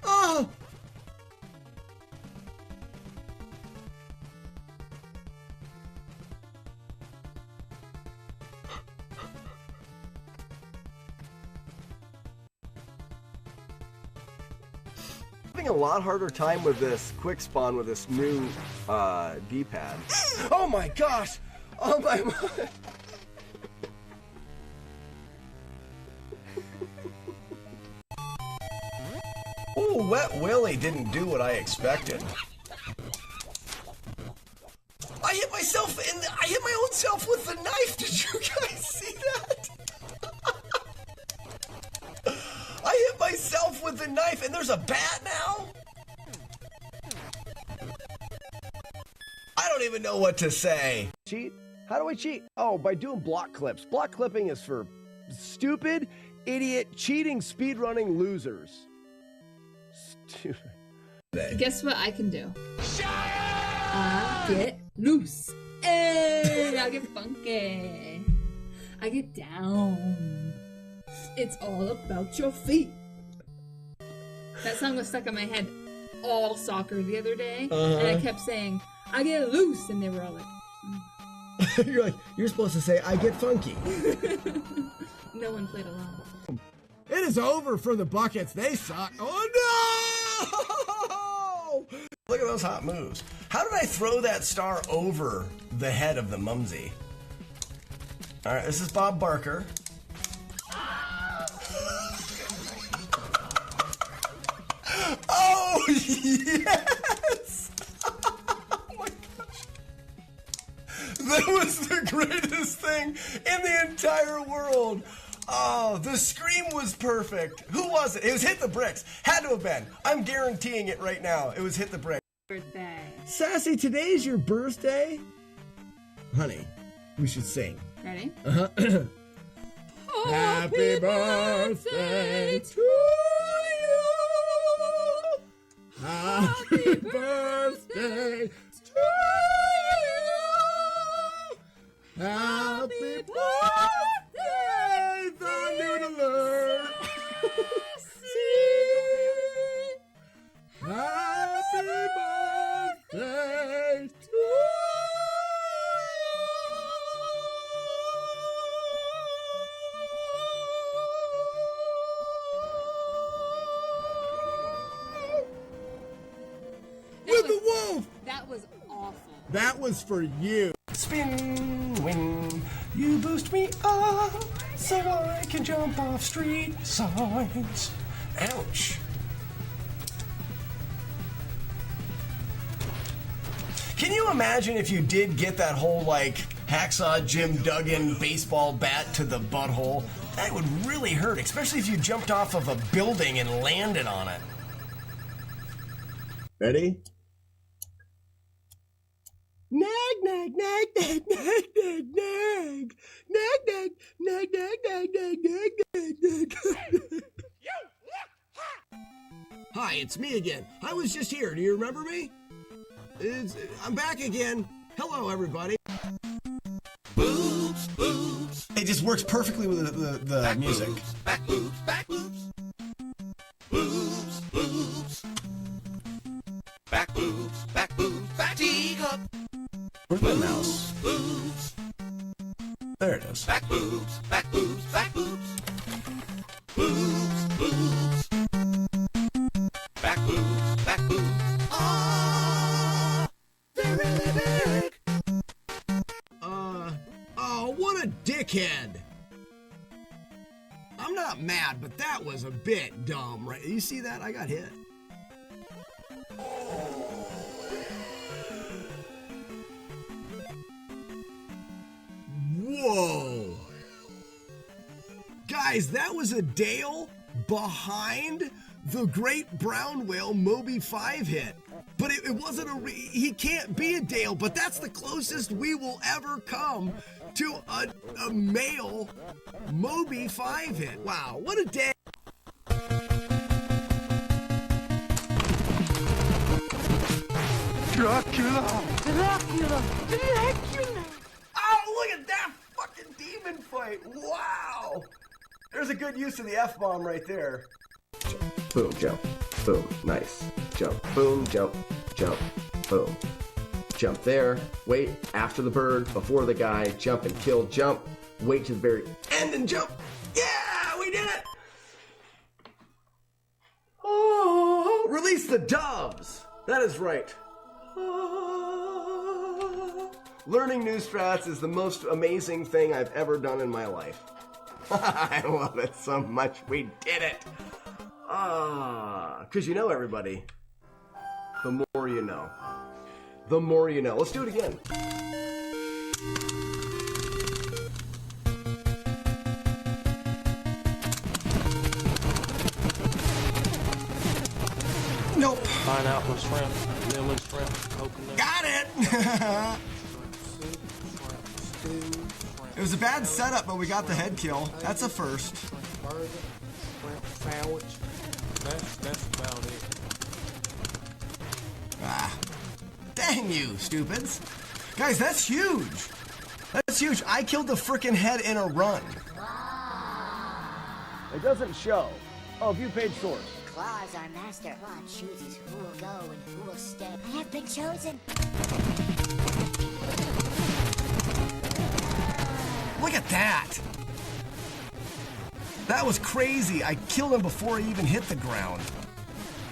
Oh! Having a lot harder time with this quick spawn with this new D-pad. Oh my gosh! Oh my. Oh, Wet Willie didn't do what I expected. I hit myself I hit my own self with the knife. Did you guys see that? I hit myself with the knife, and there's a bat now? I don't even know what to say. Cheat? How do I cheat? Oh, by doing block clips. Block clipping is for stupid, idiot, cheating, speedrunning losers. Stupid. Guess what I can do? I get loose. Hey, I get funky. I get down. It's all about your feet. That song was stuck in my head all soccer the other day, and I kept saying, I get loose, and they were all like, You're like, you're supposed to say, I get funky. No one played along. It is over for the Buckets. They suck. Oh no! Look at those hot moves. How did I throw that star over the head of the Mumsy? All right, this is Bob Barker. Oh, yes! Oh my gosh. That was the greatest thing in the entire world. Oh, the scream was perfect. Who was it? It was Hit the Bricks. Had to have been. I'm guaranteeing it right now. It was Hit the Bricks. Birthday. Sassy, today's your birthday? Honey, we should sing. Ready? Uh-huh. Happy birthday to you. Happy birthday to you. Happy birthday, the noodler. Happy birthday to you. With the wolf! That was awful. That was for you. Spin, wing, you boost me up so I can jump off street signs. Ouch. Can you imagine if you did get that whole, like, Hacksaw Jim Duggan baseball bat to the butthole? That would really hurt, especially if you jumped off of a building and landed on it. Ready? Nag, nag, nag, nag, nag, nag, nag. Nag, nag, nag, nag, nag, nag, nag, nag, nag. Hi, it's me again. I was just here. Do you remember me? I'm back again. Hello, everybody. Boobs, boobs. It just works perfectly with the Back music. boobs, back boobs, back boobs. Boobs, boobs. Back boobs, back boobs, back teacup. Where's my mouse? Boobs, There it is. back boobs, back boobs, back boobs. Boobs, boobs. Back boobs, back boobs. Ah, they're really big. Oh, what a dickhead. I'm not mad, but that was a bit dumb, right? You see that? I got hit. Whoa. Guys, that was a Dale behind the great brown whale Moby 5 hit. But it wasn't he can't be a Dale, but that's the closest we will ever come to a male Moby 5 hit. Wow, what a day. Dracula! Dracula! Dracula! Oh, look at that fucking demon fight! Wow! There's a good use of the F-bomb right there. Boom, jump. boom, nice. Jump, boom, jump, jump, boom. Jump there, wait after the bird, before the guy, jump and kill, jump, wait to the very end and jump. Yeah, we did it! Oh, release the doves! That is right. Oh. Learning new strats is the most amazing thing I've ever done in my life. I love it so much. We did it. Because you know, everybody, the more you know. The more you know. Let's do it again. Nope. Pineapple shrimp, lemon shrimp, coconut. Got it! It was a bad setup, but we got the head kill. That's a first. Burger, shrimp sandwich. That's about it. Dang you, stupids. Guys, that's huge. That's huge. I killed the frickin' head in a run. It doesn't show. Oh, view page source. Claws, our master. Claw chooses who will go and who will stay. I have been chosen. Look at that. That was crazy. I killed him before he even hit the ground.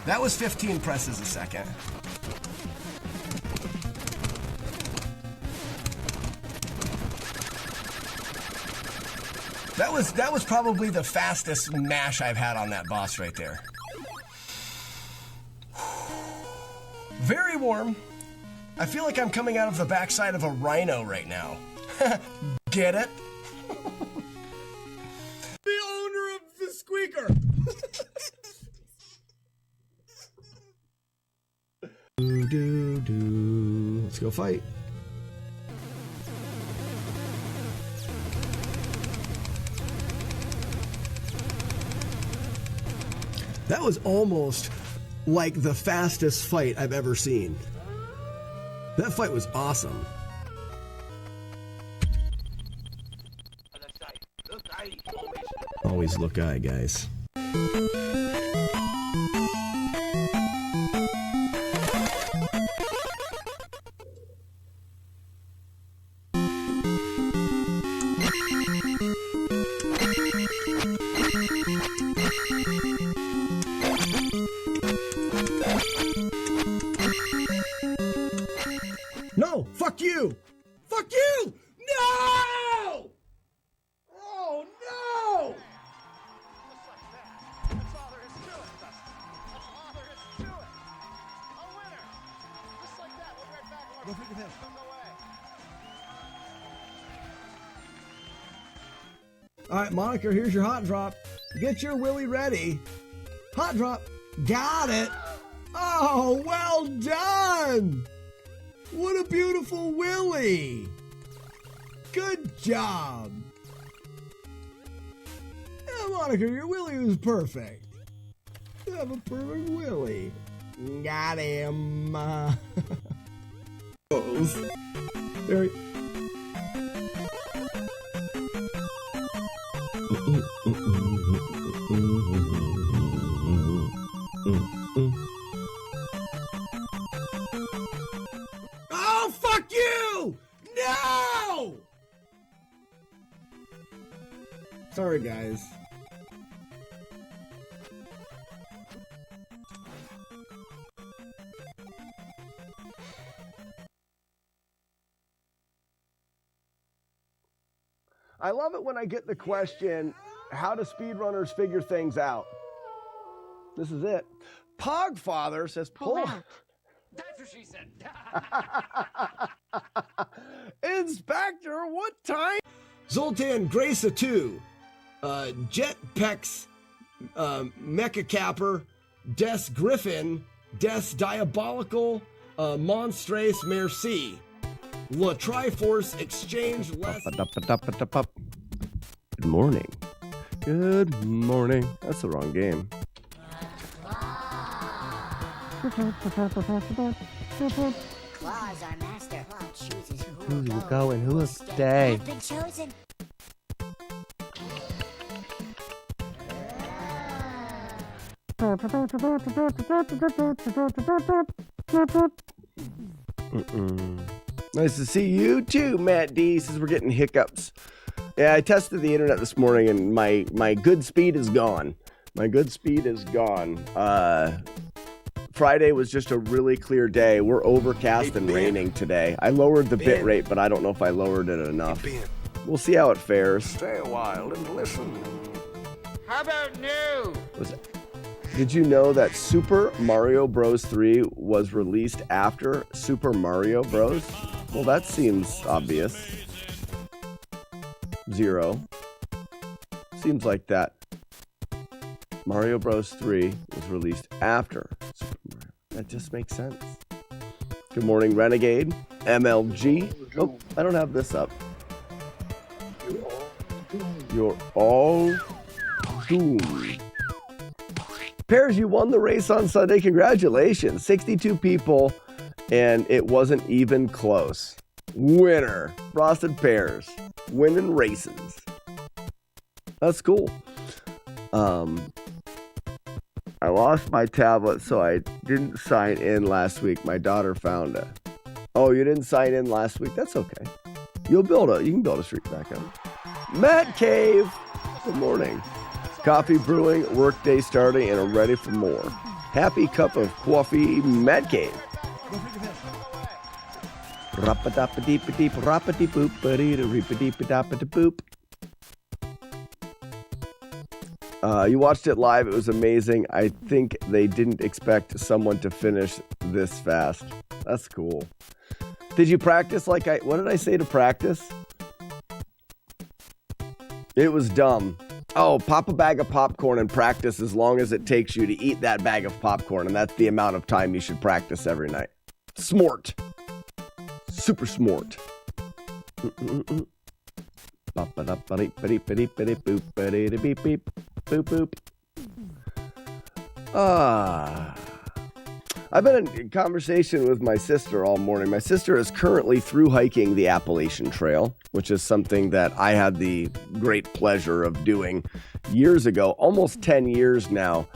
That was 15 presses a second. That was probably the fastest mash I've had on that boss right there. Very warm. I feel like I'm coming out of the backside of a rhino right now. Get it? The owner of the squeaker. Let's go fight. That was almost like the fastest fight I've ever seen. That fight was awesome. Always look eye, guys. No! Fuck you! Fuck you! No! Oh no! That's all there is to it, Dustin. That's all there is to it. A winner. Just like that. We'll be right back. Don't go away. Alright, Monica, here's your hot drop. Get your willy ready. Hot drop. Got it! Oh, well done! What a beautiful willy! Good job! Yeah, Monica, your willy was perfect. You have a perfect willy. Got him. Very. Oh, fuck you! No! Sorry, guys. I love it when I get the question, how do speedrunners figure things out? This is it. Pogfather says, pull out. That's what she said. Inspector, what time? Zoltan Grace 2, Jetpex, Mecha Capper, Des Griffin, Des Diabolical, Monstrace Merci, La Triforce Exchange Less. Good morning. Good morning. That's the wrong game. Claws, our master. Claw chooses who Who will will go go and who will stay. I stay? have been chosen. Nice to see you too, Matt D. Says we're getting hiccups. Yeah, I tested the internet this morning and my good speed is gone. My good speed is gone. Friday was just a really clear day. We're overcast and raining today. I lowered the bit rate, but I don't know if I lowered it enough. We'll see how it fares. Stay a while and listen. How about new? Did you know that Super Mario Bros. 3 was released after Super Mario Bros? Well, that seems obvious. 0. Seems like that. Mario Bros. 3 was released after Super Mario. That just makes sense. Good morning, Renegade. MLG. Oh, I don't have this up. You're all doomed. Pears, you won the race on Sunday. Congratulations. 62 people, and it wasn't even close. Winner. Frosted Pears. Winning races. That's cool. I lost my tablet, so I didn't sign in last week. My daughter found it. Oh, you didn't sign in last week? That's okay. You can build a streak back up. Matt Cave. Good morning. Coffee brewing, workday starting, and I'm ready for more. Happy cup of coffee, Matt Cave. Rap-a-dap-a-deep-a-deep, rap-a-deep-boop-a-dee-da-reep-a-deep-a-dap-a-da-boop. You watched it live. It was amazing. I think they didn't expect someone to finish this fast. That's cool. Did you practice what did I say to practice? It was dumb. Oh, pop a bag of popcorn and practice as long as it takes you to eat that bag of popcorn, and that's the amount of time you should practice every night. Smart. Super smart. I've been in conversation with my sister all morning. My sister is currently through hiking the Appalachian Trail, which is something that I had the great pleasure of doing years ago, almost 10 years now.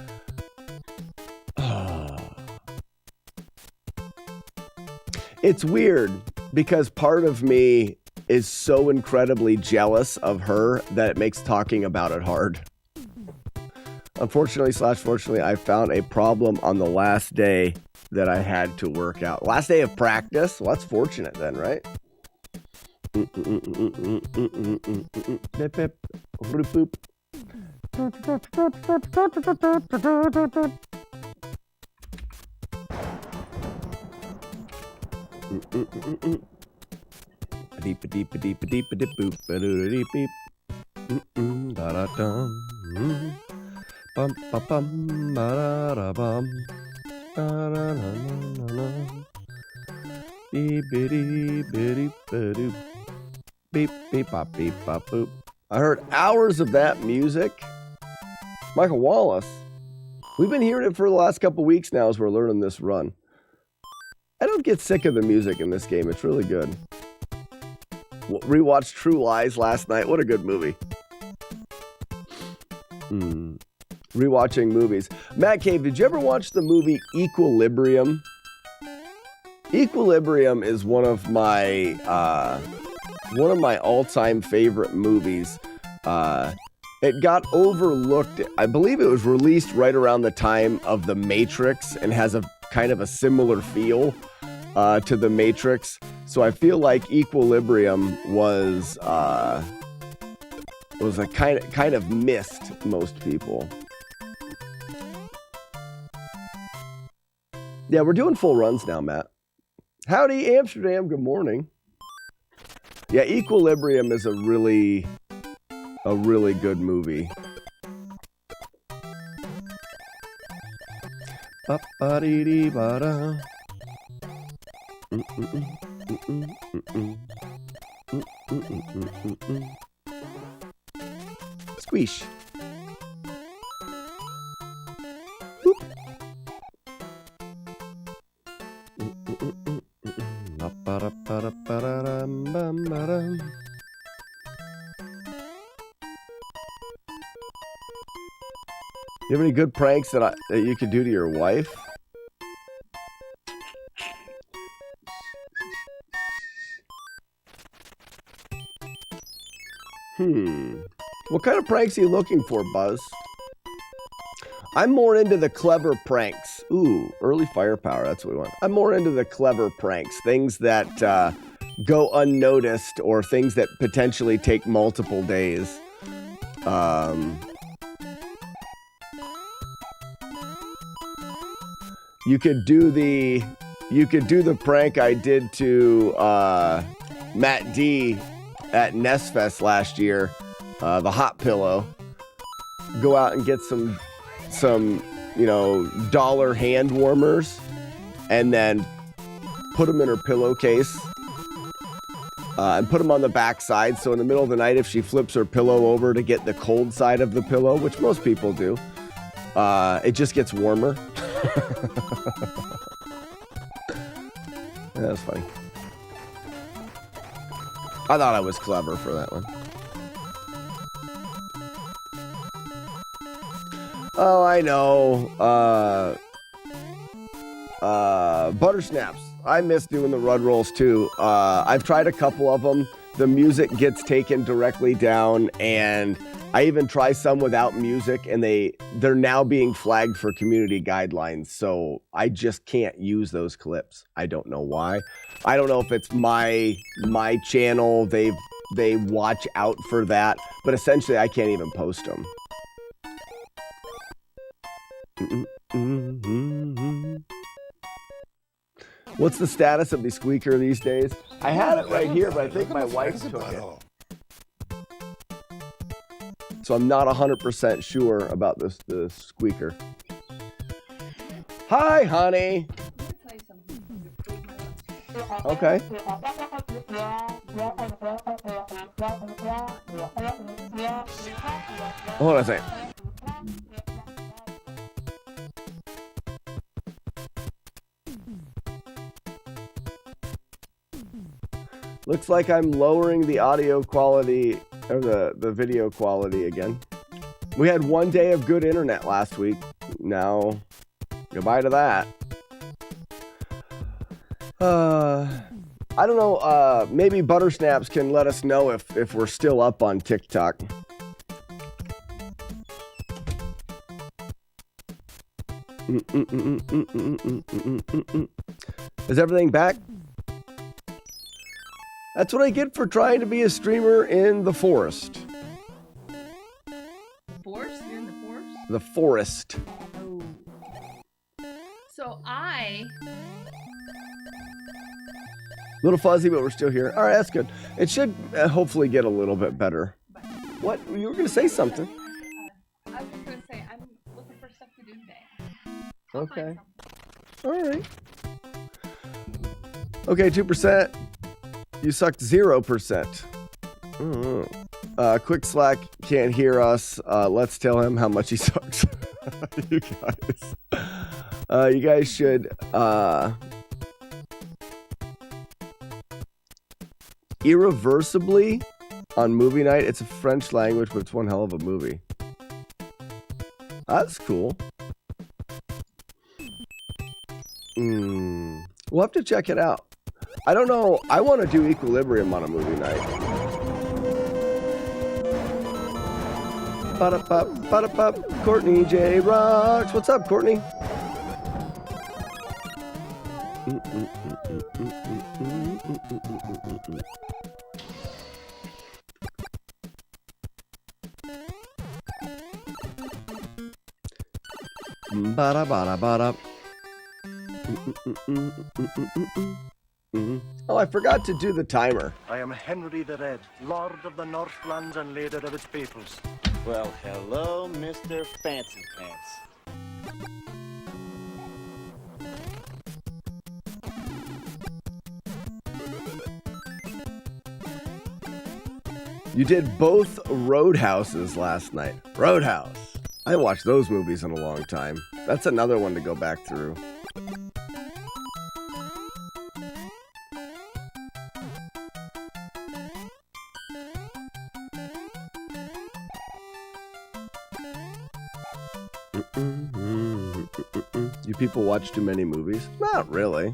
It's weird because part of me is so incredibly jealous of her that it makes talking about it hard. Unfortunately / fortunately, I found a problem on the last day that I had to work out. Last day of practice? Well, that's fortunate then, right? Bum bum bum ba da bum da da na na beep bitty bitty boop beep beep bop beep bop boop. I heard hours of that music. Michael Wallace. We've been hearing it for the last couple weeks now as we're learning this run. I don't get sick of the music in this game. It's really good. Rewatched True Lies last night. What a good movie. Rewatching movies. Matt Cave, did you ever watch the movie Equilibrium? Equilibrium is one of my all-time favorite movies. It got overlooked. I believe it was released right around the time of The Matrix and has a kind of a similar feel to The Matrix. So I feel like Equilibrium was a kind of missed most people. Yeah, we're doing full runs now, Matt. Howdy, Amsterdam. Good morning. Yeah, Equilibrium is a really good movie. Ba-ba-dee-dee-ba-da. Squeeze. You have any good pranks that you could do to your wife? What kind of pranks are you looking for, Buzz? I'm more into the clever pranks. Ooh, early firepower. That's what we want. I'm more into the clever pranks. Things that go unnoticed or things that potentially take multiple days. You could do the prank I did to Matt D at NES Fest last year, the hot pillow. Go out and get some dollar hand warmers and then put them in her pillowcase and put them on the back side, so in the middle of the night if she flips her pillow over to get the cold side of the pillow, which most people do, it just gets warmer. That was funny. I thought I was clever for that one. Oh, I know. Butter snaps. I miss doing the Rud rolls too. I've tried a couple of them. The music gets taken directly down, and I even try some without music, and they're now being flagged for community guidelines. So I just can't use those clips. I don't know why. I don't know if it's my channel. They watch out for that, but essentially I can't even post them. What's the status of the squeaker these days? I had it right here, but I think my wife took it. So I'm not 100% sure about the squeaker. Hi, honey. Okay. Hold on a second. Looks like I'm lowering the audio quality or the video quality again. We had one day of good internet last week. Now, goodbye to that. I don't know. Maybe Buttersnaps can let us know if we're still up on TikTok. Is everything back? That's what I get for trying to be a streamer in the forest. The forest? You're in the forest? The forest. Oh. So I... Little fuzzy, but we're still here. All right, that's good. It should hopefully get a little bit better. What? You were going to say something. I was just going to say, I'm looking for stuff to do today. Okay. All right. Okay, 2%. You sucked 0%. Quick Slack can't hear us. Let's tell him how much he sucks. You guys. You guys should... Irreversibly on movie night. It's a French language, but it's one hell of a movie. That's cool. We'll have to check it out. I don't know. I want to do Equilibrium on a movie night. Ba-da-ba-ba-da-ba. Courtney J. Rocks. What's up, Courtney? Ba-da-ba-da-ba-da. Oh, I forgot to do the timer. I am Henry the Red, Lord of the Northlands and leader of its peoples. Well, hello, Mr. Fancy Pants. You did both Roadhouses last night. Roadhouse. I haven't watched those movies in a long time. That's another one to go back through. people watch too many movies? Not really.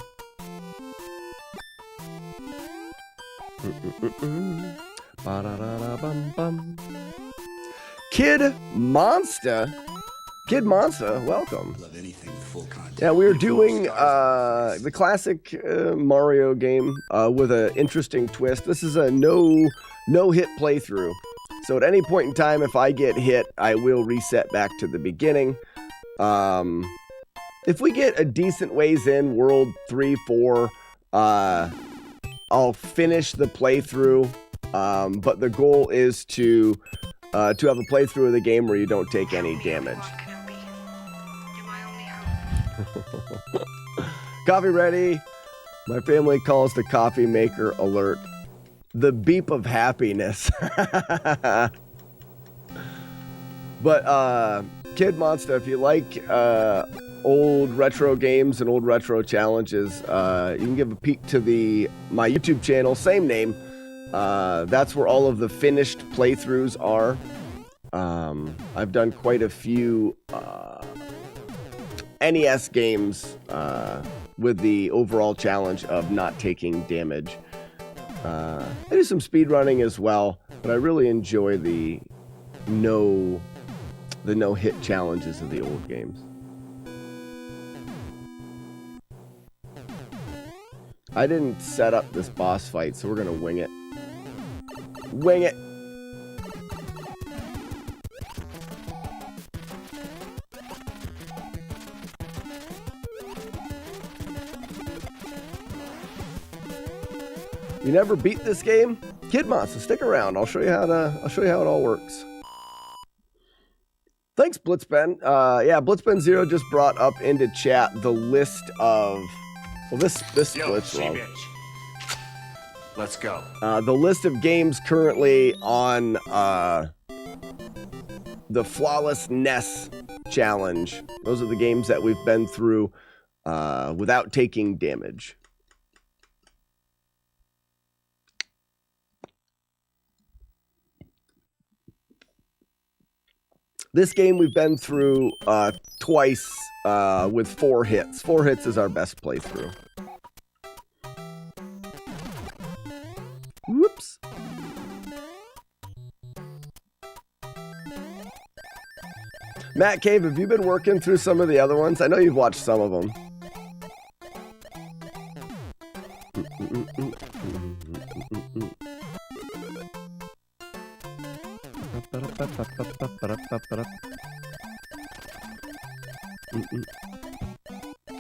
Kid Monster. Kid Monster, welcome. Yeah, we're doing the classic Mario game with an interesting twist. This is a no-hit playthrough. So at any point in time, if I get hit, I will reset back to the beginning. If we get a decent ways in, World 3, 4, I'll finish the playthrough. But the goal is to have a playthrough of the game where you don't take any damage. Coffee ready. My family calls the coffee maker alert the beep of happiness. But Kid Monster, if you like old retro games and old retro challenges, you can give a peek to my YouTube channel, same name. That's where all of the finished playthroughs are. I've done quite a few NES games with the overall challenge of not taking damage. I do some speedrunning as well, but I really enjoy the no-hit challenges of the old games. I didn't set up this boss fight, so we're gonna wing it. Wing it! You never beat this game? Kid Monster, stick around. I'll show you how it all works. Thanks, Blitzben. Yeah, Blitzben0 just brought up into chat the list of this glitch log. Let's go. The list of games currently on the FlawlessNES challenge. Those are the games that we've been through without taking damage. This game we've been through twice with 4 hits. 4 hits is our best playthrough. Whoops. Matt Cave, have you been working through some of the other ones? I know you've watched some of them.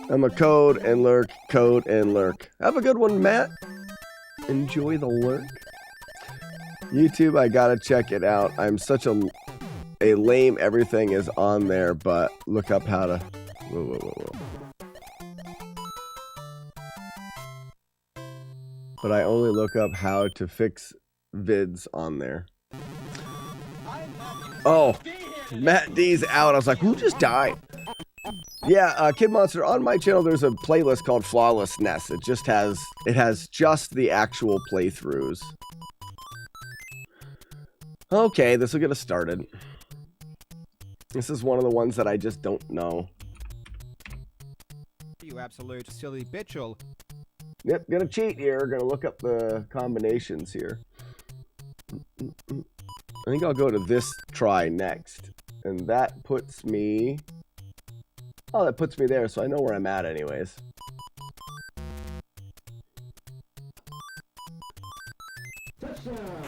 I'm a code and lurk. Have a good one, Matt. Enjoy the lurk. YouTube, I gotta check it out. I'm such a lame. Everything is on there, but look up how to. Whoa. But I only look up how to fix vids on there. Oh, Matt D's out. I was like, who just died? Yeah, Kid Monster, on my channel, there's a playlist called FlawlessNES. It has just the actual playthroughs. Okay, this will get us started. This is one of the ones that I just don't know. You absolute silly bitchel. Yep, gonna cheat here. Gonna look up the combinations here. I think I'll go to this try next. And that puts me... Oh, that puts me there, so I know where I'm at anyways.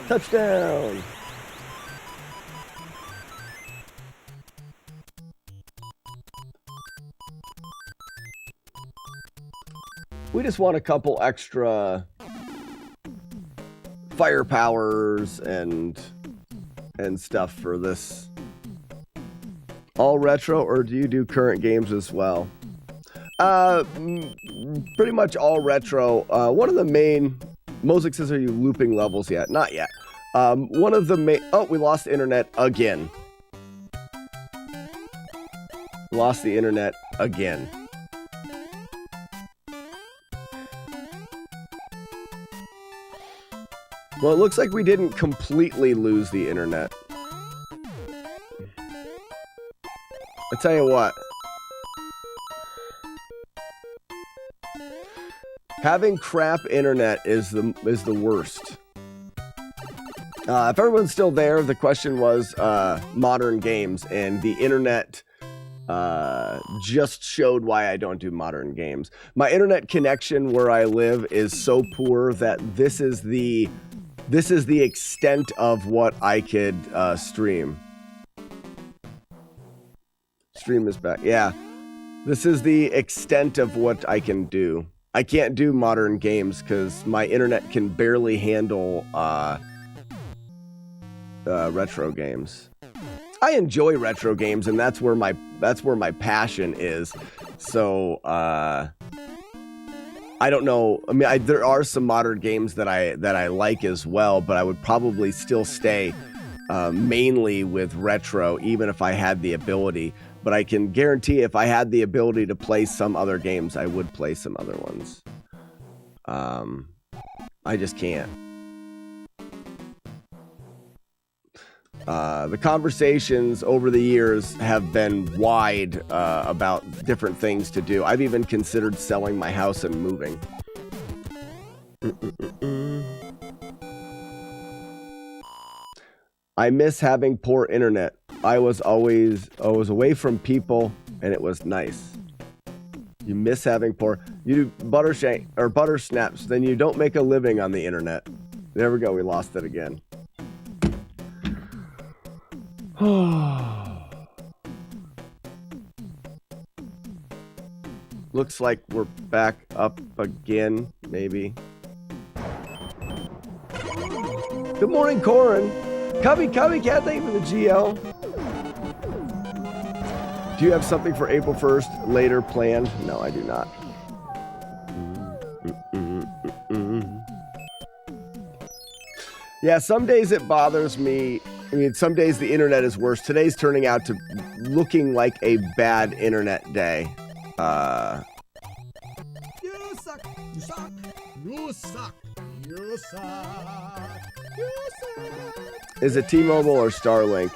Touchdown! We just want a couple extra fire powers and stuff for this. All retro, or do you do current games as well? Pretty much all retro. One of the main... Mosaic says, are you looping levels yet? Not yet. One of the main... Oh, we lost the internet again. Lost the internet again. Well, it looks like we didn't completely lose the internet. I tell you what. Having crap internet is the worst. If everyone's still there, the question was modern games, and the internet just showed why I don't do modern games. My internet connection where I live is so poor that this is the extent of what I could stream. Stream is back. Yeah. This is the extent of what I can do. I can't do modern games because my internet can barely handle retro games. I enjoy retro games, and that's where my passion is. So I don't know. I mean, there are some modern games that I like as well, but I would probably still stay mainly with retro, even if I had the ability. But I can guarantee if I had the ability to play some other games, I would play some other ones. I just can't. The conversations over the years have been wide about different things to do. I've even considered selling my house and moving. I miss having poor internet. I was away from people, and it was nice. You miss having poor. You do butter snaps, then you don't make a living on the internet. There we go. We lost it again. Looks like we're back up again, maybe. Good morning, Corin. Cubby, cat, thank you for the GL. Do you have something for April 1st later planned? No, I do not. Yeah, some days it bothers me. I mean, some days the internet is worse. Today's turning out to looking like a bad internet day. You suck. You suck. You suck. You suck. You suck. Is it T-Mobile or Starlink?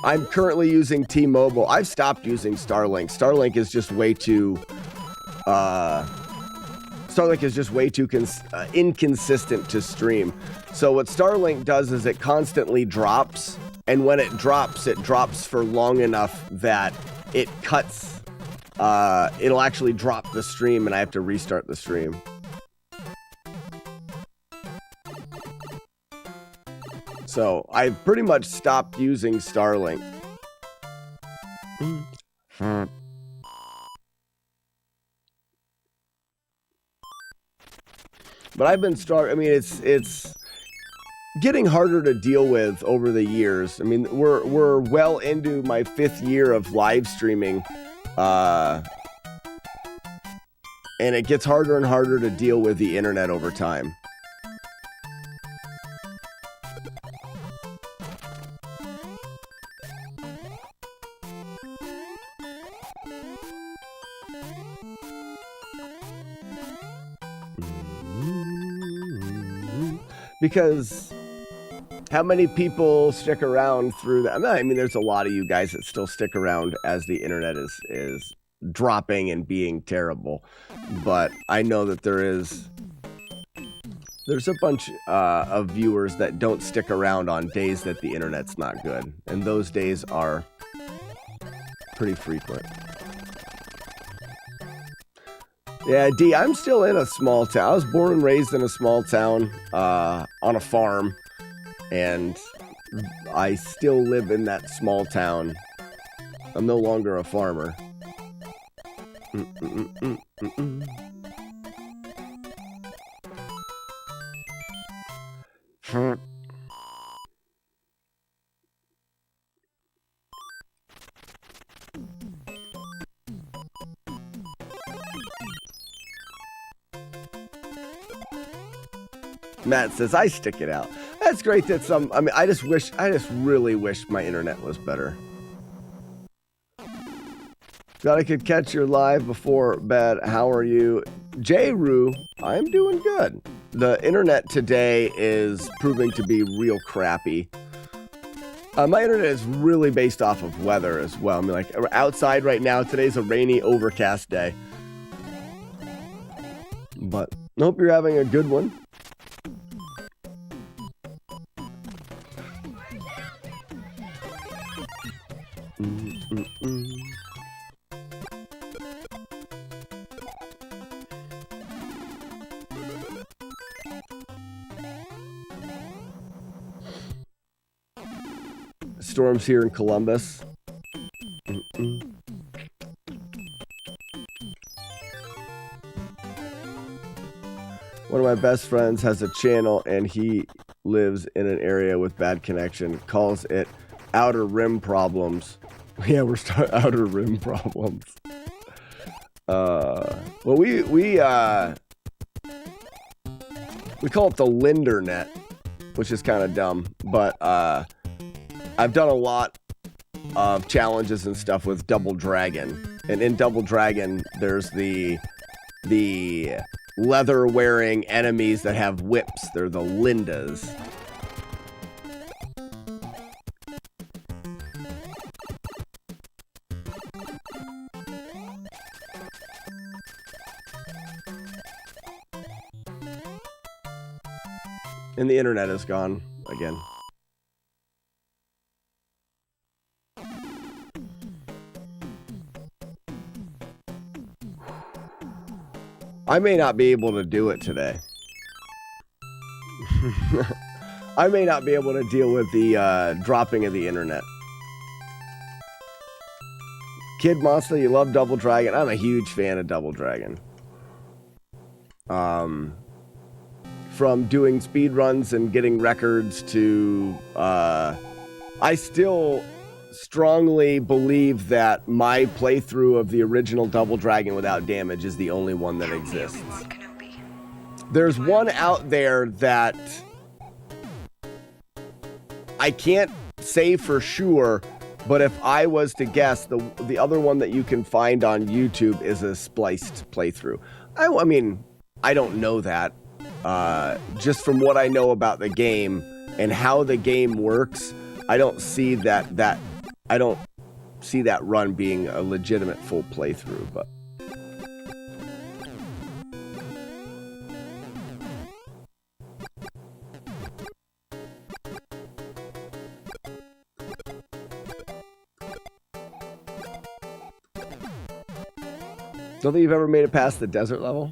I'm currently using T-Mobile. I've stopped using Starlink. Starlink is just way too inconsistent to stream. So what Starlink does is it constantly drops, and when it drops for long enough that it cuts. It'll actually drop the stream, and I have to restart the stream. So I pretty much stopped using Starlink. But I've been I mean, it's getting harder to deal with over the years. I mean, we're well into my 5th year of live streaming, and it gets harder and harder to deal with the internet over time. Because how many people stick around through that? I mean, there's a lot of you guys that still stick around as the internet is dropping and being terrible. But I know that there's a bunch of viewers that don't stick around on days that the internet's not good. And those days are pretty frequent. Yeah, D, I'm still in a small town. I was born and raised in a small town on a farm, and I still live in that small town. I'm no longer a farmer. Matt says, I stick it out. That's great that I mean, I just really wish my internet was better. Thought I could catch your live before bed. How are you? J-Roo, I'm doing good. The internet today is proving to be real crappy. My internet is really based off of weather as well. I mean, like outside right now, today's a rainy, overcast day. But hope you're having a good one. Storms here in Columbus. One of my best friends has a channel and he lives in an area with bad connection. Calls it Outer Rim Problems. Yeah, we're starting Outer Rim Problems. Well, we call it the Linder Net, which is kind of dumb, but I've done a lot of challenges and stuff with Double Dragon, and in Double Dragon, there's the leather-wearing enemies that have whips. They're the Lindas. And the internet is gone again. I may not be able to do it today. I may not be able to deal with the dropping of the internet. Kid Monster, you love Double Dragon. I'm a huge fan of Double Dragon. From doing speed runs and getting records to I still strongly believe that my playthrough of the original Double Dragon without damage is the only one that exists. There's one out there that I can't say for sure, but if I was to guess, the other one that you can find on YouTube is a spliced playthrough. I mean, I don't know that. Just from what I know about the game and how the game works, I don't see that run being a legitimate full playthrough, but don't think you've ever made it past the desert level?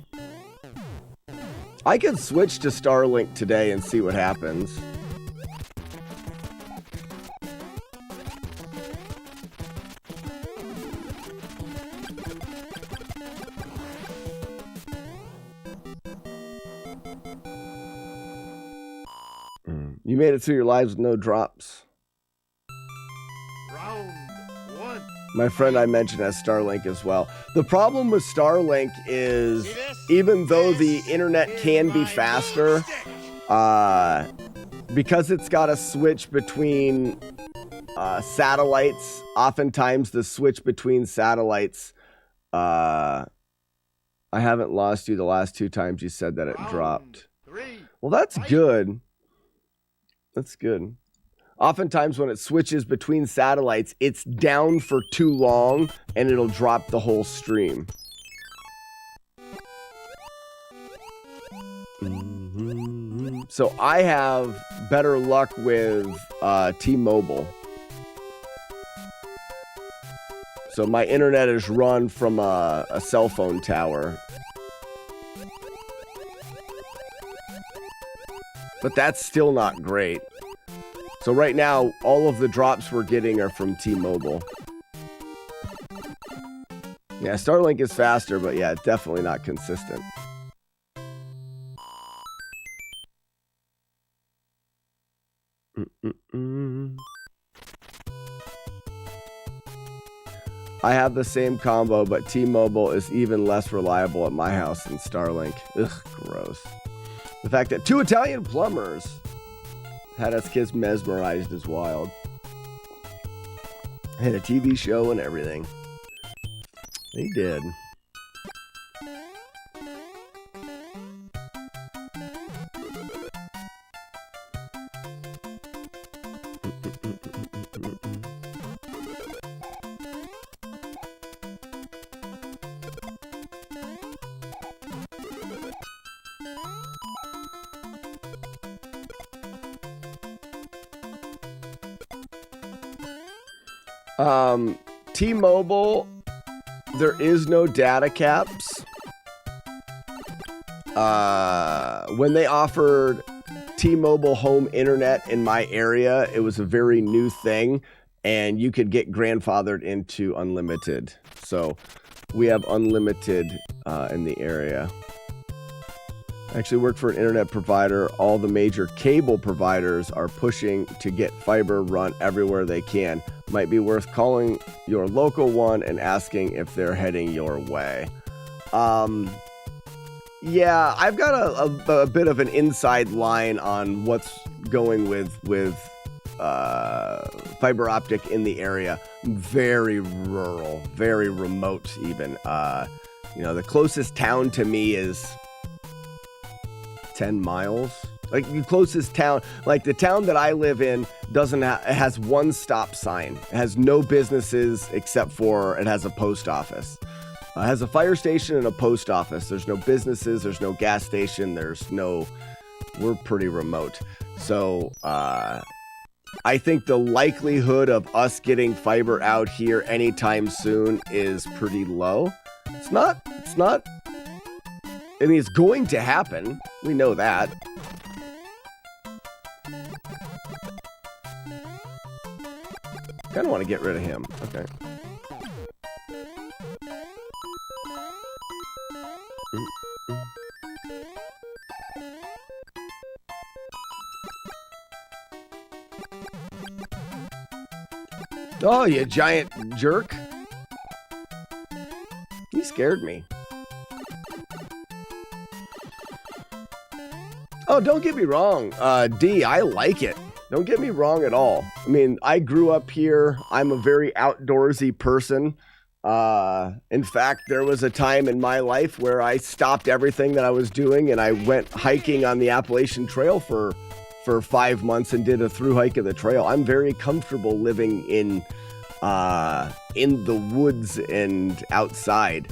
I could switch to Starlink today and see what happens. You made it through your lives with no drops. Round one. My friend I mentioned has Starlink as well. The problem with Starlink is, even though the internet can be faster, because it's got a switch between satellites, oftentimes the switch between satellites, I haven't lost you the last 2 times you said that it dropped. Well, that's good. That's good. Oftentimes when it switches between satellites, it's down for too long and it'll drop the whole stream. So I have better luck with T-Mobile. So my internet is run from a cell phone tower. But that's still not great. So right now, all of the drops we're getting are from T-Mobile. Yeah, Starlink is faster, but yeah, definitely not consistent. I have the same combo, but T-Mobile is even less reliable at my house than Starlink. Ugh, gross. The fact that 2 Italian plumbers had us kids mesmerized is wild. Had a TV show and everything. They did. T-Mobile, there is no data caps. When they offered T-Mobile home internet in my area, it was a very new thing, and you could get grandfathered into unlimited. So we have unlimited in the area. I actually work for an internet provider. All the major cable providers are pushing to get fiber run everywhere they can. Might be worth calling your local one and asking if they're heading your way. Yeah, I've got a bit of an inside line on what's going with fiber optic in the area. Very rural, very remote even. The closest town to me is 10 miles. Like the closest town, like the town that I live in has one stop sign. It has no businesses except for it has a post office. It has a fire station and a post office. There's no businesses. There's no gas station. We're pretty remote. So I think the likelihood of us getting fiber out here anytime soon is pretty low. It's not, I mean, it's going to happen. We know that. Kind of want to get rid of him. Okay. Oh, you giant jerk. He scared me. Oh, don't get me wrong, D, I like it. Don't get me wrong at all. I mean, I grew up here. I'm a very outdoorsy person. In fact, there was a time in my life where I stopped everything that I was doing and I went hiking on the Appalachian Trail for 5 months and did a through hike of the trail. I'm very comfortable living in the woods and outside.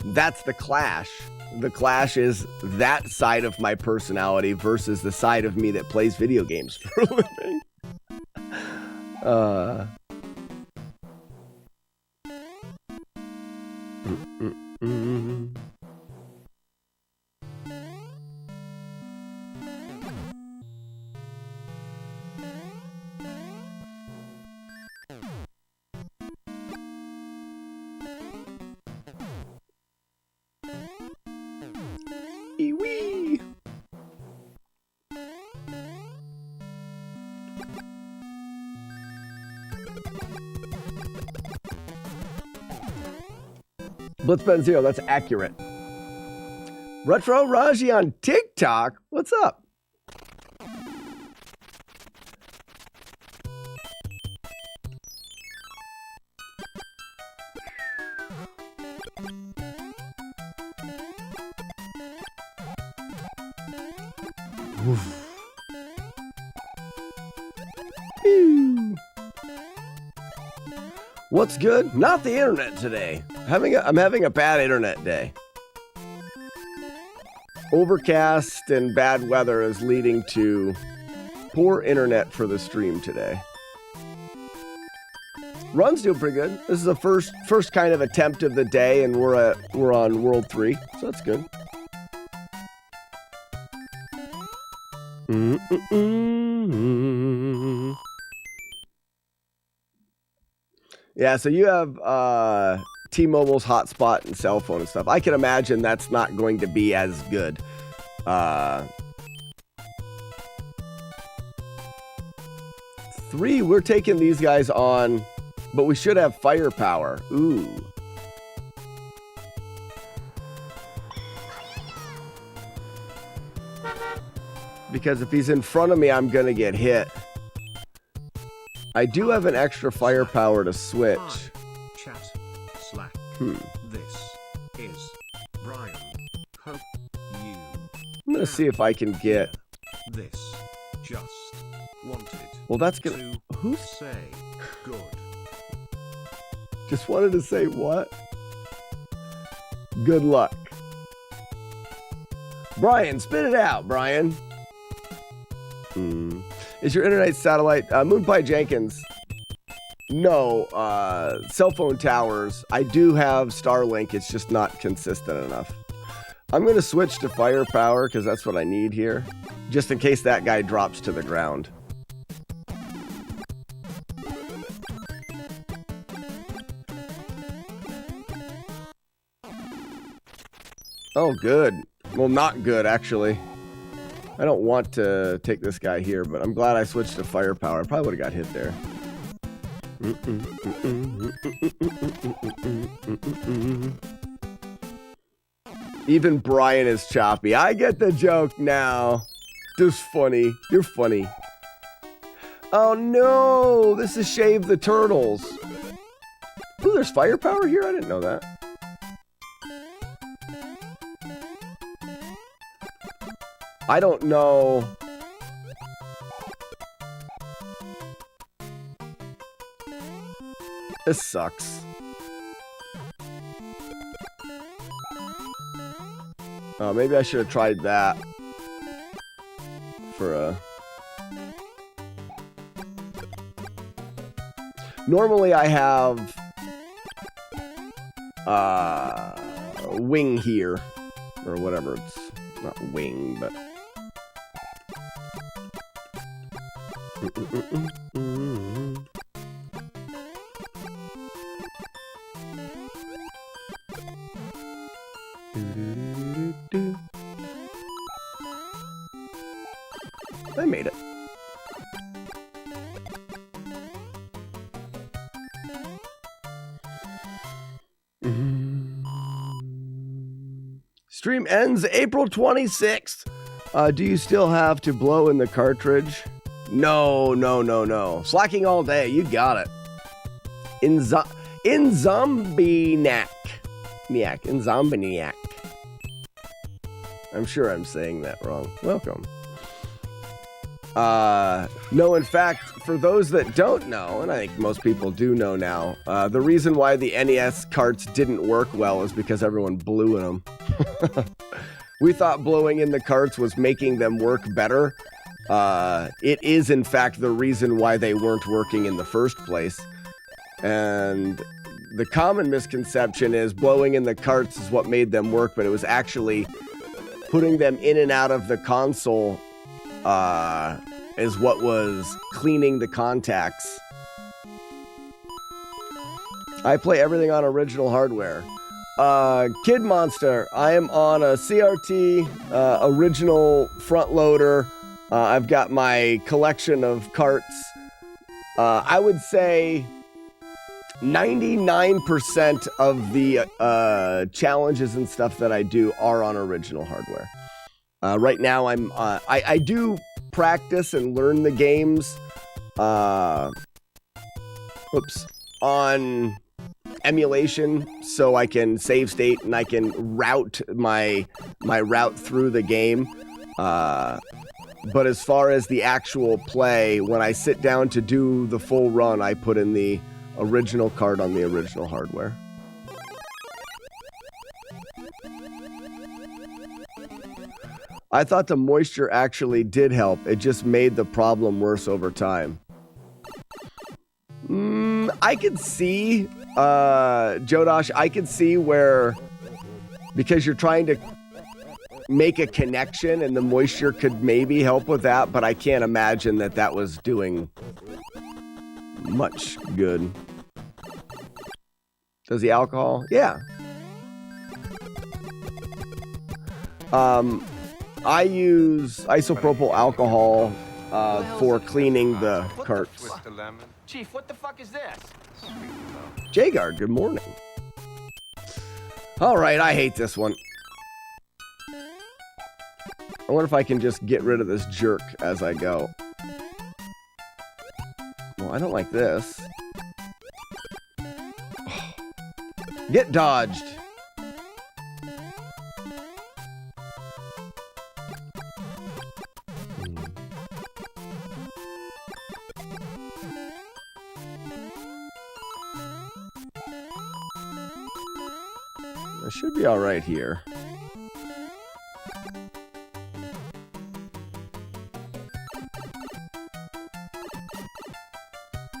That's the clash. The clash is that side of my personality versus the side of me that plays video games for a living. Wee. Blitzbend 0, that's accurate. Retro Raji on TikTok, what's up? What's good? Not the internet today. I'm having a bad internet day. Overcast and bad weather is leading to poor internet for the stream today. Run's doing pretty good. This is the first kind of attempt of the day, and we're on World 3, so that's good. Yeah, so you have T-Mobile's hotspot and cell phone and stuff. I can imagine that's not going to be as good. 3, we're taking these guys on, but we should have firepower. Ooh. Because if he's in front of me, I'm going to get hit. I do have an extra firepower to switch. Chat. Slack. This is Brian. Hope you. I'm going to see if I can get... This. Just wanted. Well, that's going to... Who's... Say good. Just wanted to say what? Good luck. Brian, spit it out, Brian. Is your internet satellite... Moonpie Jenkins. no, cell phone towers. I do have Starlink. It's just not consistent enough. I'm going to switch to firepower because that's what I need here. Just in case that guy drops to the ground. Oh, good. Well, not good, actually. I don't want to take this guy here, but I'm glad I switched to firepower. I probably would have got hit there. Even Brian is choppy. I get the joke now. Just funny. You're funny. Oh no! This is Shave the Turtles. Ooh, there's firepower here? I didn't know that. I don't know. This sucks. Oh, maybe I should have tried that for a... Normally I have wing here, or whatever. It's not wing, but... I made it. Stream ends April 26th. Do you still have to blow in the cartridge? No. Slacking all day. You got it. In Zombiniac. In Zombiniac. I'm sure I'm saying that wrong. Welcome. No, in fact, for those that don't know, and I think most people do know now, the reason why the NES carts didn't work well is because everyone blew in them. We thought blowing in the carts was making them work better. It is, in fact, the reason why they weren't working in the first place. And the common misconception is blowing in the carts is what made them work, but it was actually putting them in and out of the console is what was cleaning the contacts. I play everything on original hardware. Kid Monster, I am on a CRT original front loader. I've got my collection of carts. I would say 99% of the challenges and stuff that I do are on original hardware. Right now, I do practice and learn the games. On emulation, so I can save state and I can route my route through the game. But as far as the actual play, when I sit down to do the full run, I put in the original card on the original hardware. I thought the moisture actually did help. It just made the problem worse over time. I could see, Jodosh, I could see where, because you're trying to make a connection and the moisture could maybe help with that, but I can't imagine that that was doing much good. Does the alcohol? Yeah. I use isopropyl alcohol for cleaning the carts. Chief, what the fuck is this? Jagard, good morning. All right, I hate this one. I wonder if I can just get rid of this jerk as I go. Well, I don't like this. Get dodged. I should be all right here.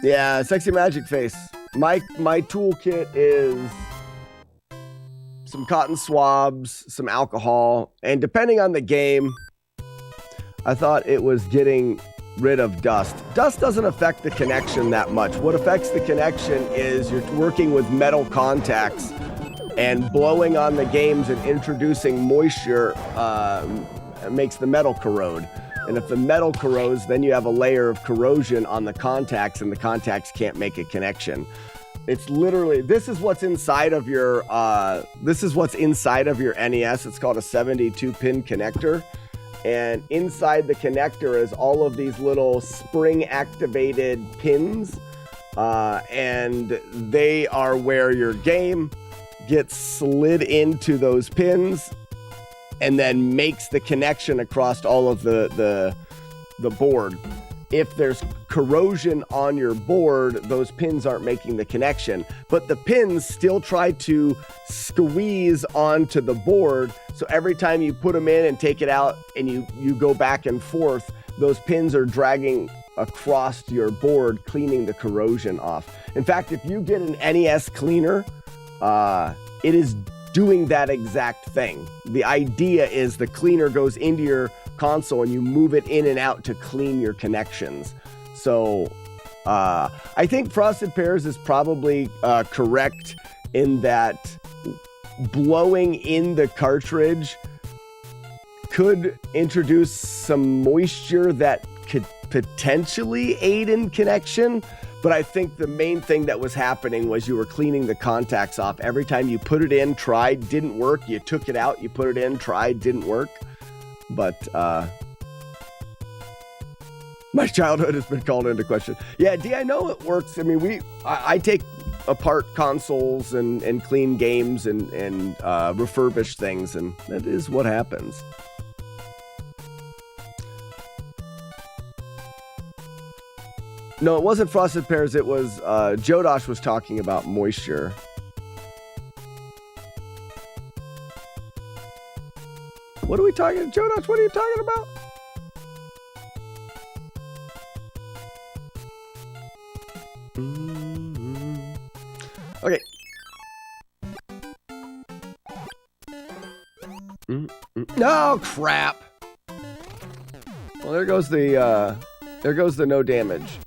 Yeah, sexy magic face. My toolkit is some cotton swabs, some alcohol, and depending on the game, I thought it was getting rid of dust. Dust doesn't affect the connection that much. What affects the connection is you're working with metal contacts, and blowing on the games and introducing moisture makes the metal corrode. And if the metal corrodes, then you have a layer of corrosion on the contacts, and the contacts can't make a connection. It's literally, this is what's inside of your NES. It's called a 72-pin connector. And inside the connector is all of these little spring-activated pins. And they are where your game gets slid into those pins and then makes the connection across all of the board. If there's corrosion on your board, those pins aren't making the connection, but the pins still try to squeeze onto the board. So every time you put them in and take it out and you go back and forth, those pins are dragging across your board, cleaning the corrosion off. In fact, if you get an NES cleaner, it is doing that exact thing. The idea is the cleaner goes into your console and you move it in and out to clean your connections. So I think Frosted Pears is probably correct in that blowing in the cartridge could introduce some moisture that could potentially aid in connection. But I think the main thing that was happening was you were cleaning the contacts off. Every time you put it in, tried, didn't work. You took it out, you put it in, tried, didn't work. But my childhood has been called into question. Yeah, D, I know it works. I mean, I take apart consoles and clean games and refurbish things, and that is what happens. No, it wasn't Frosted Pears. It was Jodosh was talking about moisture. What are we talking? Jodosh, what are you talking about? Okay. No crap. Well, there goes the no damage.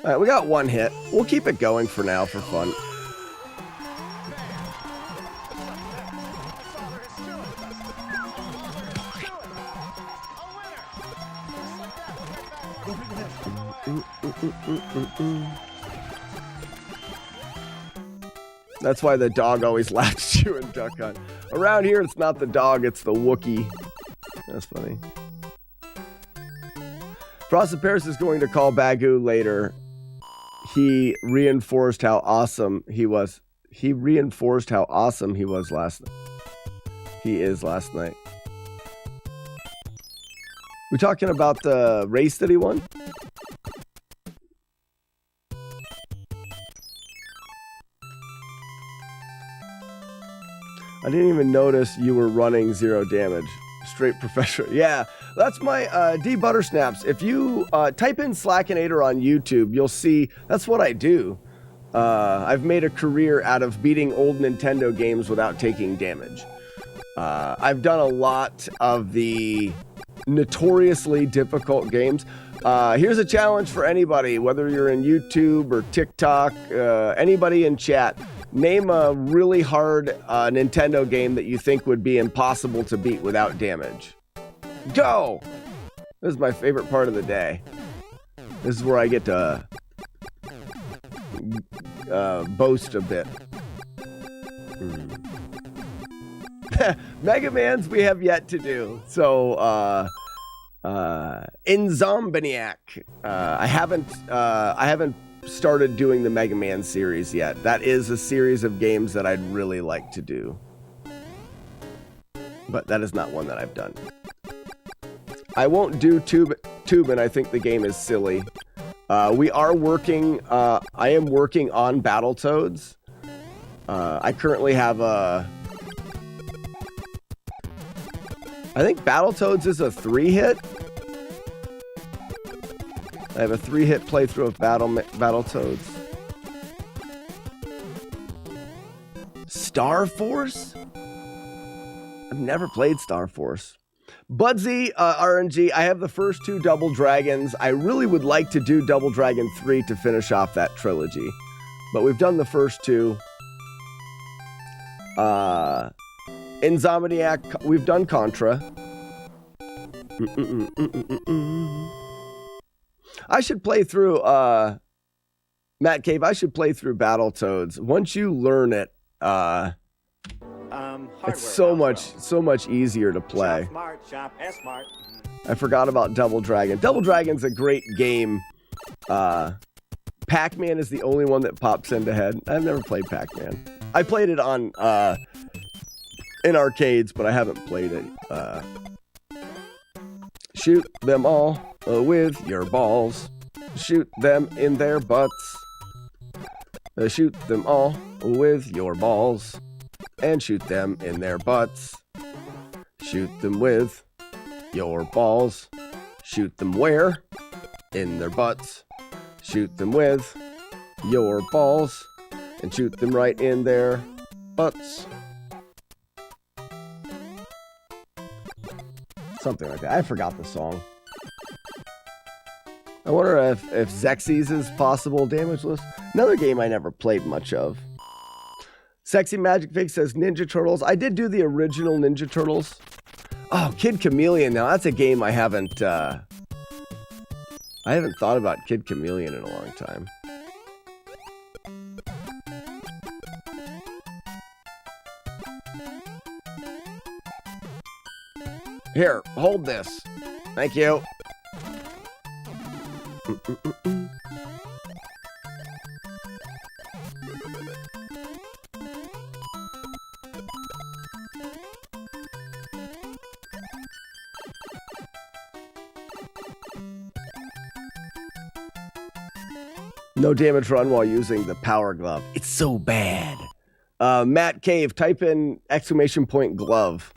All right, we got one hit. We'll keep it going for now for fun. That's why the dog always laughs at you in Duck Hunt. Around here, it's not the dog, it's the Wookiee. That's funny. Frosted Pears is going to call Bagoo later. He reinforced how awesome he was. He reinforced how awesome he was last night. He is last night. We talking about the race that he won? I didn't even notice you were running 0 damage. Straight professional. Yeah, that's my D Buttersnaps. If you type in Slackinator on YouTube, you'll see that's what I do. I've made a career out of beating old Nintendo games without taking damage. I've done a lot of the notoriously difficult games. Here's a challenge for anybody, whether you're in YouTube or TikTok, anybody in chat. Name a really hard Nintendo game that you think would be impossible to beat without damage. Go! This is my favorite part of the day. This is where I get to boast a bit. Mega Man's we have yet to do. So, Insomniac. I haven't started doing the Mega Man series yet. That is a series of games that I'd really like to do. But that is not one that I've done. I won't do Tubin. I think the game is silly. We are working, I am working on Battletoads. I currently have I think Battletoads is a 3-hit. I have a 3-hit playthrough of Battletoads. Star Force? I've never played Star Force. Budsy, RNG, I have the first 2 Double Dragons. I really would like to do Double Dragon 3 to finish off that trilogy. But we've done the first 2. Insomniac, we've done Contra. I should play through, Matt Cave, I should play through Battletoads. Once you learn it, it's so much easier to play. Shop smart, shop S-smart. I forgot about Double Dragon. Double Dragon's a great game. Pac-Man is the only one that pops into head. I've never played Pac-Man. I played it on in arcades, but I haven't played it. Shoot them all with your balls. Shoot them in their butts. Shoot them all with your balls. And shoot them in their butts. Shoot them with your balls. Shoot them where? In their butts. Shoot them with your balls. And shoot them right in their butts. Something like that. I forgot the song. I wonder if Xerxes is possible damage list. Another game I never played much of. Sexy Magic Fig says Ninja Turtles. I did do the original Ninja Turtles. Oh, Kid Chameleon. Now that's a game I haven't thought about Kid Chameleon in a long time. Here, hold this. Thank you. No damage run while using the power glove. It's so bad. Matt Cave, type in exclamation point glove.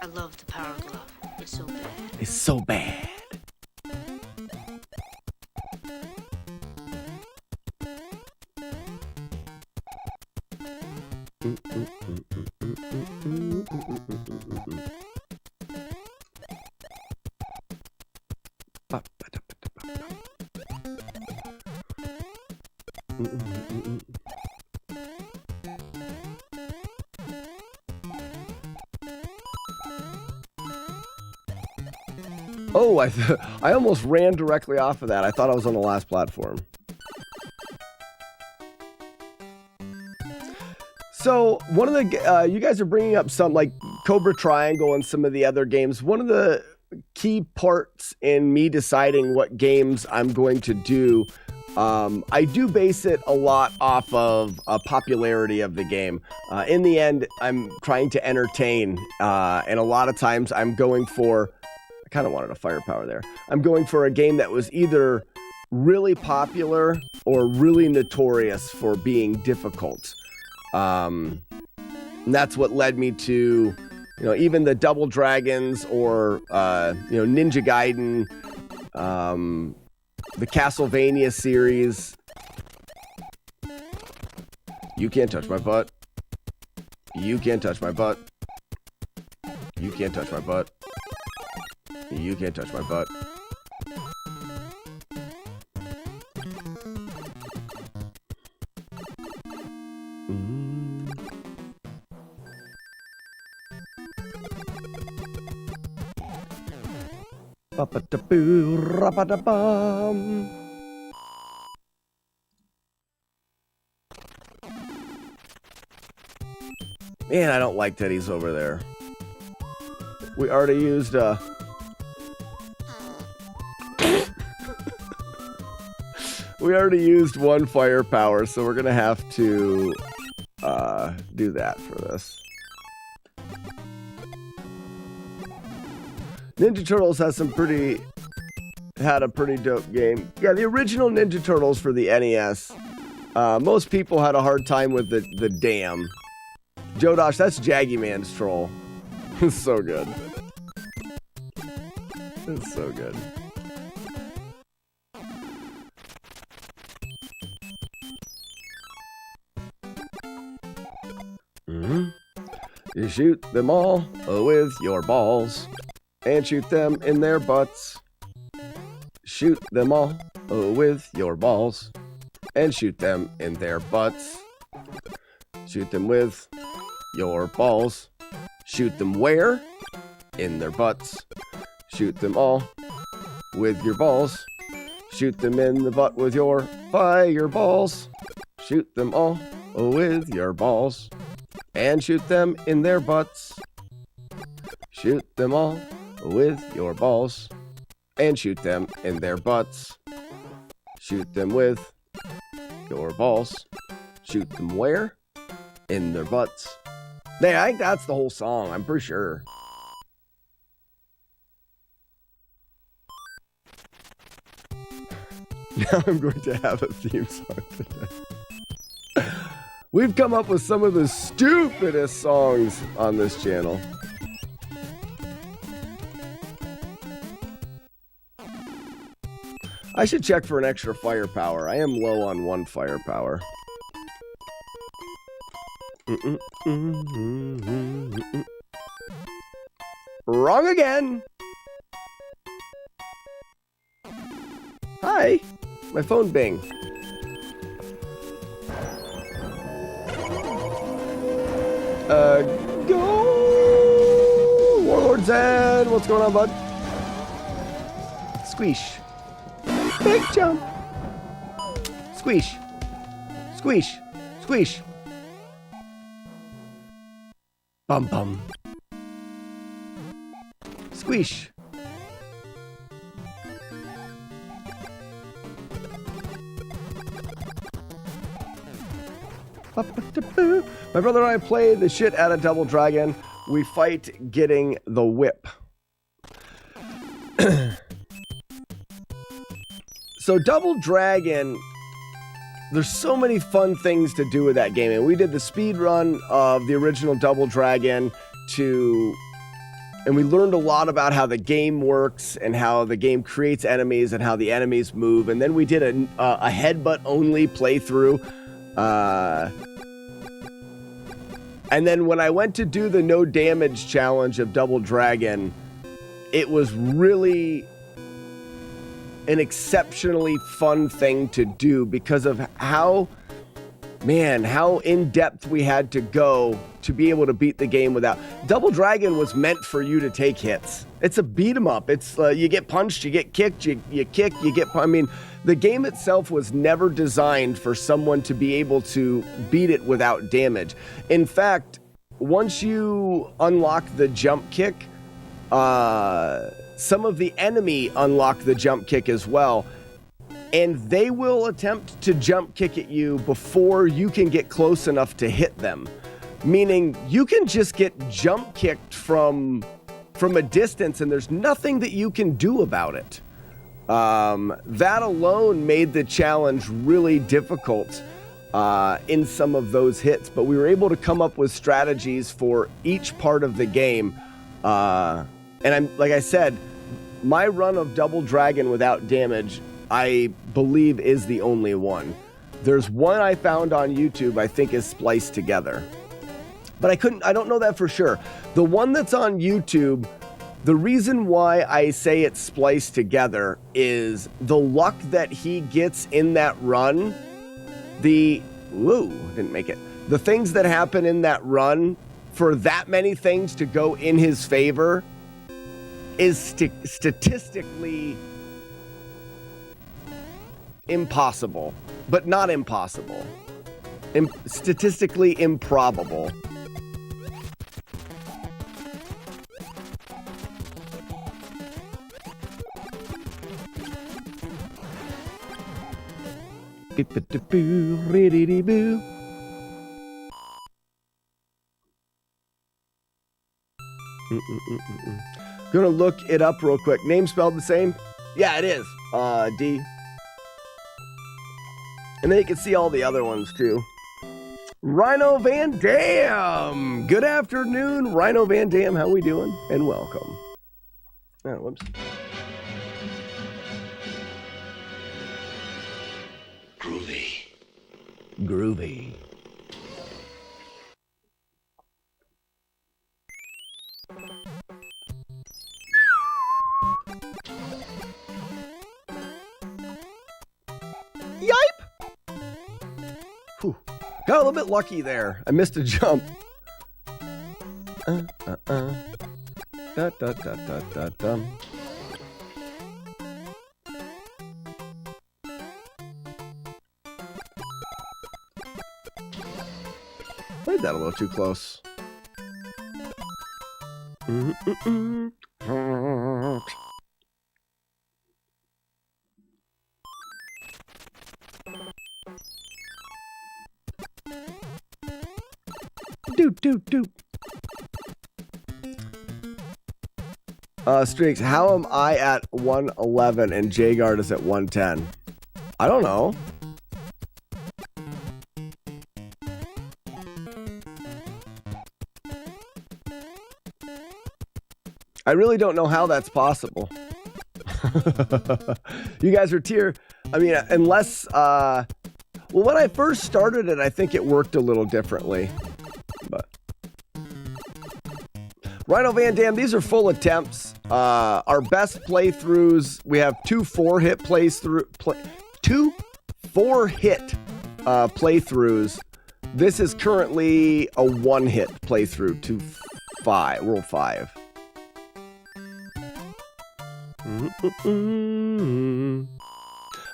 I love the power glove. It's so bad. It's so bad. Oh, I almost ran directly off of that. I thought I was on the last platform. So one of the you guys are bringing up some like Cobra Triangle and some of the other games. One of the key parts in me deciding what games I'm going to do, I do base it a lot off of a popularity of the game. In the end, I'm trying to entertain, and a lot of times I'm going for, I kind of wanted a firepower there. I'm going for a game that was either really popular or really notorious for being difficult. And that's what led me to, even the Double Dragons or, Ninja Gaiden, the Castlevania series. You can't touch my butt. You can't touch my butt. You can't touch my butt. You can't touch my butt. Man, I don't like that he's over there. We already used we already used one firepower, so we're gonna have to do that for this. Ninja Turtles had a pretty dope game. Yeah, the original Ninja Turtles for the NES. Most people had a hard time with the dam. Joe Dosh, that's Jaggy Man's troll. It's so good. It's so good. You shoot them all with your balls and shoot them in their butts. Shoot them all with your balls and shoot them in their butts. Shoot them with your balls. Shoot them where? In their butts. Shoot them all with your balls. Shoot them in the butt with your fireballs. Shoot them all with your balls and shoot them in their butts. Shoot them all with your balls and shoot them in their butts. Shoot them with your balls. Shoot them where? In their butts. I think that's the whole song, I'm pretty sure. Now I'm going to have a theme song today. We've come up with some of the stupidest songs on this channel. I should check for an extra firepower. I am low on 1 firepower. Wrong again! Hi! My phone binged. Go! Warlord Zed! What's going on, bud? Squeesh. Big jump! Squeesh. Squeesh. Squeesh. Bum bum. Squeesh. My brother and I play the shit out of Double Dragon. We fight getting the whip. So Double Dragon, there's so many fun things to do with that game. And we did the speed run of the original Double Dragon and we learned a lot about how the game works and how the game creates enemies and how the enemies move. And then we did a headbutt only playthrough. And then when I went to do the no damage challenge of Double Dragon, it was really an exceptionally fun thing to do because of how in-depth we had to go to be able to beat the game without. Double Dragon was meant for you to take hits. It's a beat 'em up. It's you get punched, you get kicked, you kick, you get. I mean, the game itself was never designed for someone to be able to beat it without damage. In fact, once you unlock the jump kick, some of the enemy unlock the jump kick as well. And they will attempt to jump kick at you before you can get close enough to hit them. Meaning you can just get jump kicked from a distance and there's nothing that you can do about it. That alone made the challenge really difficult in some of those hits, but we were able to come up with strategies for each part of the game. And like I said, my run of Double Dragon without damage, I believe, is the only one. There's one I found on YouTube I think is spliced together, but I don't know that for sure. The one that's on YouTube, the reason why I say it's spliced together is the luck that he gets in that run. Didn't make it. The things that happen in that run, for that many things to go in his favor, is statistically impossible, but not impossible. Statistically improbable. Gonna look it up real quick. Name spelled the same? Yeah, it is. D. And then you can see all the other ones too. Rhino Van Dam. Good afternoon, Rhino Van Dam. How we doing? And welcome. Oh, whoops. Groovy. Groovy. Yipe! Whew. Got a little bit lucky there. I missed a jump. Da, da, da, da, da, da. Played that a little too close. Doop. Streaks, how am I at 111 and Jagard is at 110? I don't know. I really don't know how that's possible. You guys are tier. I mean, unless, well, when I first started it, I think it worked a little differently. But Rhino Van Dam, these are full attempts. Our best playthroughs, we have two 4-hit playthroughs. This is currently a 1-hit playthrough to World 5.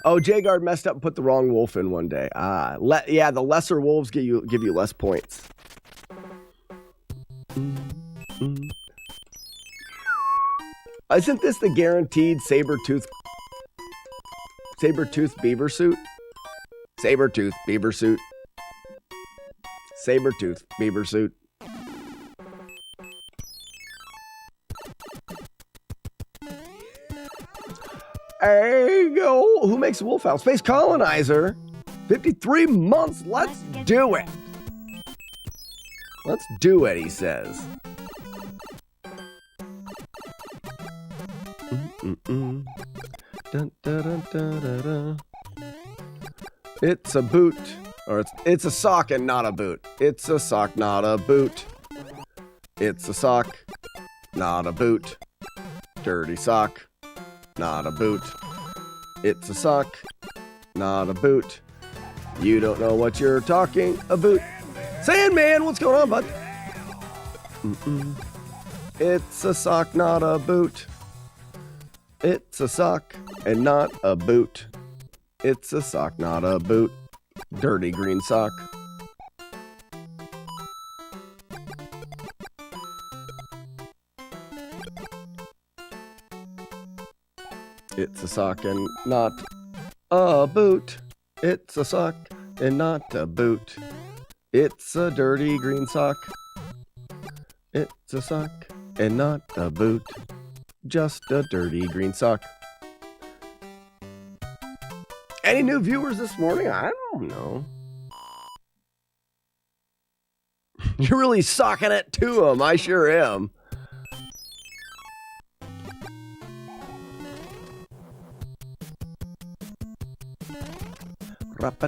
Oh, Jagard messed up and put the wrong wolf in one day. Yeah, the lesser wolves give you less points. Isn't this the guaranteed saber-tooth beaver suit? Saber-tooth beaver suit. Saber-tooth beaver suit. There you go. Who makes a wolf owl? Space Colonizer. 53 months. Let's do it. Let's do it, he says. Dun, dun, dun, dun, dun, dun. It's a boot. Or it's a sock and not a boot. It's a sock, not a boot. It's a sock, not a boot. Dirty sock. Not a boot. It's a sock, not a boot. You don't know what you're talking about. Sandman, what's going on, bud? It's a sock, not a boot. It's a sock and not a boot. It's a sock, not a boot. Dirty green sock. It's a sock and not a boot. It's a sock and not a boot. It's a dirty green sock. It's a sock and not a boot. Just a dirty green sock. Any new viewers this morning? I don't know. You're really socking it to them. I sure am. Hot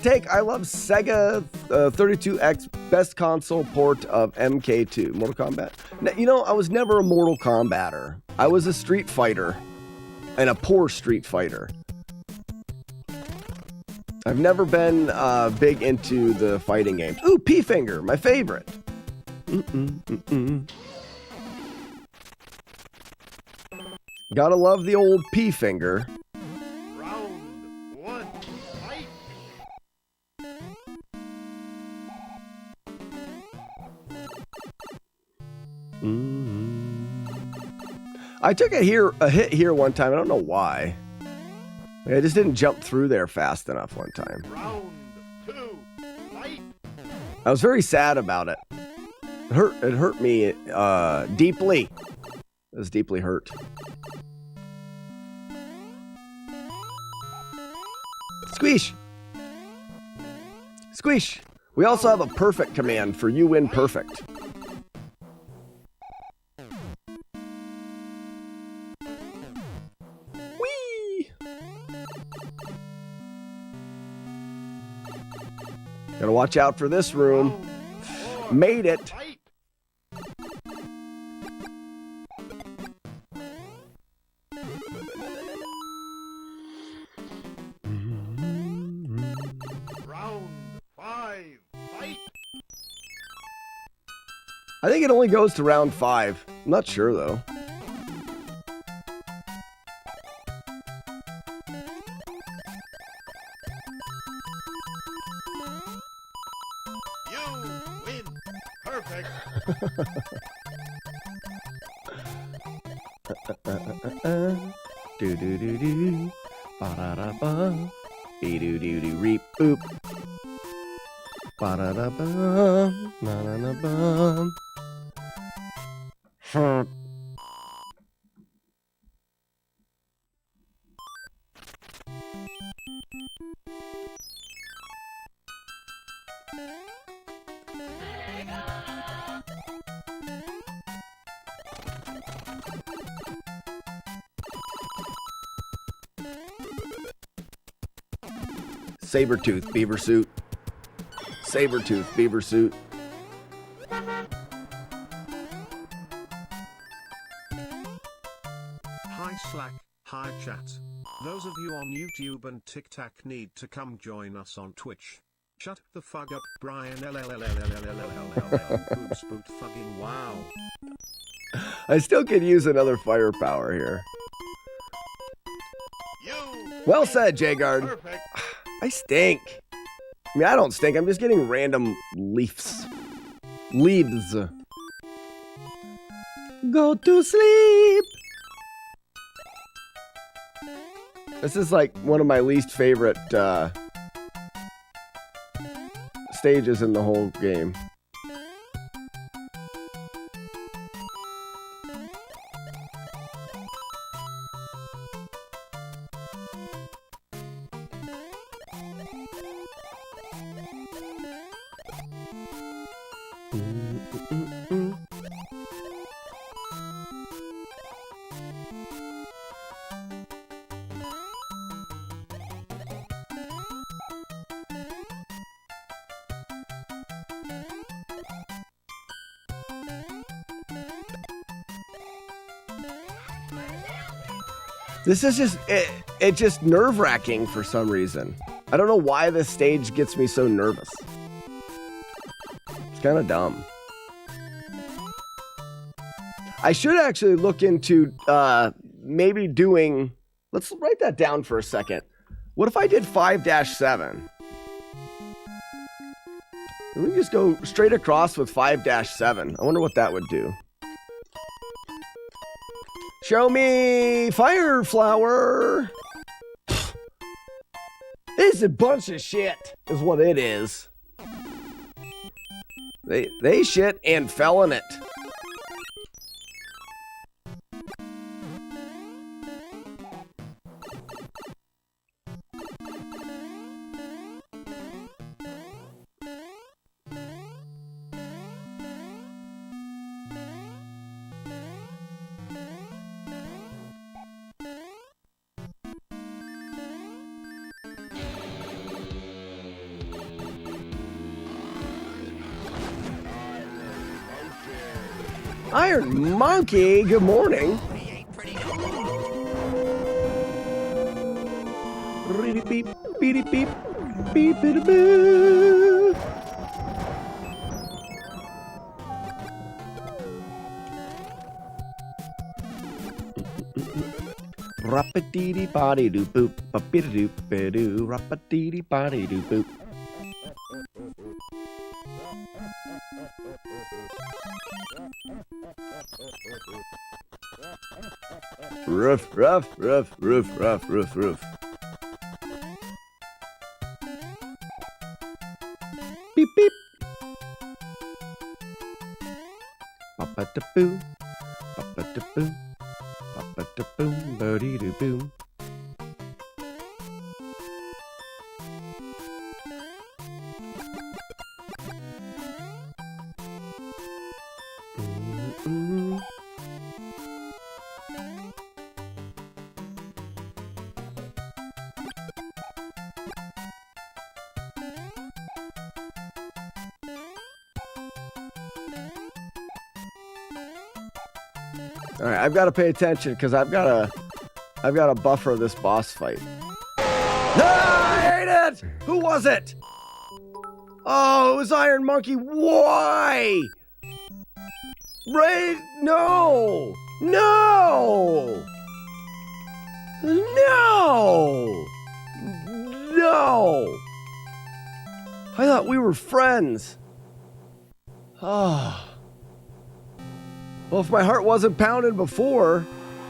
take, I love Sega 32X best console port of MK2. Mortal Kombat. Now, you know, I was never a Mortal Kombatter. I was a Street Fighter. And a poor Street Fighter. I've never been big into the fighting games. Ooh, P-Finger, my favorite. Gotta love the old P-Finger. Round 1, fight! I took a hit here one time. I don't know why. I just didn't jump through there fast enough one time. Round 2, fight! I was very sad about it. It hurt me deeply. It was deeply hurt. Squish! Squish! We also have a perfect command for you win perfect. Whee! Gotta watch out for this room. Made it. I think it only goes to round 5. I'm not sure though. You win. Perfect. Do do do do. Ba da da ba. Be do do do reap boop. Ba da da ba. Na na na ba. Sabertooth beaver suit. Sabertooth beaver suit. Hi Slack, hi chat. Those of you on YouTube and TikTok need to come join us on Twitch. Shut the fuck up, Brian. Boots boot fucking wow. I still could use another firepower here. Well said, Jagard. I stink. I mean, I don't stink. I'm just getting random leaves. Leaves. Go to sleep. This is like one of my least favorite stages in the whole game. This is just, it just nerve-wracking for some reason. I don't know why this stage gets me so nervous. It's kind of dumb. I should actually look into maybe doing, let's write that down for a second. What if I did 5-7? We can just go straight across with 5-7. I wonder what that would do. Show me fire flower. It's a bunch of shit, is what it is. They shit and fell in it. Iron Monkey, good morning. Beep, beep, beep, beep, beep, beep, beep. Rap-a-dee-dee body doo boop, ba-bee-doo ba-doo, rap-a-dee-dee body doo boop. Roof, roof, roof, roof, roof, roof, roof. Beep, beep. Ba-ba-da-boo. Ba-ba-da-boo. Ba-ba-da-boom. Bo-dee-doo-boom. All right, I've got to pay attention because I've got to buffer this boss fight. No, I hate it. Who was it? Oh, it was Iron Monkey. Why? Ray, no, no, no, no. I thought we were friends. Oh. Well, if my heart wasn't pounding before,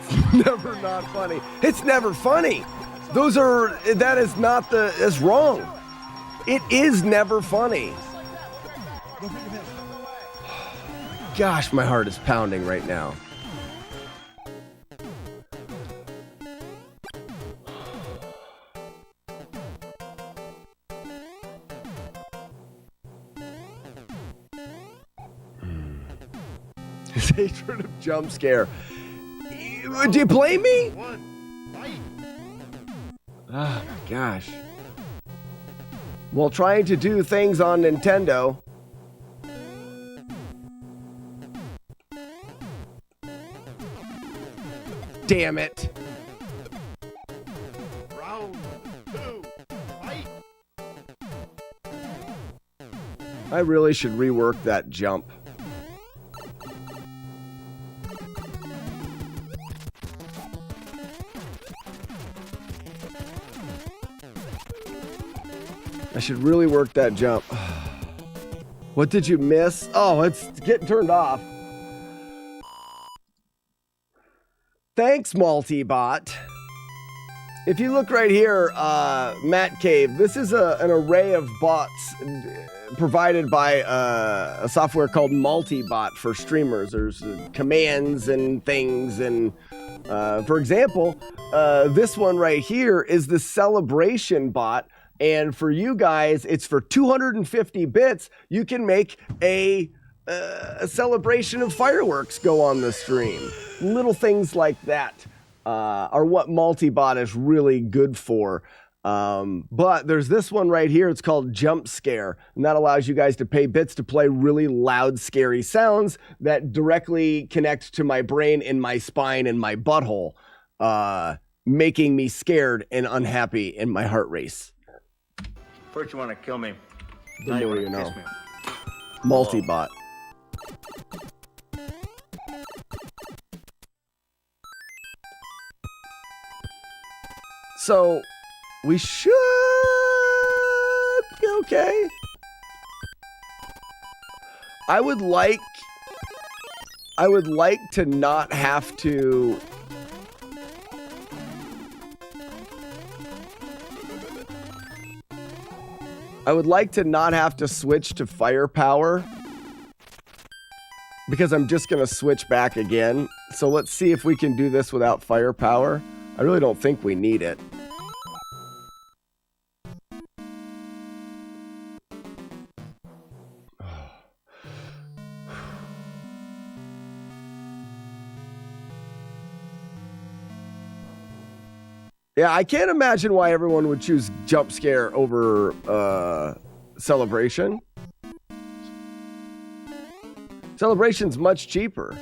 it's never not funny. It's never funny. That is not it's wrong. It is never funny. Gosh, my heart is pounding right now. His hatred of jump scare. Do you blame me? Oh my gosh. While trying to do things on Nintendo. Damn it. Round 2, fight! I really should rework that jump. I should really work that jump. What did you miss? Oh, it's getting turned off. Thanks, Multibot. If you look right here, Matt Cave, this is an array of bots provided by a software called Multibot for streamers. There's commands and things, and for example, this one right here is the celebration bot. And for you guys, it's for 250 bits. You can make a celebration of fireworks go on the stream. Little things like that are what Multibot is really good for. But there's this one right here. It's called Jump Scare. And that allows you guys to pay bits to play really loud, scary sounds that directly connect to my brain and my spine and my butthole, making me scared and unhappy in my heart race. First you want to kill me. The Now you more want you to know. kiss me. Multibot. So we should be okay. I would like to not have to switch to firepower because I'm just going to switch back again. So let's see if we can do this without firepower. I really don't think we need it. Yeah, I can't imagine why everyone would choose jump scare over celebration. Celebration's much cheaper.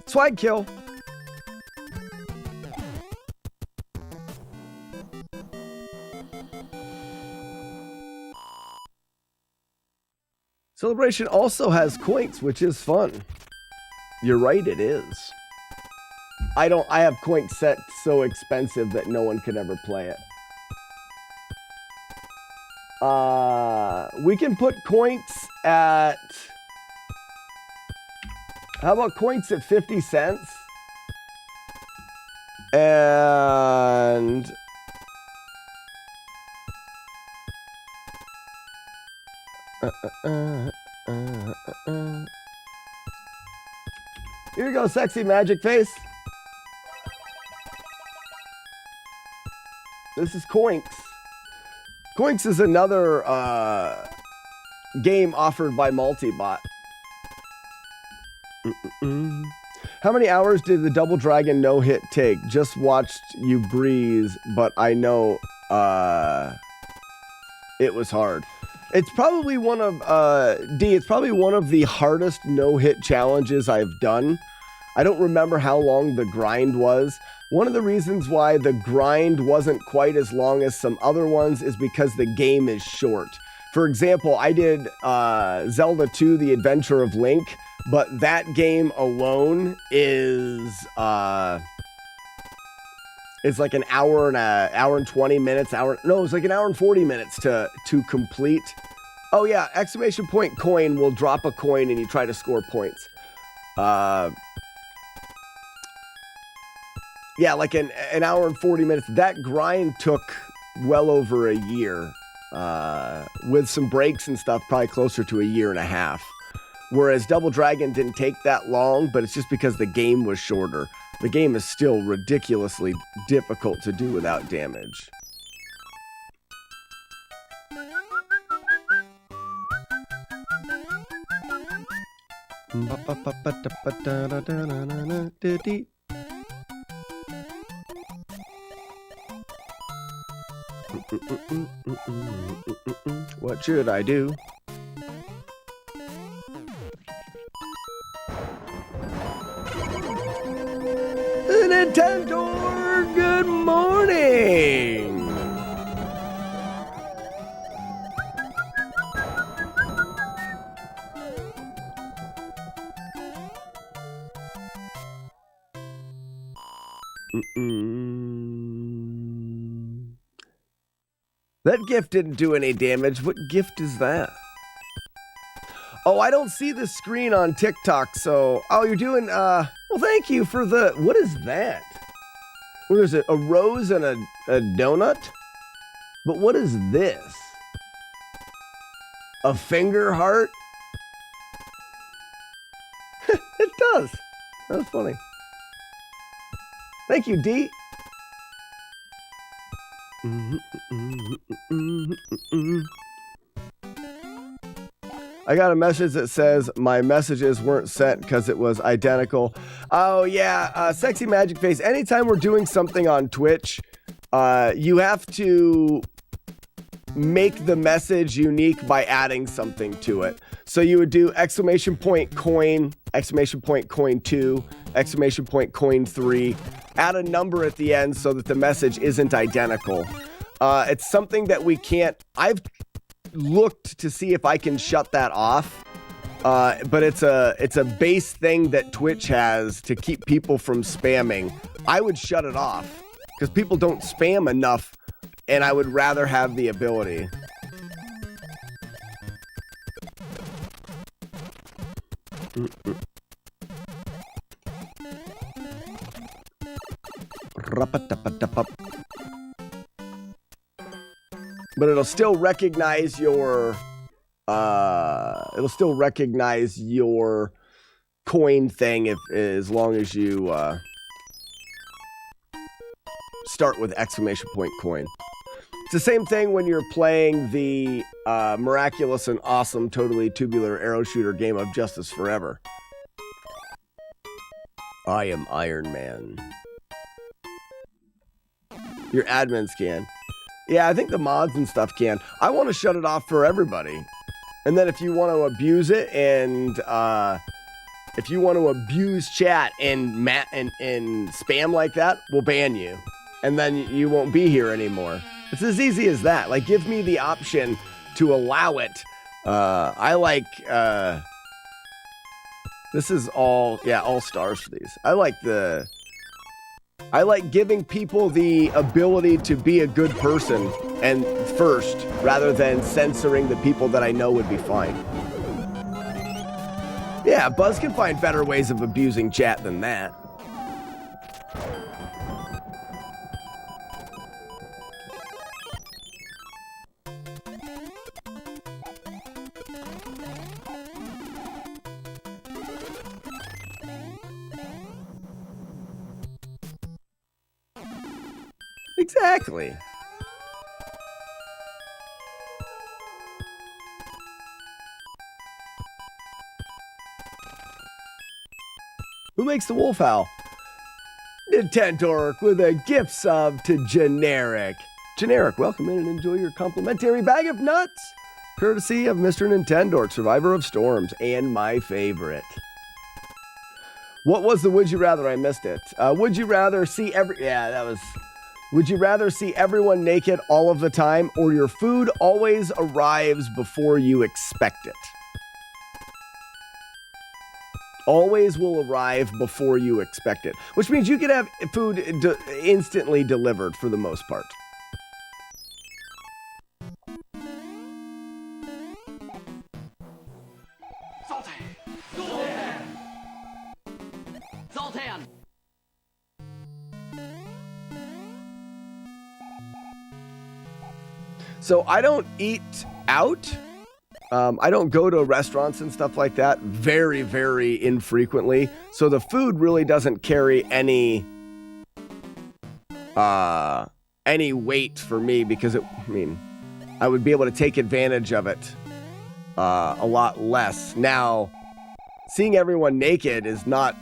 Swag kill. Celebration also has coins, which is fun. You're right, it is. I have coins set so expensive that no one can ever play it. We can put coins at... How about coins at 50 cents? And here you go, sexy magic face. This is Coinks. Coinks is another game offered by Multibot. How many hours did the Double Dragon no-hit take? Just watched you breeze, but I know it was hard. It's probably one of it's probably one of the hardest no-hit challenges I've done. I don't remember how long the grind was. One of the reasons why the grind wasn't quite as long as some other ones is because the game is short. For example, I did Zelda 2: The Adventure of Link, but that game alone is it's like an hour and 20 minutes. It's like an hour and 40 minutes to complete. Oh yeah, exclamation point coin will drop a coin and you try to score points. Yeah, like an hour and 40 minutes. That grind took well over a year. With some breaks and stuff, probably closer to a year and a half. Whereas Double Dragon didn't take that long, but it's just because the game was shorter. The game is still ridiculously difficult to do without damage. What should I do? Nintendo, good morning! That gift didn't do any damage. What gift is that? Oh, I don't see the screen on TikTok, so... Oh, you're doing, well, thank you for the... What is that? Well, there's a rose and a donut? But what is this? A finger heart? It does. That's funny. Thank you, D. I got a message that says my messages weren't sent because it was identical. Oh yeah, Sexy Magic Face. Anytime we're doing something on Twitch, you have to make the message unique by adding something to it. So you would do exclamation point coin, exclamation point coin 2, exclamation point coin 3. Add a number at the end so that the message isn't identical. It's something that we can't... I've looked to see if I can shut that off, but it's a base thing that Twitch has to keep people from spamming. I would shut it off because people don't spam enough, and I would rather have the ability. But it'll still recognize your coin thing if as long as you start with exclamation point coin. It's the same thing when you're playing the miraculous and awesome totally tubular arrow shooter game of Justice Forever. I am Iron Man. Your admins can. Yeah, I think the mods and stuff can. I want to shut it off for everybody. And then if you want to abuse it and if you want to abuse chat and spam like that, we'll ban you. And then you won't be here anymore. It's as easy as that. Like, give me the option to allow it. I like... this is all stars for these. I like giving people the ability to be a good person and first, rather than censoring the people that I know would be fine. Yeah, Buzz can find better ways of abusing chat than that. Exactly. Who makes the wolf howl? Nintendork with a gift sub to Generic. Generic, welcome in and enjoy your complimentary bag of nuts, courtesy of Mr. Nintendork, Survivor of Storms, and my favorite. What was the would you rather? I missed it. Would you rather see would you rather see everyone naked all of the time, or your food always arrives before you expect it? Always will arrive before you expect it, which means you could have food instantly delivered for the most part. Zoltan! So I don't eat out. I don't go to restaurants and stuff like that very, very infrequently. So the food really doesn't carry any weight for me because I would be able to take advantage of it a lot less. Now, seeing everyone naked is not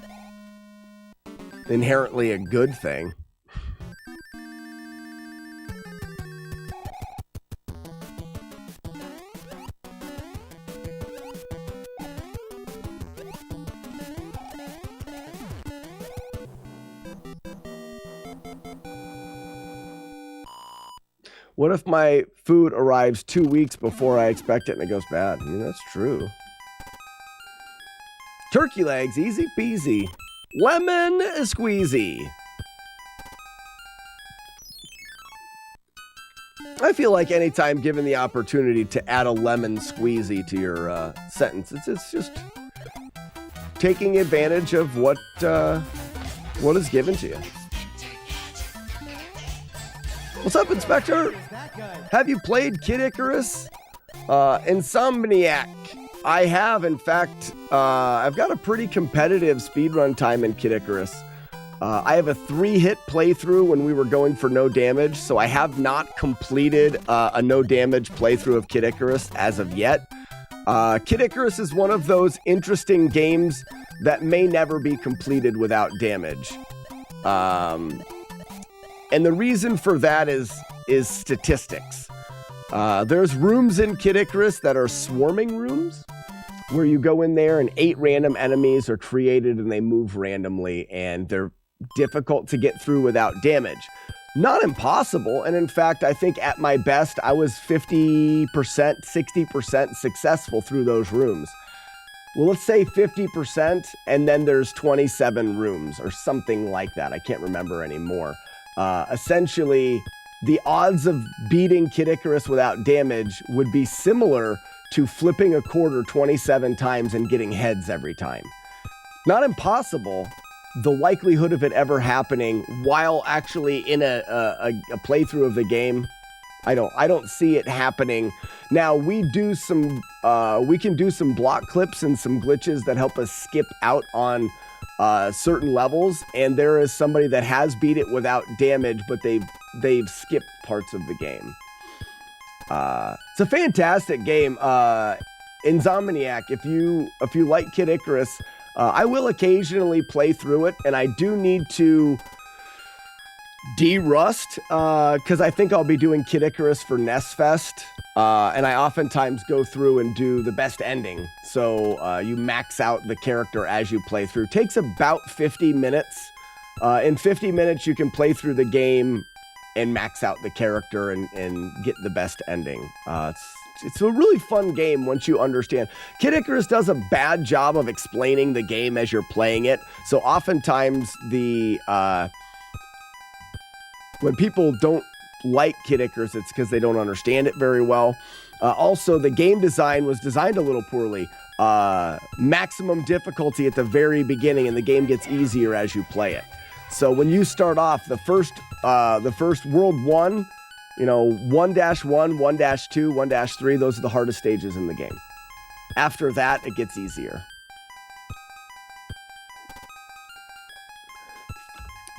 inherently a good thing. What if my food arrives 2 weeks before I expect it and it goes bad? I mean, that's true. Turkey legs, easy peasy. Lemon squeezy. I feel like anytime given the opportunity to add a lemon squeezy to your sentence, it's just taking advantage of what is given to you. What's up, Inspector? Have you played Kid Icarus? Insomniac. I have, in fact, I've got a pretty competitive speedrun time in Kid Icarus. I have a 3-hit playthrough when we were going for no damage, so I have not completed a no damage playthrough of Kid Icarus as of yet. Kid Icarus is one of those interesting games that may never be completed without damage. And the reason for that is statistics. There's rooms in Kid Icarus that are swarming rooms, where you go in there and 8 random enemies are created and they move randomly, and they're difficult to get through without damage. Not impossible, and in fact, I think at my best, I was 50%, 60% successful through those rooms. Well, let's say 50%, and then there's 27 rooms, or something like that. I can't remember anymore. Essentially, the odds of beating Kid Icarus without damage would be similar to flipping a quarter 27 times and getting heads every time. Not impossible. The likelihood of it ever happening while actually in a playthrough of the game, I don't see it happening. Now we can do some block clips and some glitches that help us skip out on certain levels, and there is somebody that has beat it without damage, but they've skipped parts of the game. It's a fantastic game. Insomniac, if you like Kid Icarus, I will occasionally play through it, and I do need to de-rust because I think I'll be doing Kid Icarus for NES Fest, and I oftentimes go through and do the best ending. So you max out the character as you play through. Takes about 50 minutes. In 50 minutes, you can play through the game and max out the character and get the best ending. It's a really fun game once you understand. Kid Icarus does a bad job of explaining the game as you're playing it. So oftentimes when people don't like Kid Icarus, it's because they don't understand it very well. Also, the game design was designed a little poorly. Maximum difficulty at the very beginning, and the game gets easier as you play it. So when you start off, the first World 1, 1-1, 1-2, 1-3, those are the hardest stages in the game. After that, it gets easier.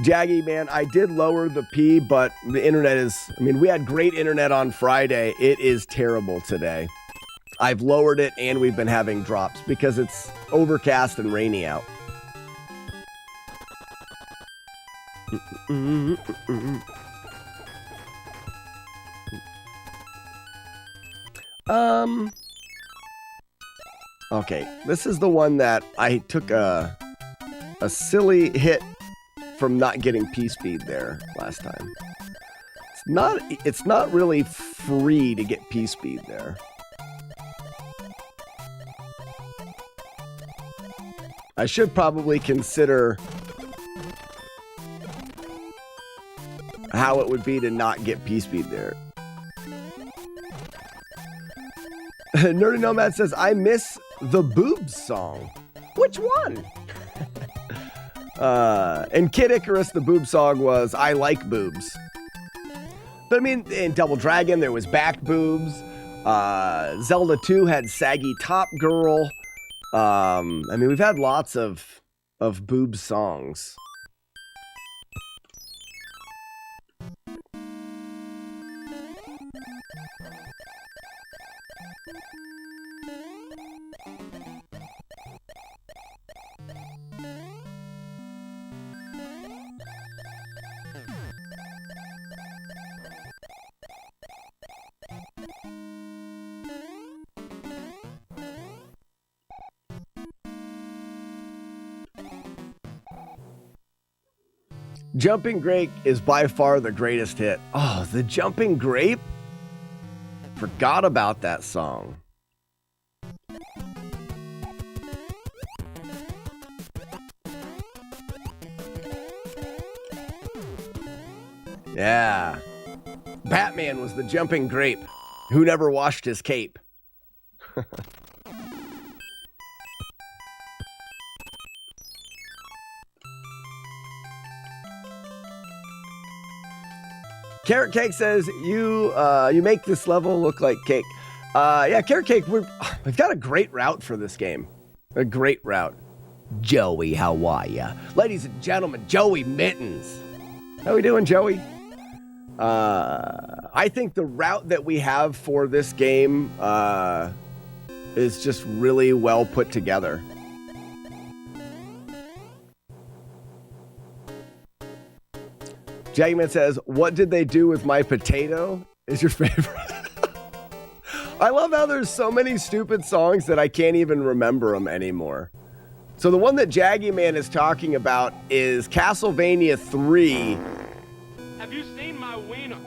Jaggy, man, I did lower the P, but the internet is, I mean, we had great internet on Friday. It is terrible today. I've lowered it and we've been having drops because it's overcast and rainy out. Okay, this is the one that I took a silly hit from not getting P-speed there last time. It's not really free to get P-speed there. I should probably consider how it would be to not get P-speed there. Nerdy Nomad says, I miss the boobs song. Which one? And Kid Icarus, the boob song was I Like Boobs. But I mean, in Double Dragon, there was back boobs. Zelda 2 had Saggy Top Girl. I mean, we've had lots of boob songs. Jumping Grape is by far the greatest hit. Oh, the Jumping Grape? Forgot about that song. Yeah. Batman was the Jumping Grape who never washed his cape. Carrot Cake says, you make this level look like cake. Yeah, Carrot Cake, we've got a great route for this game. A great route. Joey, how are ya? Ladies and gentlemen, Joey Mittens. How we doing, Joey? I think the route that we have for this game is just really well put together. Jagman says, what did they do with my potato? Is your favorite. I love how there's so many stupid songs that I can't even remember them anymore. So the one that Jaggy Man is talking about is Castlevania 3. Have you seen my wiener?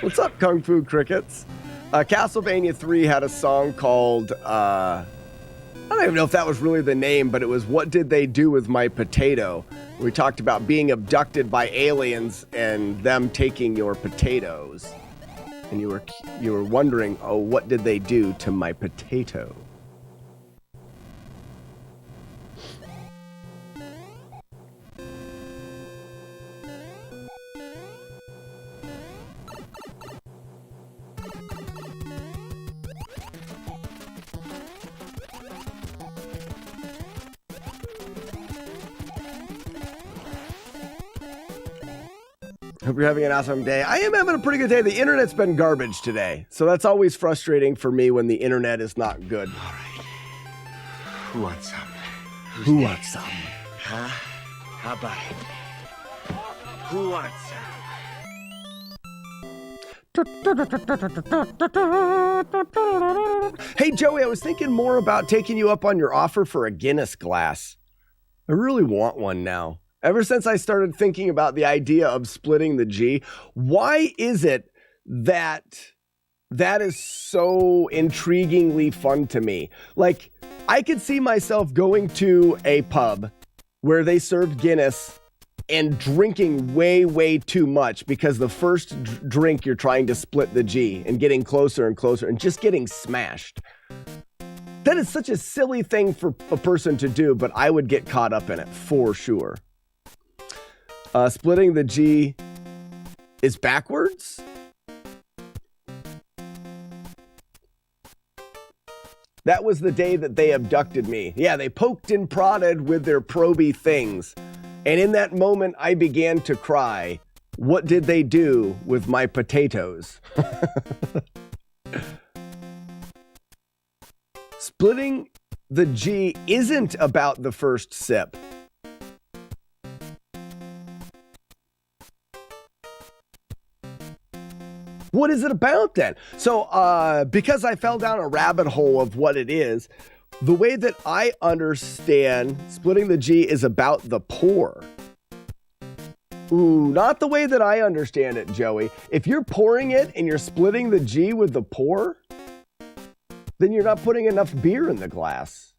What's up, Kung Fu Crickets? Castlevania 3 had a song called, I don't even know if that was really the name, but it was What Did They Do With My Potato? We talked about being abducted by aliens and them taking your potatoes. And you were wondering, oh, what did they do to my potato? Hope you're having an awesome day. I am having a pretty good day. The internet's been garbage today. So that's always frustrating for me when the internet is not good. All right. Who wants some? Who wants some? Huh? How about it? Who wants some? Hey, Joey, I was thinking more about taking you up on your offer for a Guinness glass. I really want one now. Ever since I started thinking about the idea of splitting the G, why is it that is so intriguingly fun to me? Like, I could see myself going to a pub where they served Guinness and drinking way, way too much because the first drink you're trying to split the G and getting closer and closer and just getting smashed. That is such a silly thing for a person to do, but I would get caught up in it for sure. Splitting the G is backwards? That was the day that they abducted me. Yeah, they poked and prodded with their proby things. And in that moment, I began to cry. What did they do with my potatoes? Splitting the G isn't about the first sip. What is it about then? So, because I fell down a rabbit hole of what it is, the way that I understand splitting the G is about the pour. Ooh, not the way that I understand it, Joey. If you're pouring it and you're splitting the G with the pour, then you're not putting enough beer in the glass.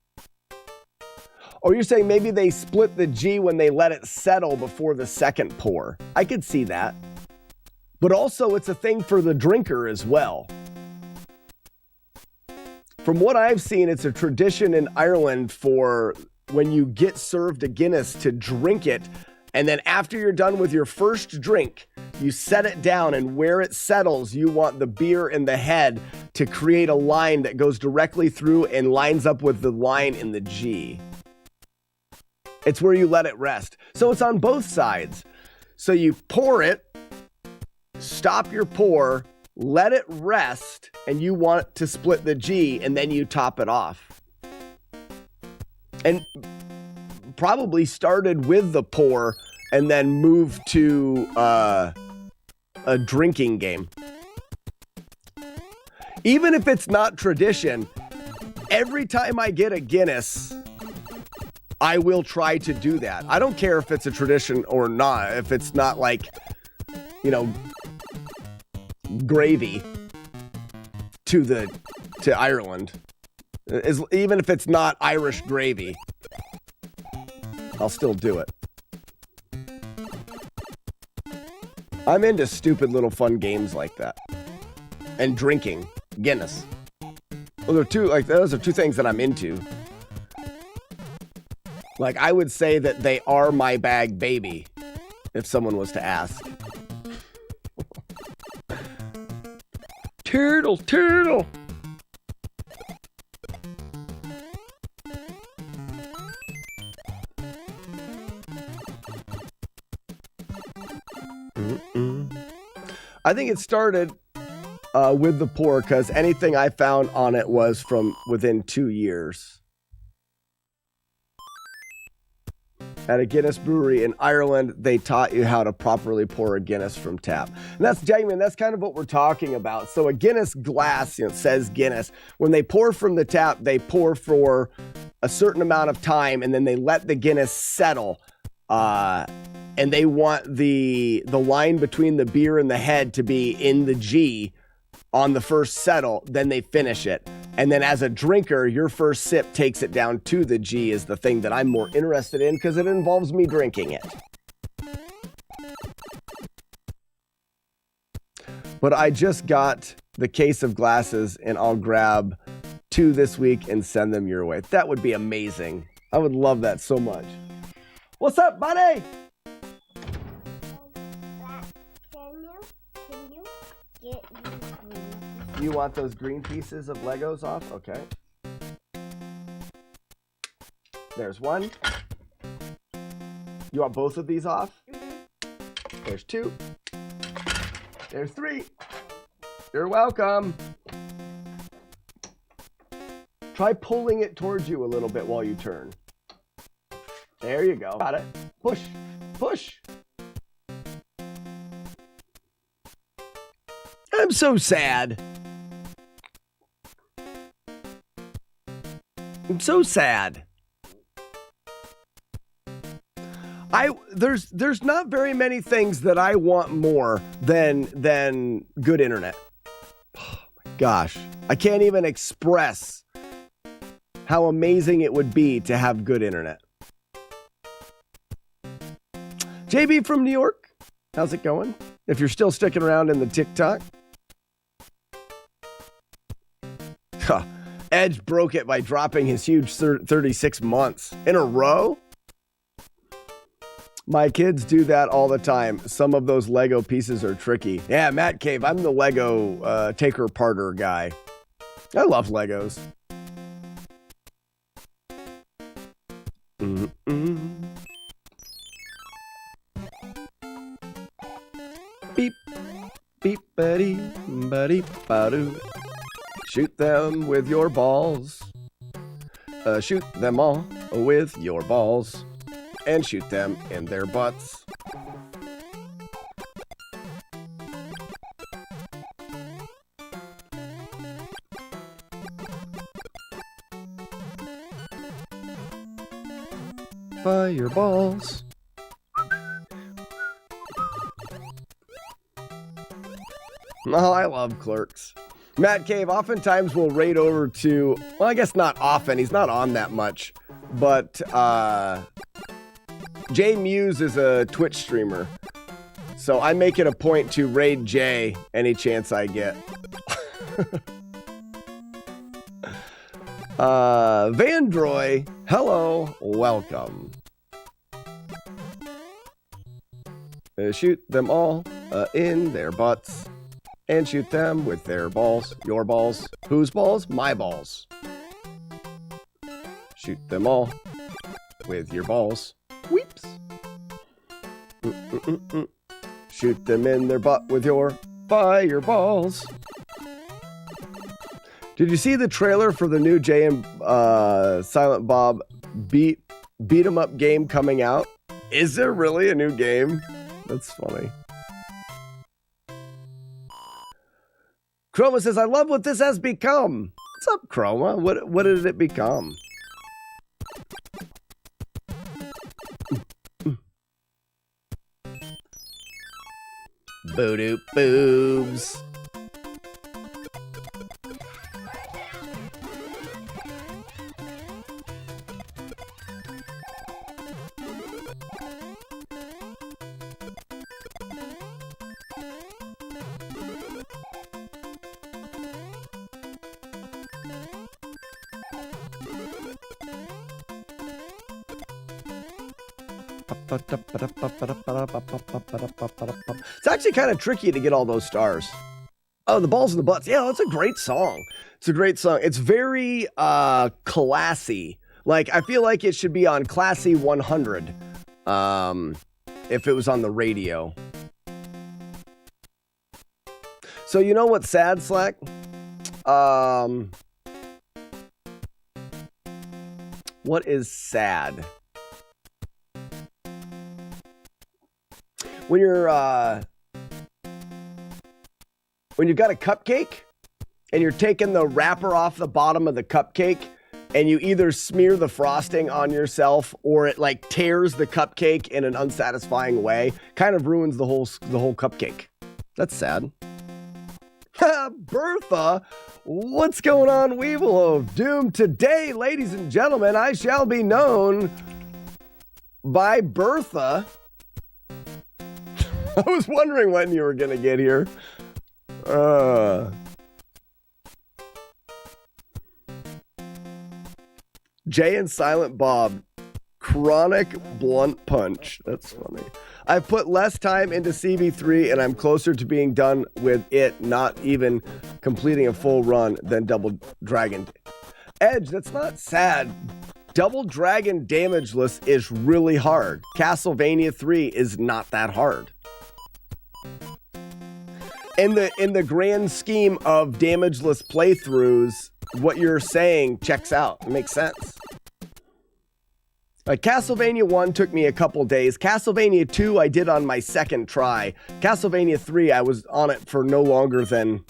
Or you're saying maybe they split the G when they let it settle before the second pour. I could see that. But also it's a thing for the drinker as well. From what I've seen, it's a tradition in Ireland for when you get served a Guinness to drink it, and then after you're done with your first drink, you set it down, and where it settles, you want the beer in the head to create a line that goes directly through and lines up with the line in the G. It's where you let it rest. So it's on both sides. So you pour it, stop your pour, let it rest, and you want to split the G, and then you top it off. And probably started with the pour and then moved to a drinking game. Even if it's not tradition, every time I get a Guinness, I will try to do that. I don't care if it's a tradition or not, if it's not like, you know, gravy to Ireland. Even if it's not Irish gravy, I'll still do it. I'm into stupid little fun games like that. And drinking Guinness. Those are two things that I'm into. Like, I would say that they are my bag baby, if someone was to ask. Turtle, turtle. I think it started with the pour because anything I found on it was from within 2 years. At a Guinness brewery in Ireland, they taught you how to properly pour a Guinness from tap. And that's genuine. That's kind of what we're talking about. So a Guinness glass, it says Guinness. When they pour from the tap, they pour for a certain amount of time, and then they let the Guinness settle. And they want the line between the beer and the head to be in the G on the first settle, then they finish it. And then as a drinker, your first sip takes it down to the G is the thing that I'm more interested in because it involves me drinking it. But I just got the case of glasses and I'll grab 2 this week and send them your way. That would be amazing. I would love that so much. What's up, buddy? You want those green pieces of Legos off? Okay. There's 1. You want both of these off? There's 2. There's 3. You're welcome. Try pulling it towards you a little bit while you turn. There you go. Got it. Push. Push. I'm so sad. I'm so sad. There's not very many things that I want more than good internet. Oh my gosh. I can't even express how amazing it would be to have good internet. JB from New York, how's it going? If you're still sticking around in the TikTok. Huh. Edge broke it by dropping his huge 36 months in a row. My kids do that all the time. Some of those Lego pieces are tricky. Yeah, Matt Cave, I'm the Lego taker-parter guy. I love Legos. beep buddy buddy ba-doo. Shoot them with your balls. Shoot them all with your balls. And shoot them in their butts. Fireballs. Oh, I love Clerks. Matt Cave oftentimes will raid over to, well, I guess not often. He's not on that much. But Jay Muse is a Twitch streamer. So I make it a point to raid Jay any chance I get. Vandroy, hello, welcome. Shoot them all in their butts. And shoot them with their balls. Your balls. Whose balls? My balls. Shoot them all with your balls. Weeps. Shoot them in their butt with your fireballs. Did you see the trailer for the new Jay and Silent Bob beat 'em up game coming out? Is there really a new game? That's funny. Chroma says, I love what this has become. What's up, Chroma? What did it become? Boo-doop boobs. It's actually kind of tricky to get all those stars. Oh, the balls and the butts. Yeah, that's a great song. It's a great song. It's very classy. Like, I feel like it should be on Classy 100 if it was on the radio. So you know what's sad, Slack? What is sad? When you're when you've got a cupcake and you're taking the wrapper off the bottom of the cupcake and you either smear the frosting on yourself or it like tears the cupcake in an unsatisfying way, kind of ruins the whole cupcake. That's sad. Bertha, what's going on, Weevil of Doom? Today, ladies and gentlemen, I shall be known by Bertha. I was wondering when you were gonna get here. Jay and Silent Bob, chronic blunt punch. That's funny. I put less time into CB3 and I'm closer to being done with it, not even completing a full run than Double Dragon. Edge, that's not sad. Double Dragon Damageless is really hard. Castlevania 3 is not that hard. In the grand scheme of damageless playthroughs, what you're saying checks out. It makes sense. Castlevania 1 took me a couple days. Castlevania 2 I did on my second try. Castlevania 3 I was on it for no longer than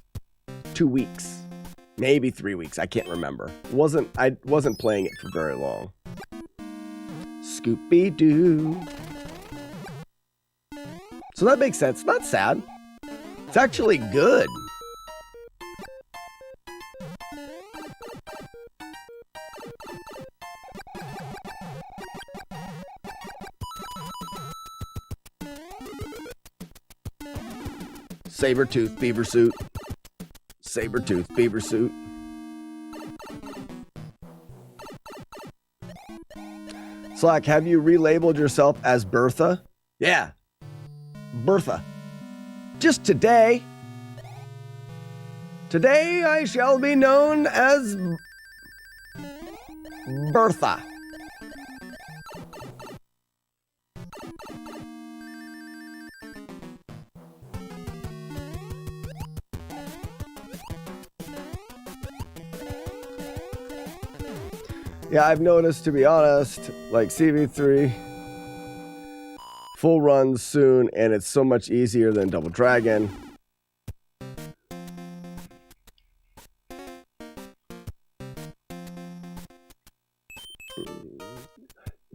2 weeks. Maybe 3 weeks. I can't remember. I wasn't playing it for very long. Scooby-Doo. So that makes sense. Not sad. It's actually good. Sabertooth beaver suit. Sabertooth beaver suit. Slack, have you relabeled yourself as Bertha? Yeah. Bertha. Just today. Today I shall be known as Bertha. Yeah, I've noticed, to be honest, like CV3, full runs soon, and it's so much easier than Double Dragon.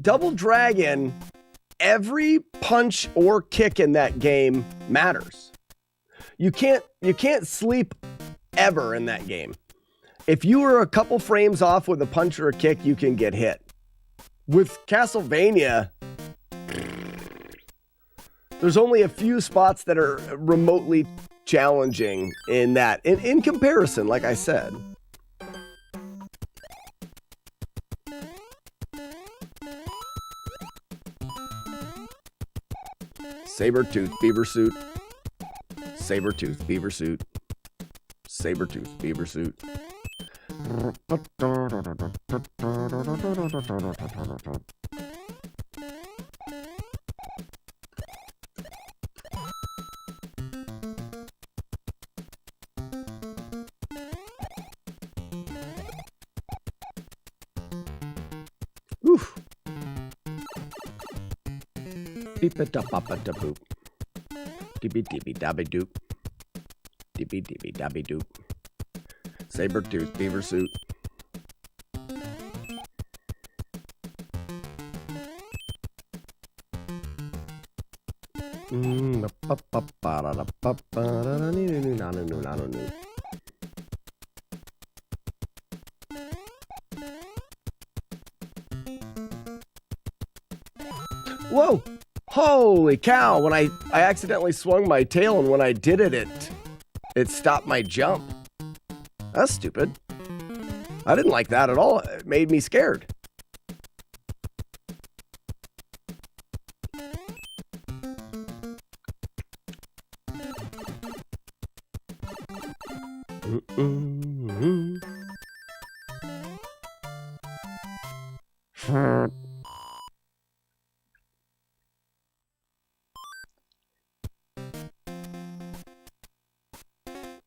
Double Dragon, every punch or kick in that game matters. You can't sleep ever in that game. If you are a couple frames off with a punch or a kick, you can get hit. With Castlevania, there's only a few spots that are remotely challenging in that. In comparison, like I said. Saber-tooth beaver suit. Saber-tooth beaver suit. Saber-tooth beaver suit. Oof. Beep-a-da-bop-a-da-boop. Dibby-dibby-dabby-doop. Dibby-dibby-dabby-doop. Saber-tooth beaver suit. Whoa! Holy cow! When I accidentally swung my tail, and when I did it, it stopped my jump. That's stupid. I didn't like that at all. It made me scared.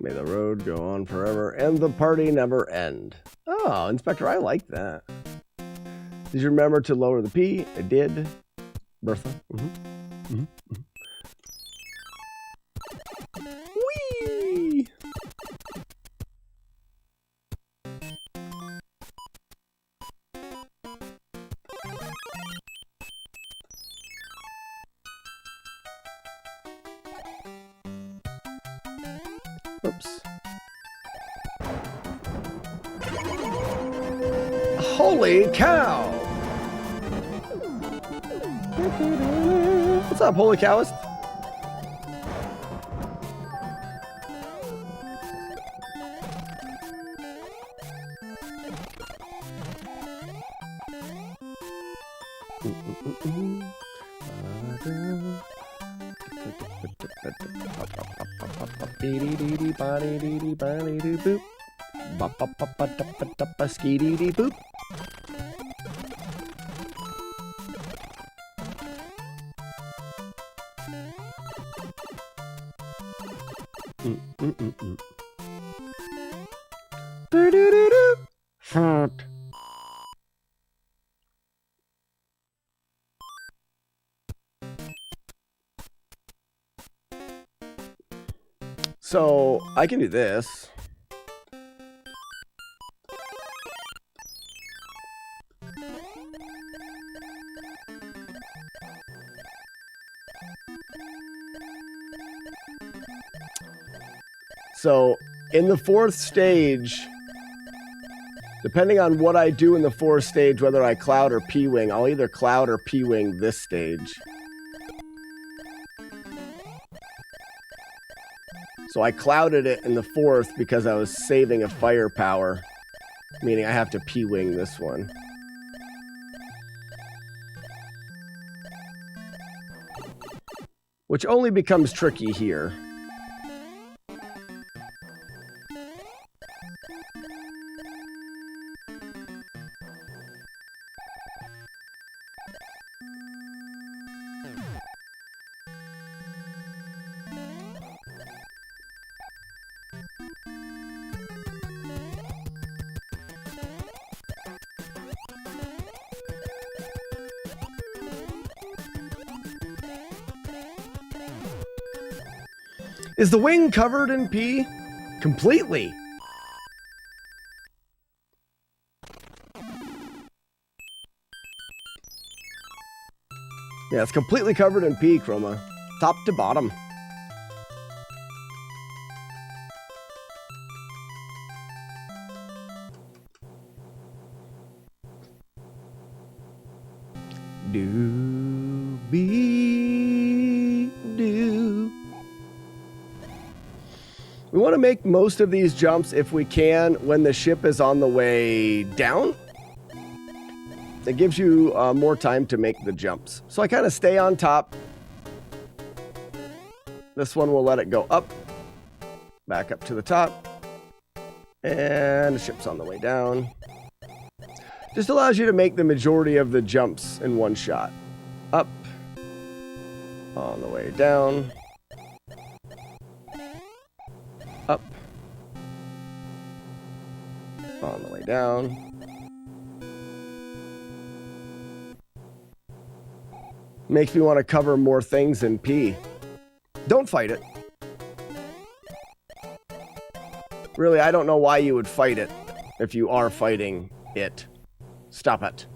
May the road go on forever and the party never end. Oh, Inspector, I like that. Did you remember to lower the P? I did. Bertha. Whee! Oops. Holy cow! What's up, Holy Cowist? Boop. So I can do this. So in the fourth stage, depending on what I do in the fourth stage, whether I cloud or P-wing, I'll either cloud or P-wing this stage. So I clouded it in the fourth because I was saving a firepower, meaning I have to P-wing this one. Which only becomes tricky here. Is the wing covered in pee? Completely. Yeah, it's completely covered in pee, Chroma. Top to bottom. Do. We want to make most of these jumps, if we can, when the ship is on the way down. It gives you more time to make the jumps. So I kind of stay on top. This one will let it go up. Back up to the top. And the ship's on the way down. Just allows you to make the majority of the jumps in one shot. Up. On the way down. Up. On the way down. Makes me want to cover more things in P. Don't fight it. Really, I don't know why you would fight it if you are fighting it. Stop it.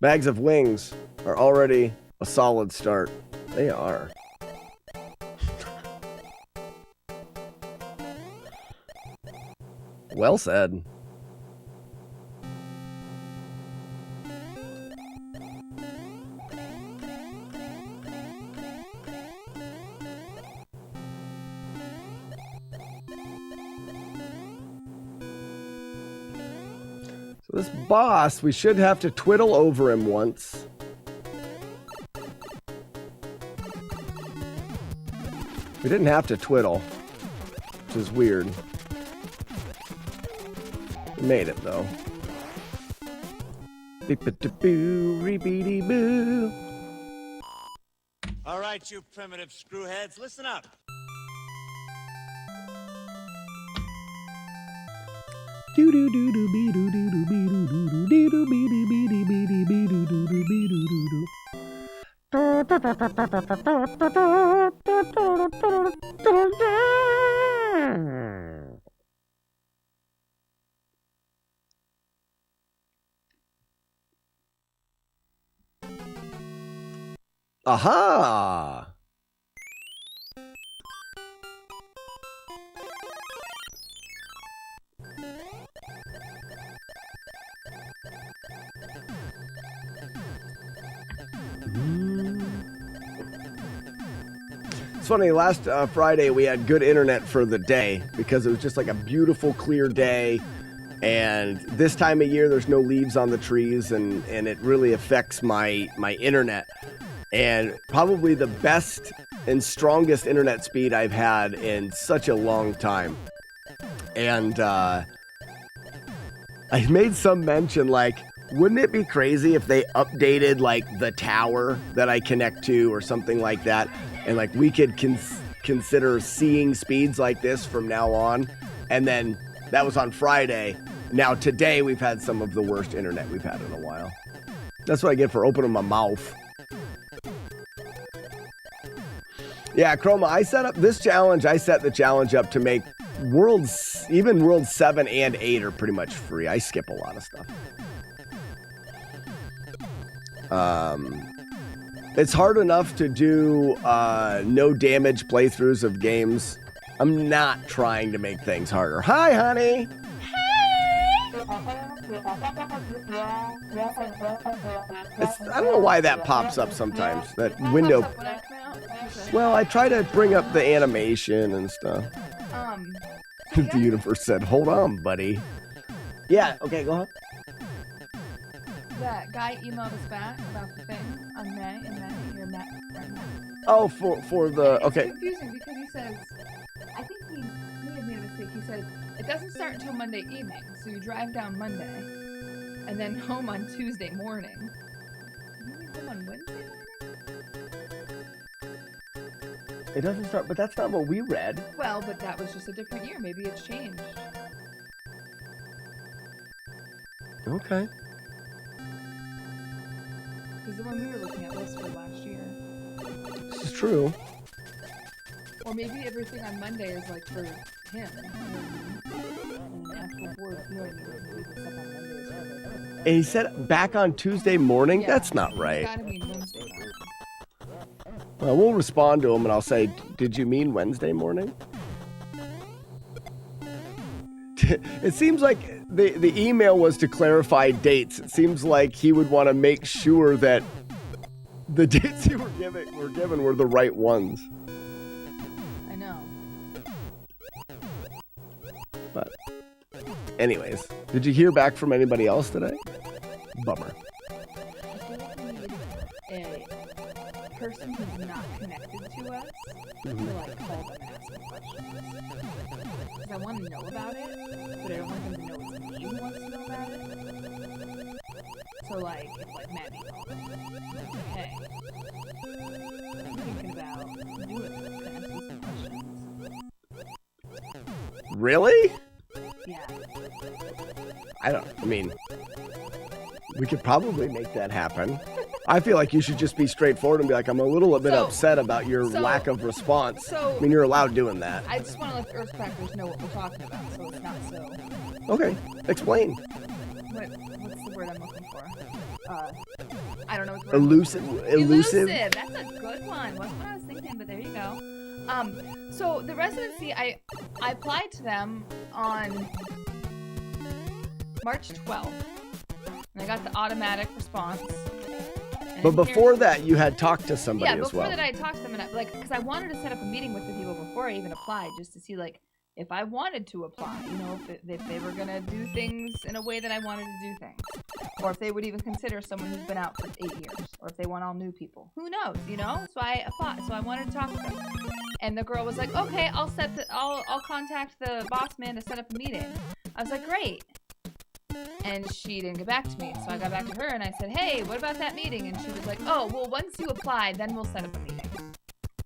Bags of wings are already a solid start. They are. Well said. So this boss, we should have to twiddle over him once. We didn't have to twiddle, which is weird. We made it though. Beep-a-da-boo, repeaty-boo. All right, you primitive screwheads, listen up. Do do do do be do do do be do do do be do be do be do be do be do do do be do do do. Aha! It's funny, last Friday we had good internet for the day because it was just like a beautiful, clear day. And this time of year, there's no leaves on the trees, and it really affects my internet. And probably the best and strongest internet speed I've had in such a long time. And I made some mention, like, wouldn't it be crazy if they updated, like, the tower that I connect to or something like that? And, like, we could consider seeing speeds like this from now on. And then that was on Friday. Now, today, we've had some of the worst internet we've had in a while. That's what I get for opening my mouth. Yeah, Chroma, I set up this challenge. I set the challenge up to make worlds, even worlds 7 and 8 are pretty much free. I skip a lot of stuff. It's hard enough to do no damage playthroughs of games. I'm not trying to make things harder. Hi, honey. I don't know why that pops up sometimes. That window. Well, I try to bring up the animation and stuff. The universe said, "Hold on, buddy." Yeah. Okay. Go on. That guy emailed us back about the thing on May, and then you're Matt. Oh, for the okay. It's confusing because he says, I think he may have made a mistake. He said it doesn't start until Monday evening, so you drive down Monday, and then home on Tuesday morning. Maybe home on Wednesday morning? It doesn't start, but that's not what we read. Well, but that was just a different year. Maybe it's changed. Okay. Because the one we were looking at was for last year. This is true. Or maybe everything on Monday is like for him. And after board, you know what I mean? Maybe the stuff on Monday is for her. And he said back on Tuesday morning? Yeah. That's not It's right. gotta mean Wednesday. Well, we'll respond to him and I'll say, did you mean Wednesday morning? It seems like the email was to clarify dates. It seems like he would want to make sure that the dates you were given were the right ones. I know. But anyways, did you hear back from anybody else today? Bummer. I feel like we need a person who's not connected to us to like call them and ask them questions. Because I want to know about it, but I don't want them to know it's me who wants to know about it. So like, if like Maddie called them, like, hey, I'm thinking about doing this. Can I ask you some questions? Really? Yeah. I mean, we could probably make that happen. I feel like you should just be straightforward and be like, I'm a little bit upset about your lack of response. I mean, you're allowed doing that. I just want to let the Earth Crackers know what we're talking about, so it's not so... Okay, explain. What's the word I'm looking for? I don't know what the word Elusive. Elusive. That's a good one. Wasn't what I was thinking, but there you go. So the residency, I applied to them on March 12th, and I got the automatic response. But before that, you had talked to somebody as well. Yeah, before that I had talked to them, and because I wanted to set up a meeting with the people before I even applied, just to see like if I wanted to apply, you know, if they were gonna do things in a way that I wanted to do things, or if they would even consider someone who's been out for 8 years, or if they want all new people. Who knows, you know? So I applied. So I wanted to talk to them, and the girl was like, "Okay, I'll contact the boss man to set up a meeting." I was like, "Great." And she didn't get back to me. So I got back to her and I said, "Hey, what about that meeting?" And she was like, "Oh, well, once you apply, then we'll set up a meeting." And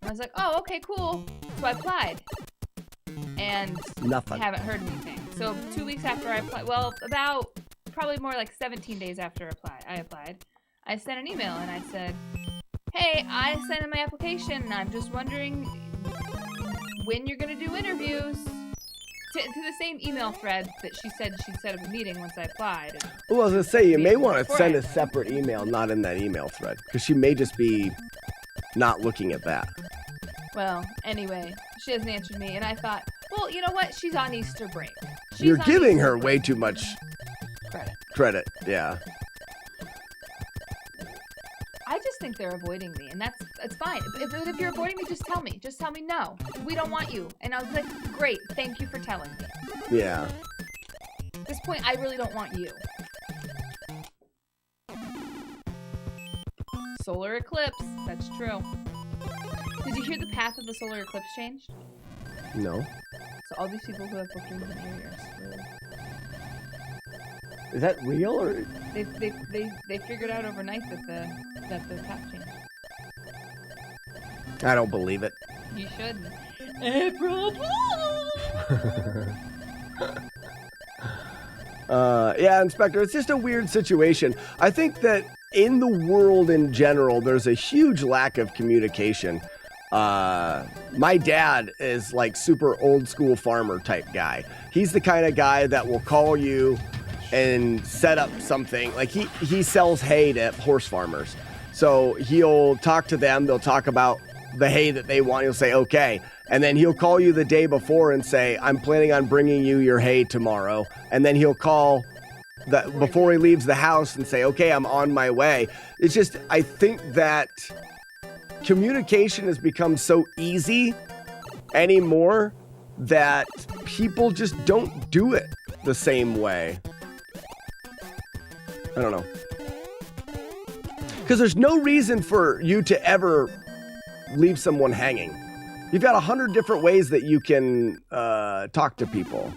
I was like, "Oh, okay, cool." So I applied. And nothing. Haven't heard anything. So 2 weeks after I applied, well, about probably more like 17 days after I applied, I sent an email and I said, "Hey, I sent in my application and I'm just wondering when you're going to do interviews." To the same email thread that she said she'd set up a meeting once I applied. Well, I was going to say, you may want to send a separate email, not in that email thread, because she may just be not looking at that. Well, anyway, she hasn't answered me, and I thought, well, you know what? She's on Easter break. You're giving her way too much credit. Yeah. I just think they're avoiding me, and it's fine. If you're avoiding me, just tell me. Just tell me, no, we don't want you. And I was like, great, thank you for telling me. Yeah. At this point, I really don't want you. Solar eclipse, that's true. Did you hear the path of the solar eclipse changed? No. So all these people who have booked rooms in areas, really. Is that real or? They figured out overnight that the path changed. I don't believe it. You shouldn't. April yeah, Inspector, it's just a weird situation. I think that in the world in general, there's a huge lack of communication. My dad is like super old school farmer type guy. He's the kind of guy that will call you and set up something. Like he sells hay to horse farmers. So he'll talk to them. They'll talk about the hay that they want. He'll say, okay. And then he'll call you the day before and say, I'm planning on bringing you your hay tomorrow. And then he'll call before he leaves the house and say, okay, I'm on my way. It's just, I think that communication has become so easy anymore that people just don't do it the same way. I don't know. Because there's no reason for you to ever leave someone hanging. You've got 100 different ways that you can talk to people.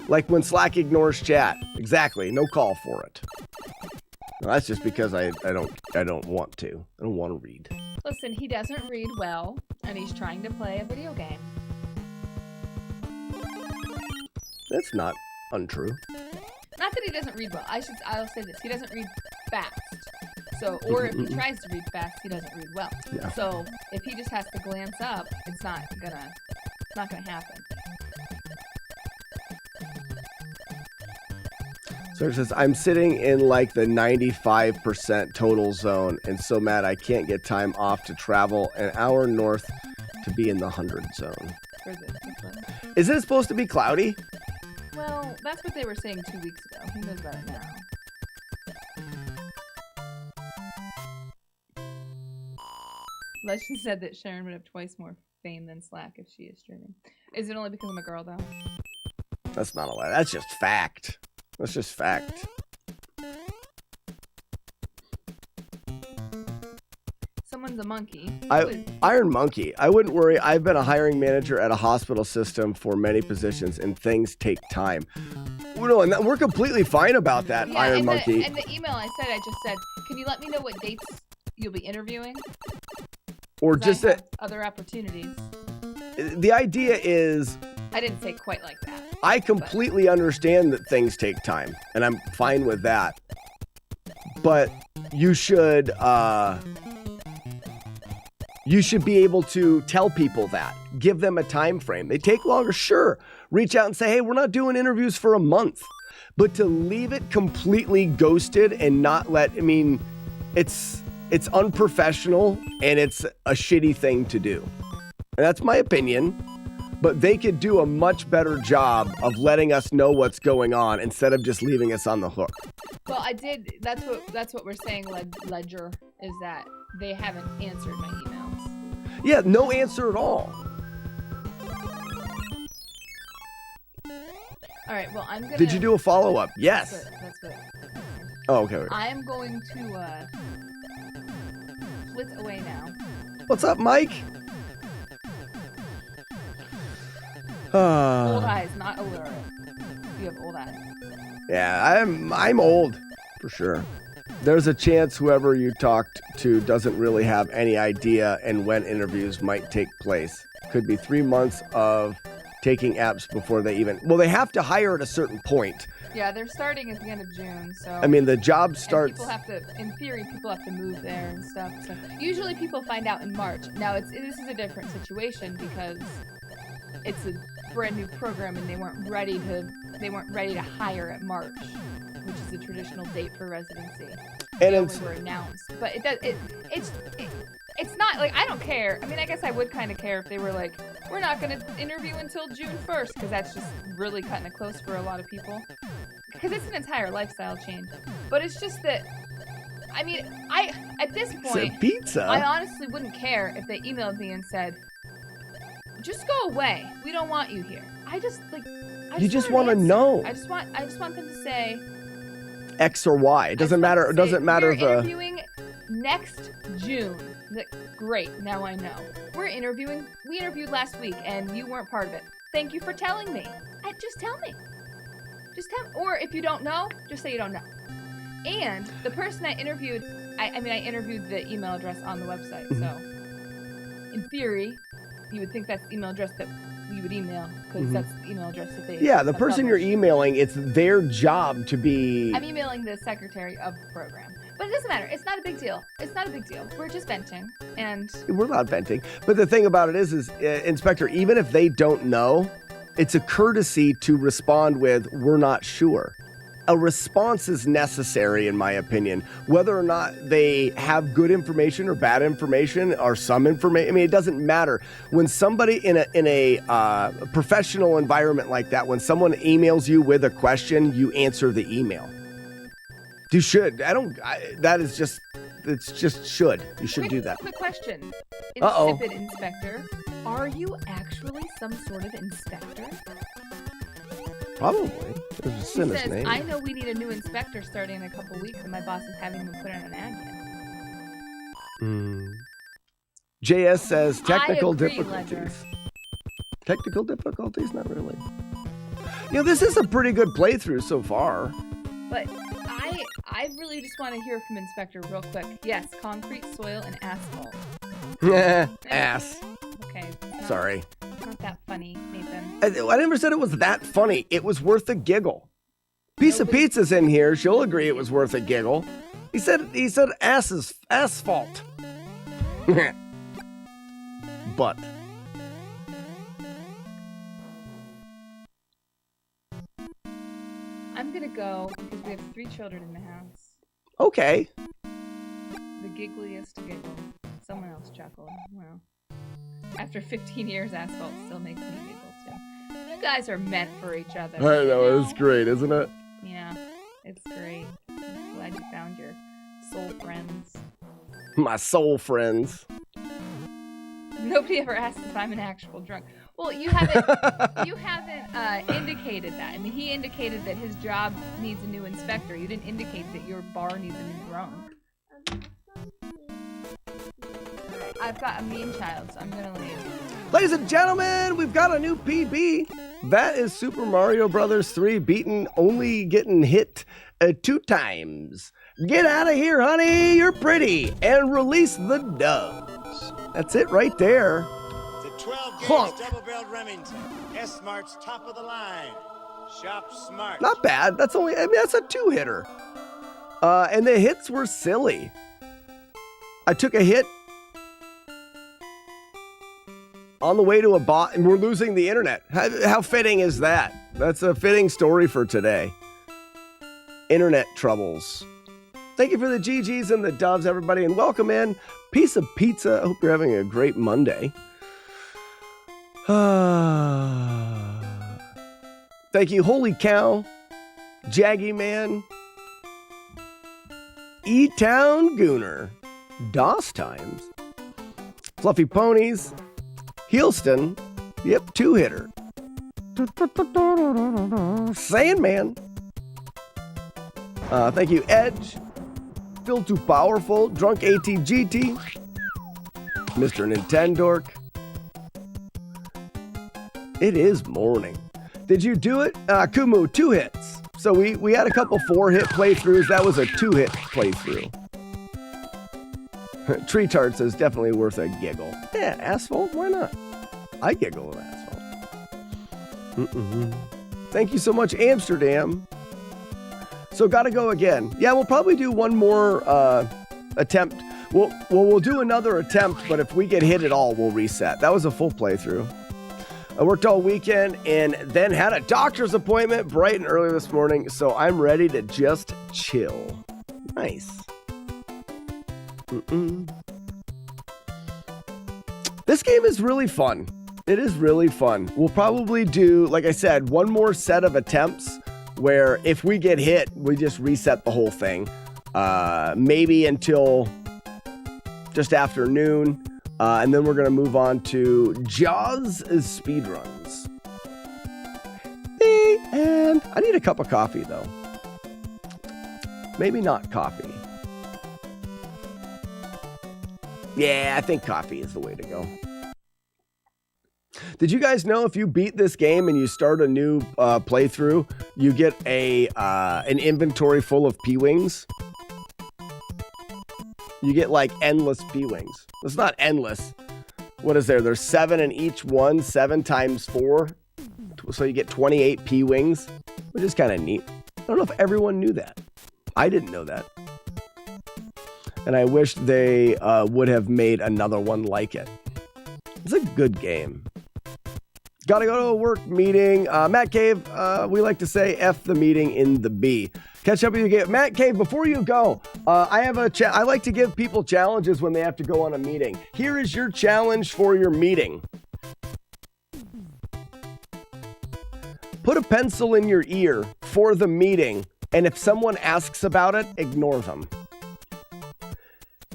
Like when Slack ignores chat. Exactly. No call for it. Well, that's just because I don't want to. I don't want to read. Listen, he doesn't read well, And he's trying to play a video game. That's not untrue. Not that he doesn't read well. I'll say this. He doesn't read fast. So, or if he tries to read fast, he doesn't read well. Yeah. So, if he just has to glance up, it's not gonna happen. So it says, I'm sitting in like the 95% total zone and so mad I can't get time off to travel an hour north to be in the 100 zone. Isn't it supposed to be cloudy? Well, that's what they were saying 2 weeks ago. Who knows about it now? Legend said that Sharon would have twice more fame than Slack if she is streaming. Is it only because I'm a girl, though? That's not a lie. That's just fact. That's just fact. Someone's a monkey. Iron Monkey. I wouldn't worry. I've been a hiring manager at a hospital system for many positions, and things take time. No, and we're completely fine about that, Yeah, Iron Monkey. And the email I just said, can you let me know what dates you'll be interviewing? Or just that other opportunities. the idea is, I didn't say quite like that. I completely understand that things take time, and I'm fine with that. But you should be able to tell people that. Give them a time frame. They take longer, sure. Reach out and say, hey, we're not doing interviews for a month. But to leave it completely ghosted and not let, I mean, it's unprofessional and it's a shitty thing to do. And that's my opinion. But they could do a much better job of letting us know what's going on instead of just leaving us on the hook. Well, I did. That's what we're saying, Ledger, is that they haven't answered my emails. Yeah, no answer at all. All right. Well, I'm gonna. Did you do a follow-up? Yes. That's good. Oh, okay. I am going to flit away now. What's up, Mike? Old eyes, not illiterate. You have old eyes. Yeah, I'm old, for sure. There's a chance whoever you talked to doesn't really have any idea and when interviews might take place. Could be 3 months of taking apps before they even... Well, they have to hire at a certain point. Yeah, they're starting at the end of June, so... I mean, the job starts... People have to, in theory, people have to move there and stuff. So usually people find out in March. Now, this is a different situation because it's a brand new program and they weren't ready to hire at March, which is the traditional date for residency. And they only were announced. But it's not like, I don't care. I mean, I guess I would kind of care if they were like, we're not going to interview until June 1st, because that's just really cutting it close for a lot of people. Because it's an entire lifestyle change. But it's just that, I mean, at this point, pizza. I honestly wouldn't care if they emailed me and said, just go away. We don't want you here. You just want to know. I just want them to say X or Y. It doesn't matter. It doesn't matter we're the... interviewing next June. Great, now I know. We interviewed last week and you weren't part of it. Thank you for telling me. Just tell me. Just tell me. Or if you don't know, just say you don't know. And the person I interviewed, I interviewed the email address on the website. So in theory, you would think that's the email address that we would email, because that's the email address that they... Yeah, the person you're emailing, it's their job to be... I'm emailing the secretary of the program. But it doesn't matter. It's not a big deal. It's not a big deal. We're just venting, and... We're not venting. But the thing about it is Inspector, even if they don't know, it's a courtesy to respond with, we're not sure. A response is necessary, in my opinion. Whether or not they have good information or bad information or some information, I mean, it doesn't matter. When somebody in a professional environment like that, when someone emails you with a question, you answer the email. You should. It's just should. You should do that. Quick question. Uh-oh. Insipid Inspector, are you actually some sort of inspector? Probably. There's a sin his name. I know we need a new inspector starting in a couple weeks, and my boss is having me put in an ad yet. JS says technical agree, difficulties. Ledger. Technical difficulties? Not really. This is a pretty good playthrough so far. But I really just want to hear from Inspector real quick. Yes, concrete, soil, and asphalt. Ass. sorry. Not that funny, Nathan. I never said it was that funny. It was worth a giggle. Piece of Pizza's in here. She'll agree it was worth a giggle. He said asphalt. But I'm gonna go because we have 3 children in the house. okay. The giggliest giggle. Someone else chuckled. Well, after 15 years, asphalt still makes me giggle too. You guys are meant for each other. I know, it's great, isn't it? Yeah, it's great. I'm glad you found your soul friends. My soul friends. Nobody ever asks if I'm an actual drunk. Well, you haven't indicated that. I mean, he indicated that his job needs a new inspector. You didn't indicate that your bar needs a new drunk. I've got a mean child, so I'm gonna leave. Ladies and gentlemen, we've got a new PB. That is Super Mario Brothers 3 beaten, only getting hit 2 times. Get out of here, honey, you're pretty, and release the doves. That's it right there. The 12 Clunk. gauge double-barreled Remington. S-Smart's top of the line. Shop smart. Not bad. That's a 2-hitter. And the hits were silly. I took a hit on the way to a bot, and we're losing the internet. How fitting is that? That's a fitting story for today. Internet troubles. Thank you for the GGs and the doves, everybody, and welcome in. Piece of Pizza. I hope you're having a great Monday. Thank you, Holy Cow, Jaggy Man, E-Town Gooner, DOS Times, Fluffy Ponies, Heelston, yep, 2-hitter, Sandman. Thank you, Edge, Phil Too Powerful, Drunk ATGT, Mr. Nintendork. It is morning. Did you do it? Kumu, 2 hits. So we had a couple 4-hit playthroughs. That was a 2-hit playthrough. Tree Tarts is definitely worth a giggle. Yeah, asphalt, why not? I giggle with asphalt. Thank you so much, Amsterdam. So gotta go again. Yeah, we'll probably do one more attempt. We'll do another attempt, but if we get hit at all, we'll reset. That was a full playthrough. I worked all weekend and then had a doctor's appointment bright and early this morning, so I'm ready to just chill. Nice. This game is really fun. It is really fun. We'll probably do, like I said, one more set of attempts where if we get hit, we just reset the whole thing. Maybe until just after noon. And then we're going to move on to Jaws speedruns. And I need a cup of coffee, though. Maybe not coffee. Yeah, I think coffee is the way to go. Did you guys know if you beat this game and you start a new playthrough, you get an inventory full of P-Wings? You get like endless P-Wings. It's not endless. What is there? There's 7 in each one, 7 times 4. So you get 28 P-Wings, which is kind of neat. I don't know if everyone knew that. I didn't know that. And I wish they would have made another one like it. It's a good game. Gotta go to a work meeting. Matt Cave, we like to say F the meeting in the B. Catch up with you again. Matt Cave, before you go, I like to give people challenges when they have to go on a meeting. Here is your challenge for your meeting. Put a pencil in your ear for the meeting, and if someone asks about it, ignore them.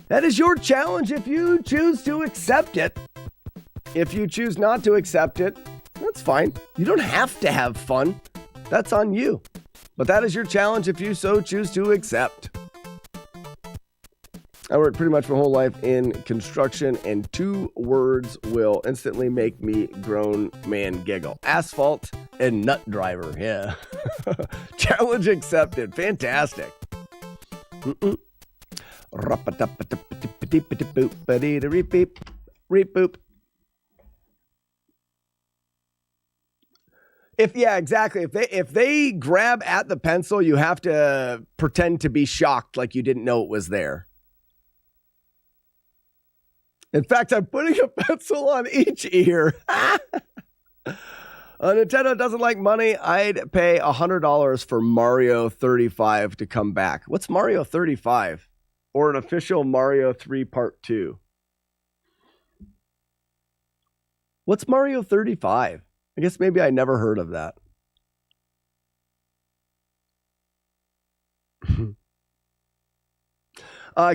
That is your challenge if you choose to accept it. If you choose not to accept it, that's fine. You don't have to have fun. That's on you. But that is your challenge if you so choose to accept. I worked pretty much my whole life in construction, and 2 words will instantly make me grown man giggle. Asphalt and nut driver. Yeah. Challenge accepted. Fantastic. Reboop. Exactly. If they grab at the pencil, you have to pretend to be shocked like you didn't know it was there. In fact, I'm putting a pencil on each ear. Nintendo doesn't like money. I'd pay $100 for Mario 35 to come back. What's Mario 35? Or an official Mario 3 Part 2? What's Mario 35? I guess maybe I never heard of that.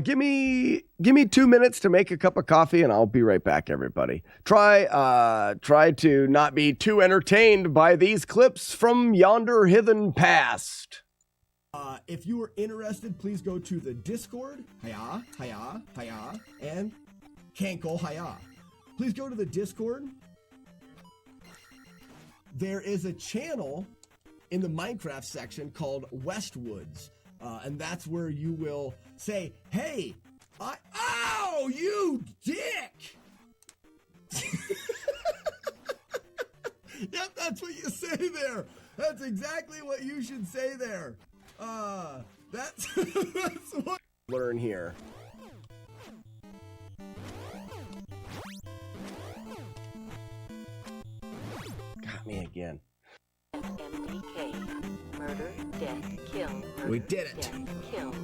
Give me 2 minutes to make a cup of coffee and I'll be right back, everybody. Try to not be too entertained by these clips from yonder hithen past. If you are interested, please go to the Discord. Hiya, hiya, hiya, and Kanko hiya. Please go to the Discord. There is a channel in the Minecraft section called Westwoods. And that's where you will say, hey, oh, you dick! Yep, that's what you say there. That's exactly what you should say there. That's what... Learn here. Got me again. MDK. Murder, death, kill. Murder, We did it. Death, kill.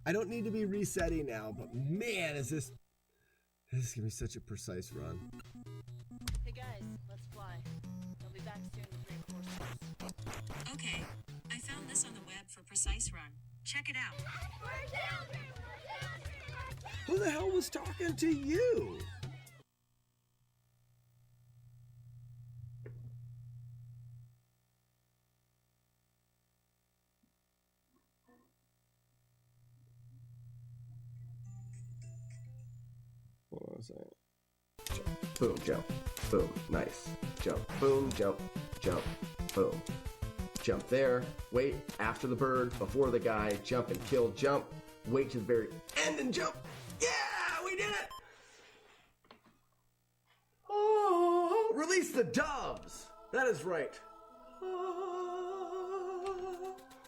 I don't need to be resetting now, but man, this is gonna be such a precise run. Hey guys, let's fly. I'll be back soon with reinforcements. Okay, I found this on the web for Precise Run. Check it out. Who the hell was talking to you? Hold on a second. Boom, jump, boom, nice. Jump, boom, jump, jump, boom. Jump there, wait after the bird, before the guy, jump and kill, jump, wait to the very end and jump. Yeah, we did it! Oh, release the doves. That is right.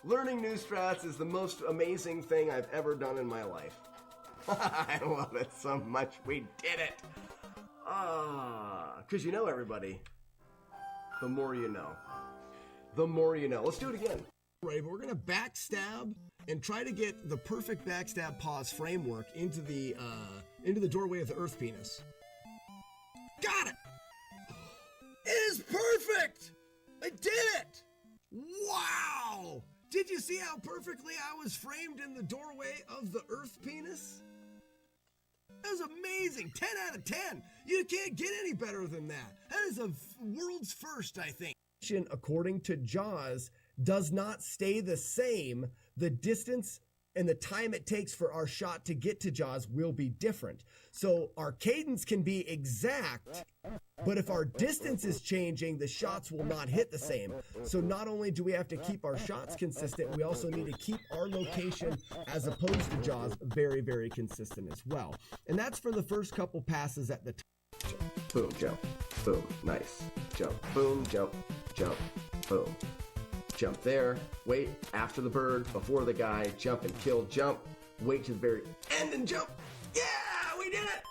Learning new strats is the most amazing thing I've ever done in my life. I love it so much. We did it. Because you know, everybody, the more you know. The more you know. Let's do it again. Right, but we're gonna backstab and try to get the perfect backstab pause framework into the doorway of the Earth Penis. Got it! It is perfect! I did it! Wow! Did you see how perfectly I was framed in the doorway of the Earth Penis? That was amazing! 10 out of 10! You can't get any better than that. That is a world's first, I think. According to Jaws, does not stay the same. The distance and the time it takes for our shot to get to Jaws will be different. So our cadence can be exact, but if our distance is changing, the shots will not hit the same. So not only do we have to keep our shots consistent, we also need to keep our location, as opposed to Jaws, very, very consistent as well. And that's for the first couple passes at the time. Boom, jump, boom, nice. Jump, boom, jump, jump, boom. Jump there, wait after the bird, before the guy, jump and kill, jump, wait to the very end and jump. Yeah, we did it!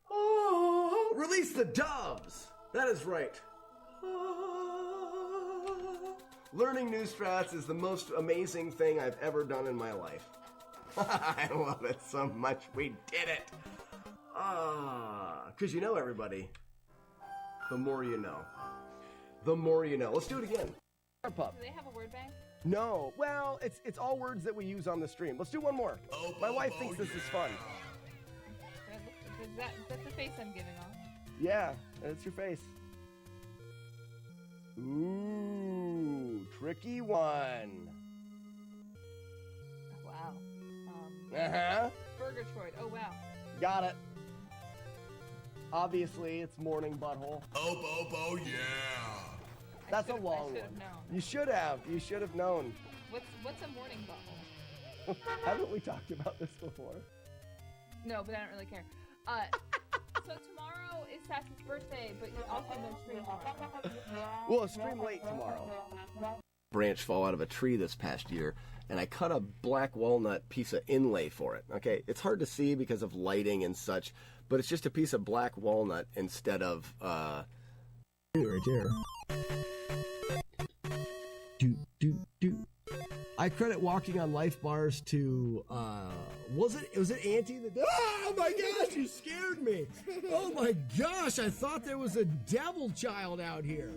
Oh, release the doves. That is right. Learning new strats is the most amazing thing I've ever done in my life. I love it so much. We did it. Because you know, everybody, the more you know. The more you know. Let's do it again. Do they have a word bank? No. Well, it's all words that we use on the stream. Let's do one more. My wife thinks this is fun. Is that the face I'm giving off? Yeah, that's your face. Ooh, tricky one. Wow. Uh-huh. Burgertroid. Oh, wow. Got it. Obviously, it's morning butthole. Oh, yeah. That's a long one. You should have. You should have known. What's a morning butthole? Haven't we talked about this before? No, but I don't really care. So tomorrow it's Sassy's birthday, but you're also going to stream tomorrow. We'll stream late tomorrow. Branch fall out of a tree this past year, and I cut a black walnut piece of inlay for it. Okay, it's hard to see because of lighting and such, but it's just a piece of black walnut instead of right there. I credit walking on life bars to was it Auntie that oh my gosh, you scared me. Oh my gosh, I thought there was a devil child out here.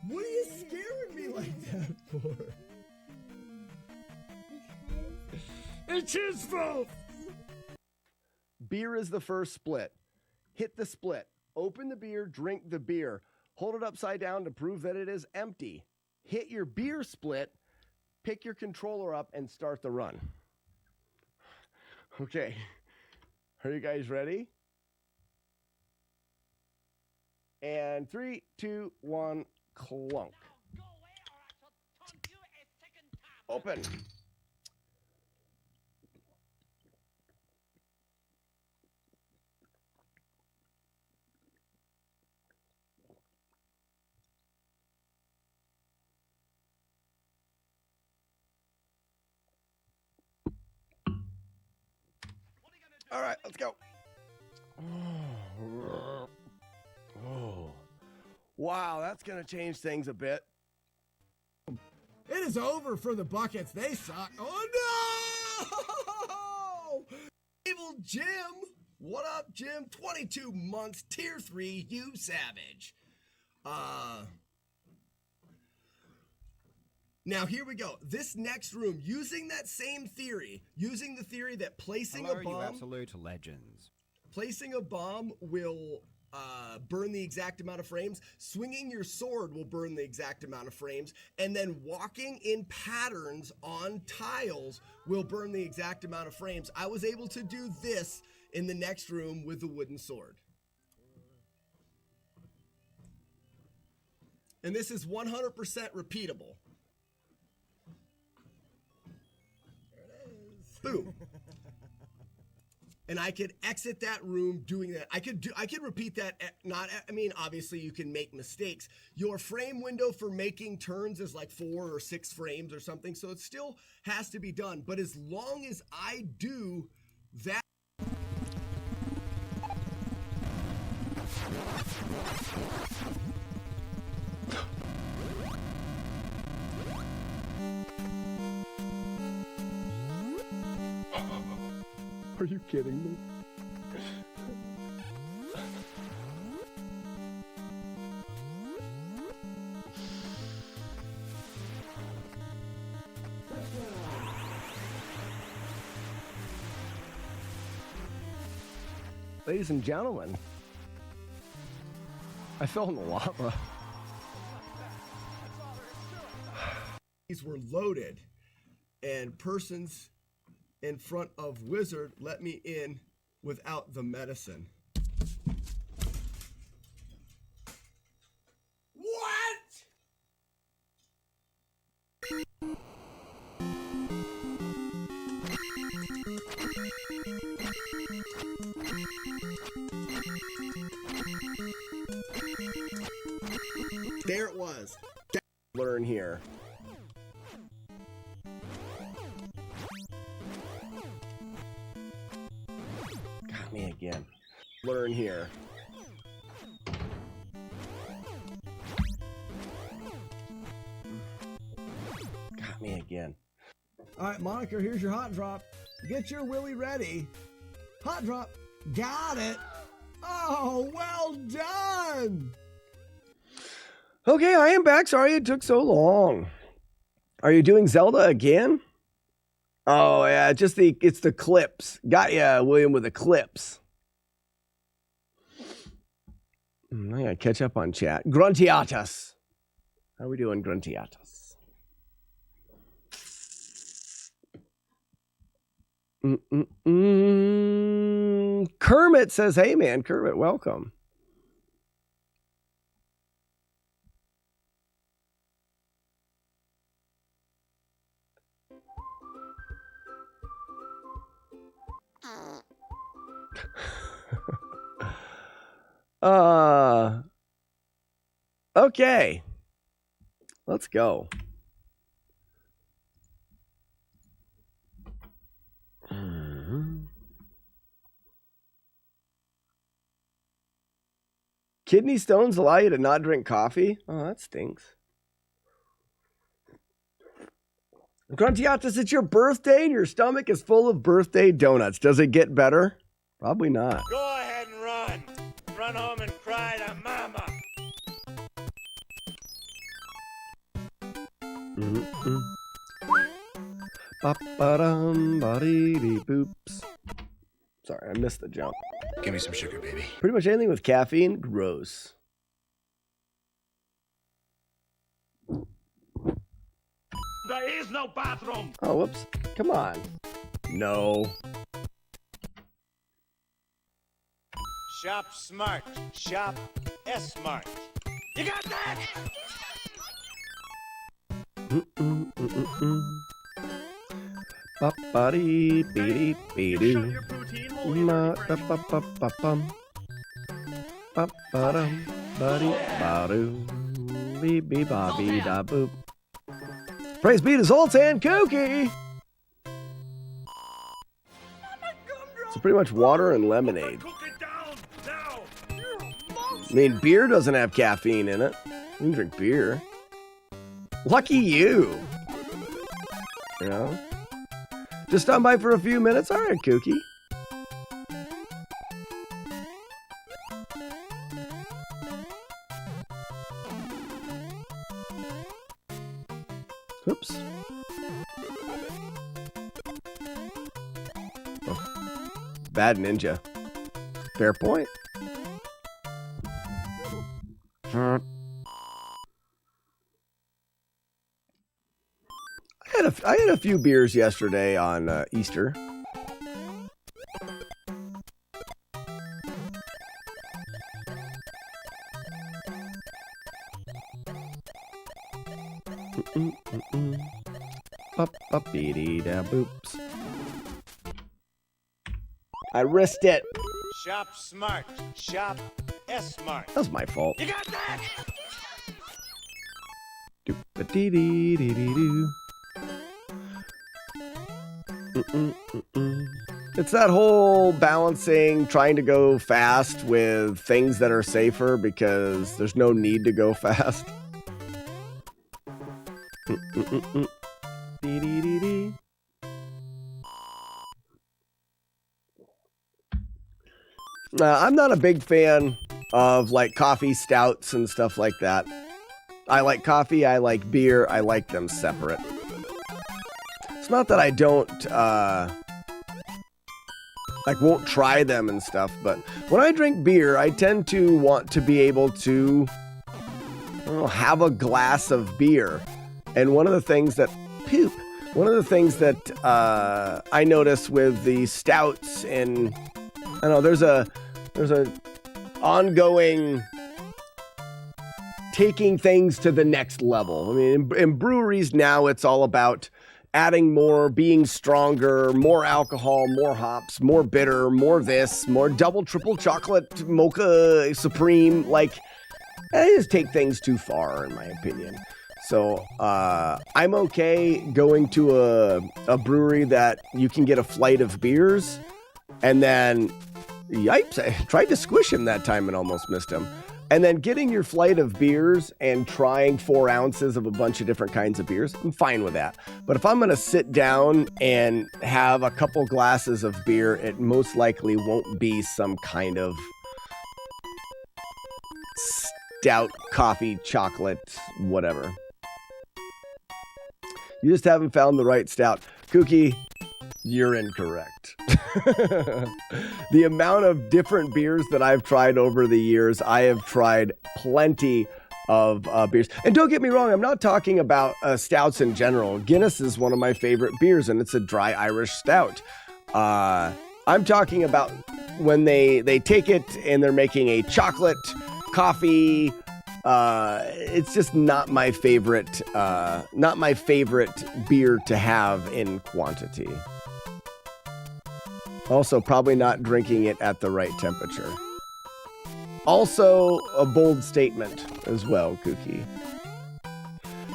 What are you scaring me like that for? It's his fault. Beer is the first split. Hit the split. Open the beer, drink the beer. Hold it upside down to prove that it is empty. Hit your beer split, pick your controller up, and start the run. Okay. Are you guys ready? And 3, 2, 1, clunk. Open. All right, let's go. Oh. Wow, that's going to change things a bit. It is over for the Buckets. They suck. Oh no! Evil Jim. What up, Jim? 22 months, tier 3, you savage. Now here we go. This next room, using that same theory, using the theory that placing a bomb, you absolute legends. Placing a bomb will burn the exact amount of frames. Swinging your sword will burn the exact amount of frames. And then walking in patterns on tiles will burn the exact amount of frames. I was able to do this in the next room with the wooden sword. And this is 100% repeatable. There it is. Boom. And I could exit that room doing that. I could repeat that. Obviously you can make mistakes. Your frame window for making turns is like 4 or 6 frames or something. So it still has to be done. But as long as I do that. Are you kidding me? Ladies and gentlemen, I fell in the lava. These were loaded, and persons in front of Wizard let me in without the medicine. What? There it was. Learn here. Got me again. Learn here. Got me again. All right, Monica, here's your hot drop. Get your willy ready. Hot drop. Got it. Oh, well done. Okay, I am back. Sorry it took so long. Are you doing Zelda again? Oh, yeah, it's the clips. Got ya, William, with the clips. I gotta catch up on chat. Gruntiatus. How are we doing, Gruntiatus? Kermit says, hey, man, Kermit, welcome. Okay. Let's go. Kidney stones allow you to not drink coffee? Oh, that stinks. Gruntiatus, it's your birthday and your stomach is full of birthday donuts. Does it get better? Probably not. Go ahead and run. Run home and cry to mama. Boops. Sorry, I missed the jump. Give me some sugar, baby. Pretty much anything with caffeine, gross. There is no bathroom. Oh, whoops. Come on. No. Shop smart. Shop S-Mart. You got that? Praise be to Zoltan Cookie. So pretty much water and lemonade. I mean, beer doesn't have caffeine in it. You can drink beer. Lucky you. You know? Just stop by for a few minutes. All right, Kookie. Oops. Oh. Bad ninja. Fair point. I had a few beers yesterday on Easter. Boops. I risked it. Shop smart. Shop S-Mart. That was my fault. You got that? It's that whole balancing, trying to go fast with things that are safer because there's no need to go fast. I'm not a big fan of like coffee stouts and stuff like that. I like coffee, I like beer, I like them separate. It's not that I don't, won't try them and stuff, but when I drink beer, I tend to want to be able to have a glass of beer. And one of the things that, I notice with the stouts and, I don't know, there's a ongoing taking things to the next level. I mean, in breweries now, it's all about adding more, being stronger, more alcohol, more hops, more bitter, more this, more double, triple chocolate, mocha, supreme. Like, they just take things too far, in my opinion. So I'm okay going to a brewery that you can get a flight of beers, and then, yipes, I tried to squish him that time and almost missed him. And then getting your flight of beers and trying 4 ounces of a bunch of different kinds of beers, I'm fine with that. But if I'm going to sit down and have a couple glasses of beer, it most likely won't be some kind of stout, coffee, chocolate, whatever. You just haven't found the right stout. Kookie, you're incorrect. The amount of different beers that I've tried over the years, I have tried plenty of beers. And don't get me wrong, I'm not talking about stouts in general. Guinness is one of my favorite beers, and it's a dry Irish stout. I'm talking about when they take it and they're making a chocolate, coffee. It's just not my favorite beer to have in quantity. Also, probably not drinking it at the right temperature. Also, a bold statement as well, Kookie.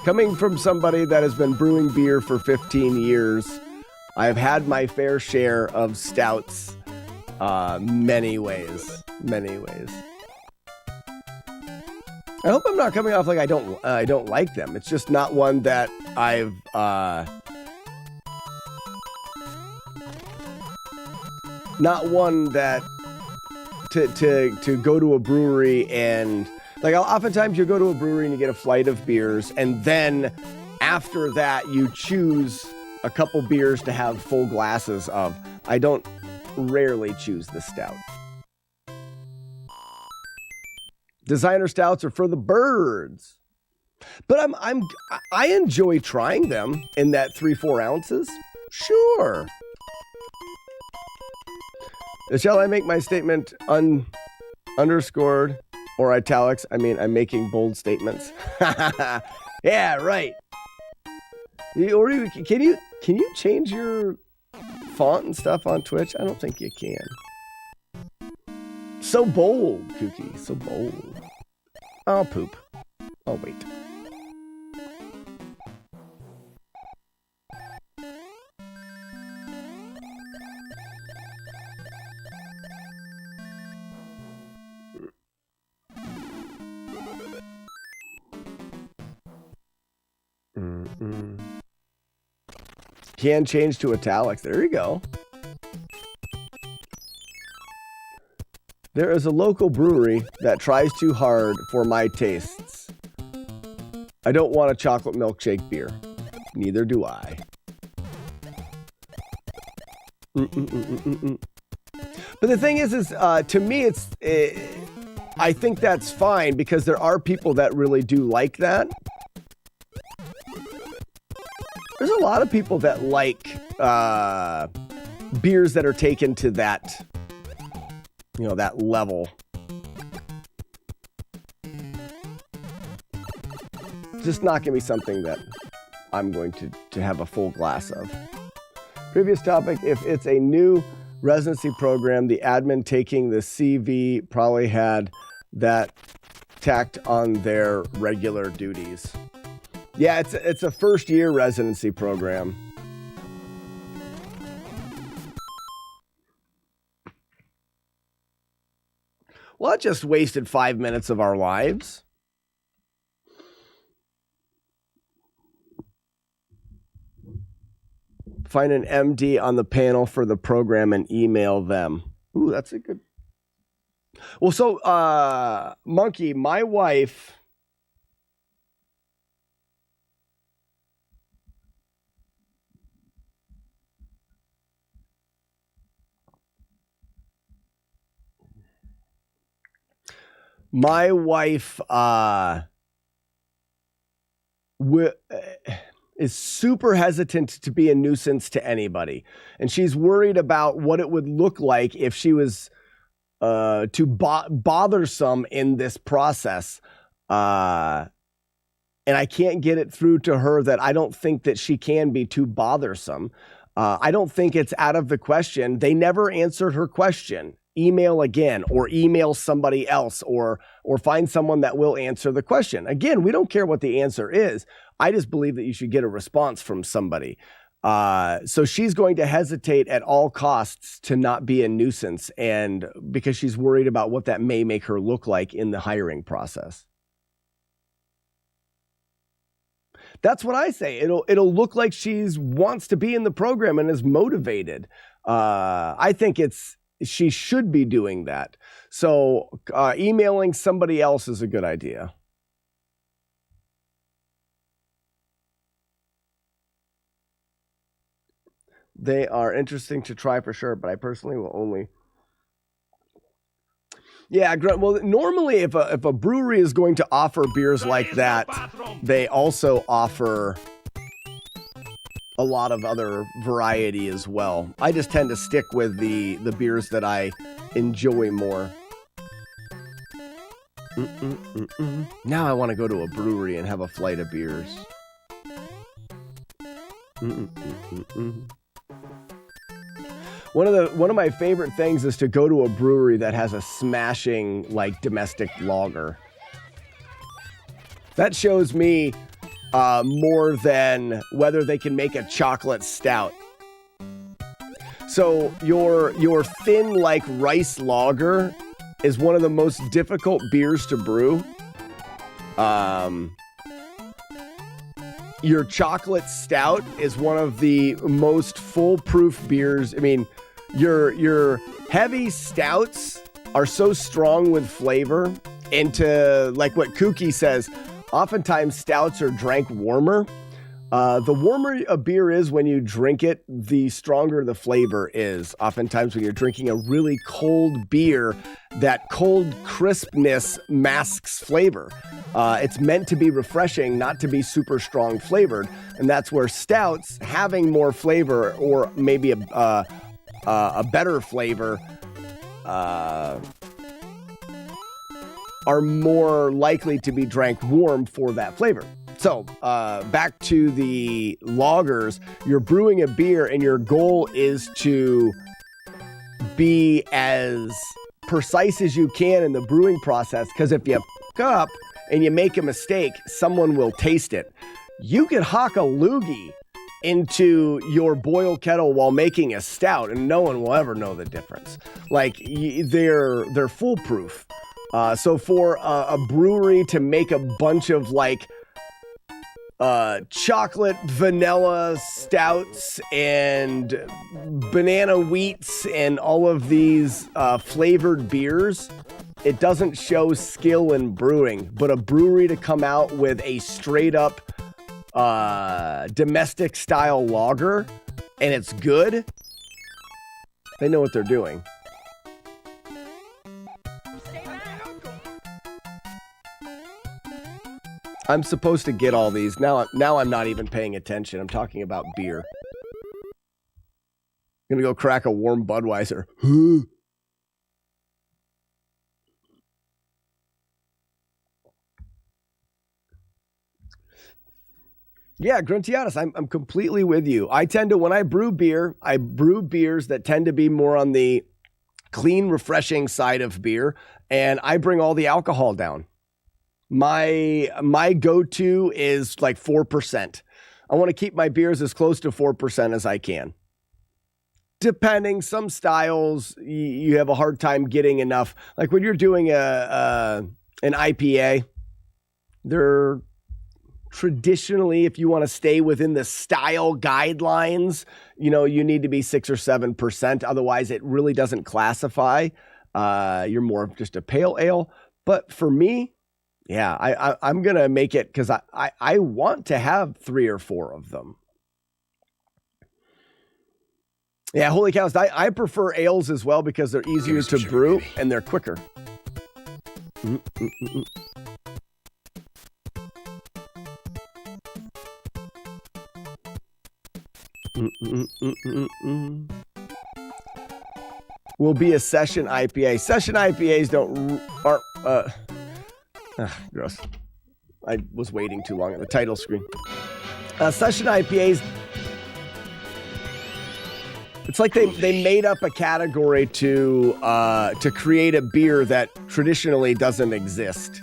Coming from somebody that has been brewing beer for 15 years, I've had my fair share of stouts, many ways. I hope I'm not coming off like I don't like them. It's just not one that I've not one that to go to a brewery and like oftentimes you go to a brewery and you get a flight of beers and then after that you choose a couple beers to have full glasses of. I don't rarely choose the stout. Designer stouts are for the birds. But I enjoy trying them in that 3-4 ounces. Sure. Shall I make my statement underscored or italics? I mean, I'm making bold statements. Yeah, right. Or can you change your font and stuff on Twitch? I don't think you can. So bold, Kookie. So bold. I'll poop. I'll wait. Can change to italics. There you go. There is a local brewery that tries too hard for my tastes. I don't want a chocolate milkshake beer. Neither do I. But the thing is to me, I think that's fine because there are people that really do like that. There's a lot of people that like beers that are taken to that, that level. Just not going to be something that I'm going to have a full glass of. Previous topic, if it's a new residency program, the admin taking the CV probably had that tacked on their regular duties. Yeah, it's a first year residency program. Well, it just wasted 5 minutes of our lives. Find an MD on the panel for the program and email them. Ooh, that's a good. Well, so, Monkey, my wife. My wife is super hesitant to be a nuisance to anybody. And she's worried about what it would look like if she was too bothersome in this process. And I can't get it through to her that I don't think that she can be too bothersome. I don't think it's out of the question. They never answered her question. Email again, or email somebody else, or find someone that will answer the question. Again, we don't care what the answer is. I just believe that you should get a response from somebody. So she's going to hesitate at all costs to not be a nuisance, and because she's worried about what that may make her look like in the hiring process. That's what I say. It'll look like she's wants to be in the program and is motivated. I think she should be doing that. So emailing somebody else is a good idea. They are interesting to try for sure, but I personally will only. Yeah, well, normally if a brewery is going to offer beers like that, they also offer a lot of other variety as well. I just tend to stick with the beers that I enjoy more. Now I want to go to a brewery and have a flight of beers. One of my favorite things is to go to a brewery that has a smashing like domestic lager. That shows me more than whether they can make a chocolate stout. So your thin like rice lager is one of the most difficult beers to brew. Your chocolate stout is one of the most foolproof beers. I mean, your heavy stouts are so strong with flavor, and to like what Kooky says, oftentimes stouts are drank warmer. The warmer a beer is when you drink it, the stronger the flavor is. Oftentimes when you're drinking a really cold beer, that cold crispness masks flavor. It's meant to be refreshing, not to be super strong flavored. And that's where stouts, having more flavor or maybe a better flavor, are more likely to be drank warm for that flavor. So back to the lagers, you're brewing a beer and your goal is to be as precise as you can in the brewing process, because if you fuck up and you make a mistake, someone will taste it. You could hock a loogie into your boil kettle while making a stout and no one will ever know the difference. Like they're foolproof. So for a brewery to make a bunch of like chocolate vanilla stouts and banana wheats and all of these flavored beers, it doesn't show skill in brewing. But a brewery to come out with a straight up domestic style lager and it's good, they know what they're doing. I'm supposed to get all these. Now I'm not even paying attention. I'm talking about beer. I'm gonna go crack a warm Budweiser. Yeah, Gruntiatus, I'm completely with you. I tend to, when I brew beer, I brew beers that tend to be more on the clean, refreshing side of beer, and I bring all the alcohol down. My go-to is like 4%. I want to keep my beers as close to 4% as I can. Depending, some styles you have a hard time getting enough. Like when you're doing an IPA, they're traditionally, if you want to stay within the style guidelines, you need to be 6 or 7%. Otherwise, it really doesn't classify. You're more of just a pale ale. But for me, yeah, I'm going to make it because I want to have 3 or 4 of them. Yeah, holy cows. I prefer ales as well because they're easier to brew and they're quicker. Will be a session IPA. Session IPAs aren't... gross. I was waiting too long at the title screen. Session IPAs, it's like they made up a category to create a beer that traditionally doesn't exist.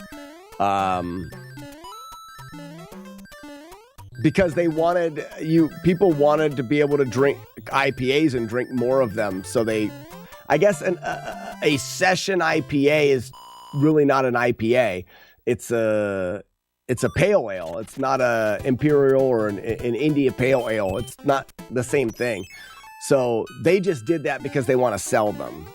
Because people wanted to be able to drink IPAs and drink more of them. So I guess a session IPA is really not an IPA. It's a pale ale. It's not a imperial or an India pale ale. It's not the same thing. So they just did that because they want to sell them.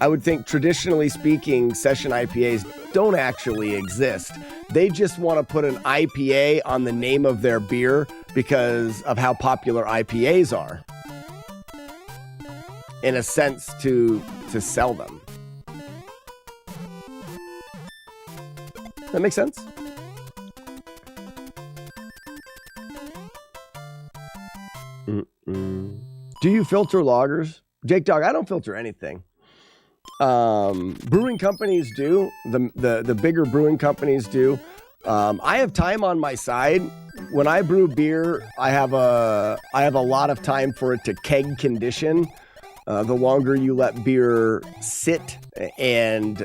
I would think traditionally speaking, session IPAs don't actually exist. They just want to put an IPA on the name of their beer because of how popular IPAs are. In a sense, to sell them. That makes sense? Do you filter lagers? Jake Dog, I don't filter anything. Brewing companies do. The bigger brewing companies do. I have time on my side. When I brew beer, I have a lot of time for it to keg condition. The longer you let beer sit and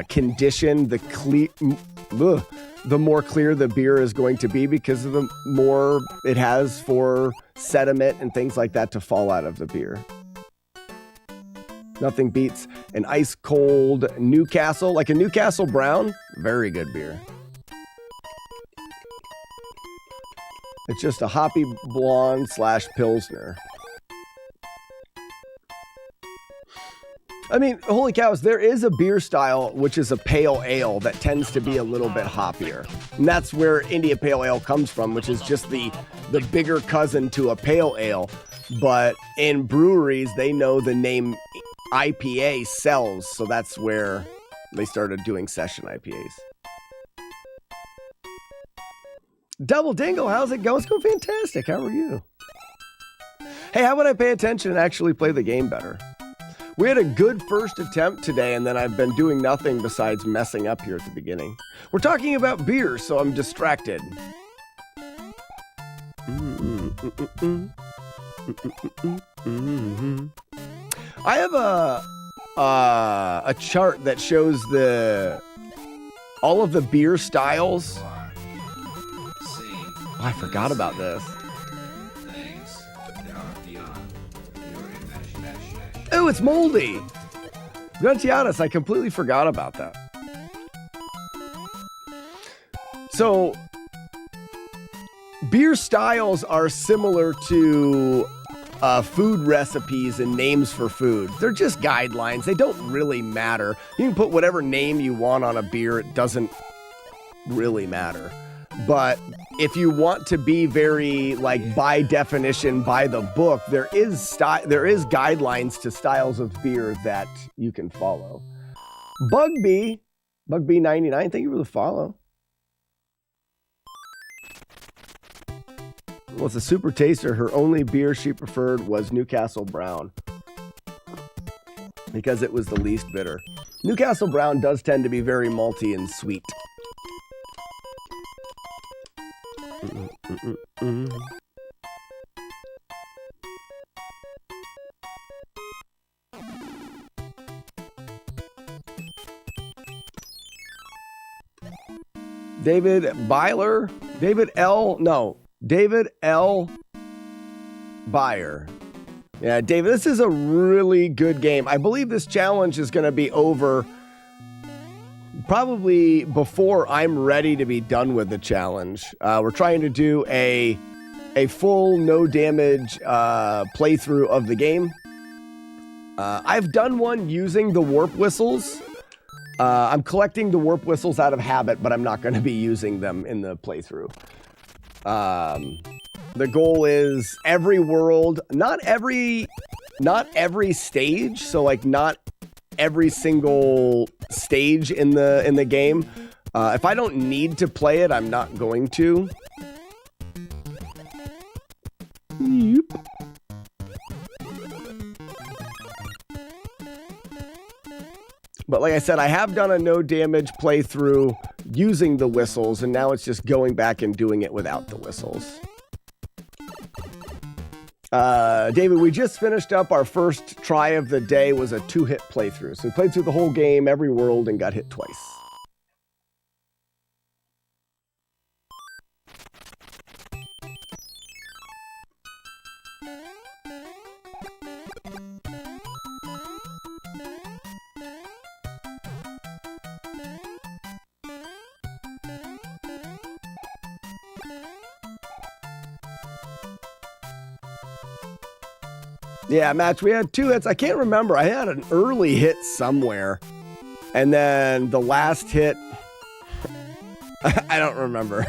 condition, the more clear the beer is going to be because of the more it has for sediment and things like that to fall out of the beer. Nothing beats an ice cold Newcastle, like a Newcastle Brown. Very good beer. It's just a hoppy blonde / Pilsner. I mean, holy cows, there is a beer style which is a pale ale that tends to be a little bit hoppier. And that's where India Pale Ale comes from, which is just the bigger cousin to a pale ale. But in breweries, they know the name IPA sells, so that's where they started doing session IPAs. Double Dingle, how's it going? It's going fantastic. How are you? Hey, how would I pay attention and actually play the game better? We had a good first attempt today, and then I've been doing nothing besides messing up here at the beginning. We're talking about beer, so I'm distracted. I have a chart that shows all of the beer styles. Oh, I forgot about this. Oh, it's moldy. Gruntiatus, I completely forgot about that. So, beer styles are similar to food recipes and names for food. They're just guidelines. They don't really matter. You can put whatever name you want on a beer. It doesn't really matter. But if you want to be very, like, by definition, by the book, there is guidelines to styles of beer that you can follow. Bugbee99, thank you for the follow. Well, it's a super taster. Her only beer she preferred was Newcastle Brown because it was the least bitter. Newcastle Brown does tend to be very malty and sweet. David Byler? David L. Byer. Yeah, David, this is a really good game. I believe this challenge is going to be over probably before I'm ready to be done with the challenge. We're trying to do a full no damage playthrough of the game. I've done one using the warp whistles. I'm collecting the warp whistles out of habit, but I'm not going to be using them in the playthrough. The goal is every world, not every stage. So like not every single stage in the game. If I don't need to play it, I'm not going to. Yep. But like I said, I have done a no damage playthrough using the whistles, and now it's just going back and doing it without the whistles. David, we just finished up our first try of the day. Was a 2-hit playthrough. So we played through the whole game, every world, and got hit twice. Yeah, match. We had 2 hits. I can't remember. I had an early hit somewhere. And then the last hit, I don't remember.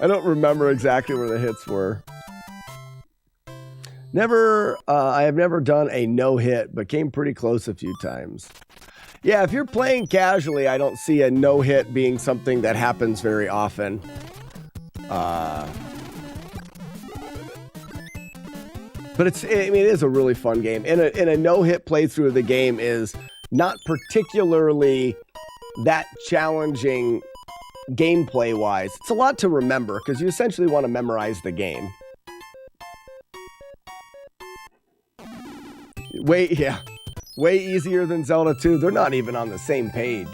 I don't remember exactly where the hits were. I have never done a no hit, but came pretty close a few times. Yeah, if you're playing casually, I don't see a no hit being something that happens very often. But it is a really fun game. And a no-hit playthrough of the game is not particularly that challenging gameplay-wise. It's a lot to remember because you essentially want to memorize the game. Way easier than Zelda 2. They're not even on the same page.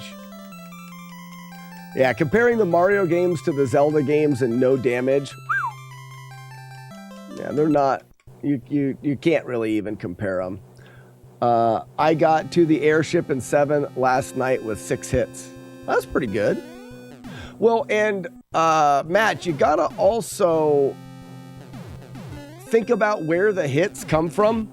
Yeah, comparing the Mario games to the Zelda games and no damage. Yeah, they're not. You can't really even compare them. I got to the airship in 7 last night with 6 hits. That's pretty good. Well, and Matt, you gotta also think about where the hits come from.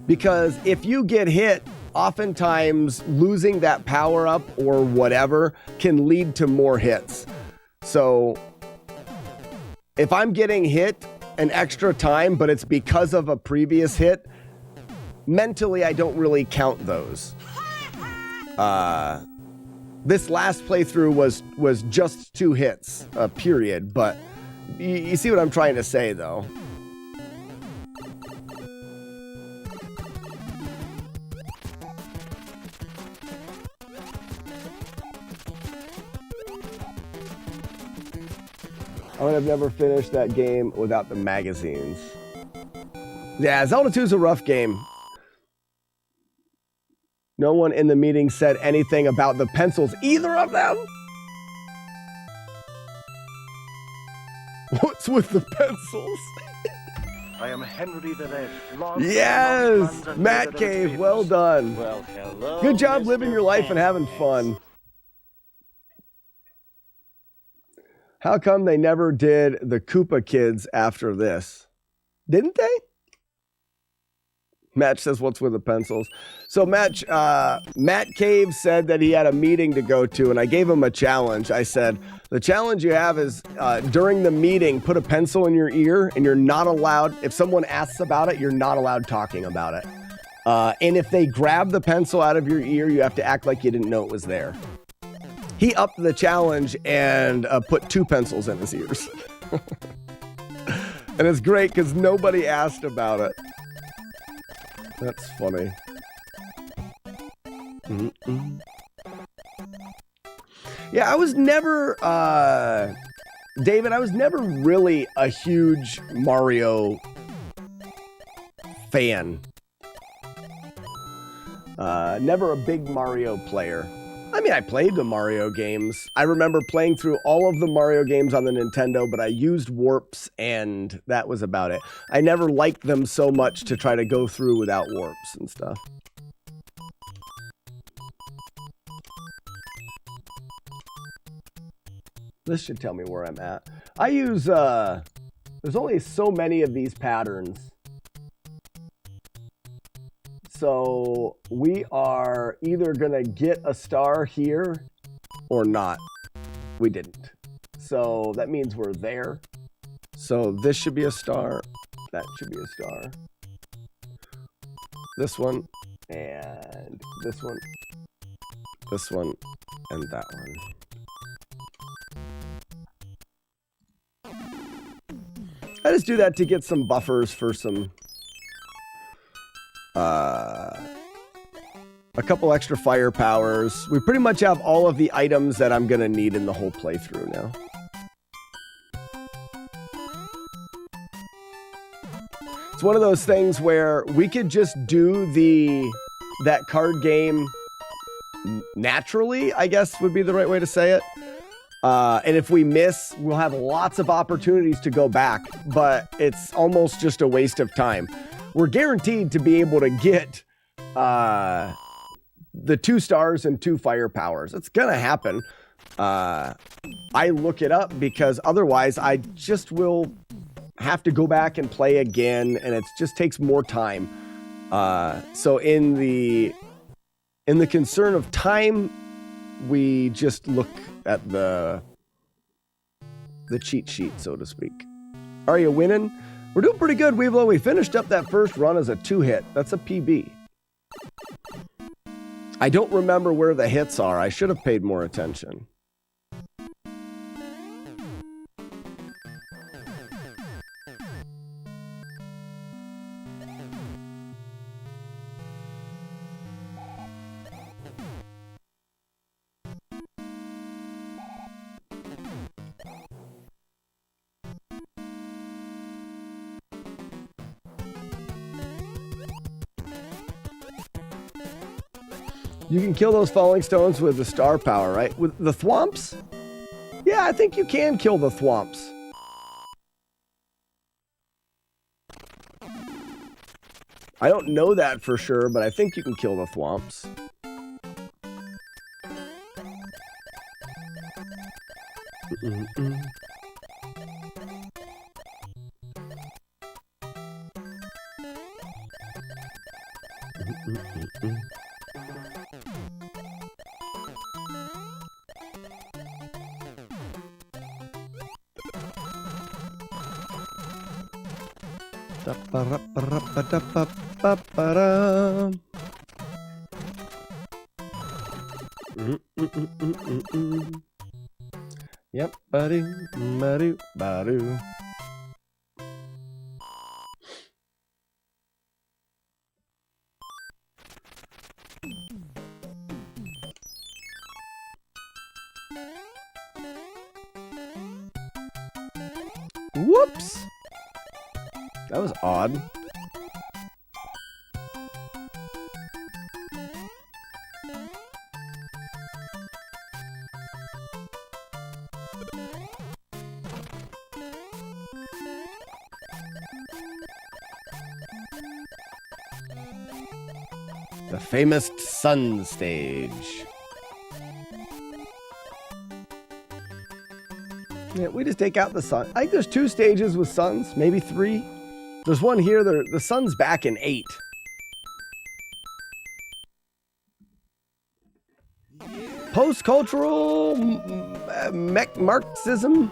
Because if you get hit, oftentimes losing that power up or whatever can lead to more hits. So if I'm getting hit an extra time, but it's because of a previous hit, mentally I don't really count those. This last playthrough was just 2 hits, period. But you see what I'm trying to say, though. I would have never finished that game without the magazines. Yeah, Zelda 2 is a rough game. No one in the meeting said anything about the pencils. Either of them? What's with the pencils? I am Henry the Red, Lord Yes! Matt Cave, well done. Well, hello. Good job living Mr. your life and having fun. How come they never did the Koopa Kids after this? Didn't they? Matt says, what's with the pencils? So Matt Cave said that he had a meeting to go to, and I gave him a challenge. I said, the challenge you have is during the meeting, put a pencil in your ear, and you're not allowed, if someone asks about it, you're not allowed talking about it. And if they grab the pencil out of your ear, you have to act like you didn't know it was there. He upped the challenge and put 2 pencils in his ears. And it's great because nobody asked about it. That's funny. Mm-mm. Yeah, I was never, David, I was never really a huge Mario fan. Never a big Mario player. I mean, I played the Mario games. I remember playing through all of the Mario games on the Nintendo, but I used warps, and that was about it. I never liked them so much to try to go through without warps and stuff. This should tell me where I'm at. I use, there's only so many of these patterns. So we are either gonna get a star here or not. We didn't. So that means we're there. So this should be a star. That should be a star. This one and this one. This one and that one. I just do that to get some buffers for some a couple extra fire powers. We pretty much have all of the items that I'm gonna need in the whole playthrough now. It's one of those things where we could just do that card game naturally, I guess would be the right way to say it. And if we miss, we'll have lots of opportunities to go back, but it's almost just a waste of time. We're guaranteed to be able to get the 2 stars and 2 fire powers. It's gonna happen. I look it up because otherwise I just will have to go back and play again, and it just takes more time. So in the concern of time, we just look at the cheat sheet, so to speak. Are you winning? We're doing pretty good, Weeblo. We finished up that first run as a 2-hit. That's a PB. I don't remember where the hits are. I should have paid more attention. You can kill those falling stones with the star power, right? With the thwomps? Yeah, I think you can kill the thwomps. I don't know that for sure, but I think you can kill the thwomps. Yep, buddy, buddy, buddy. Whoops! That was odd. The famous sun stage. Yeah, we just take out the sun. I think there's 2 stages with suns, maybe 3. There's one here, the sun's back in 8. Post-cultural Marxism.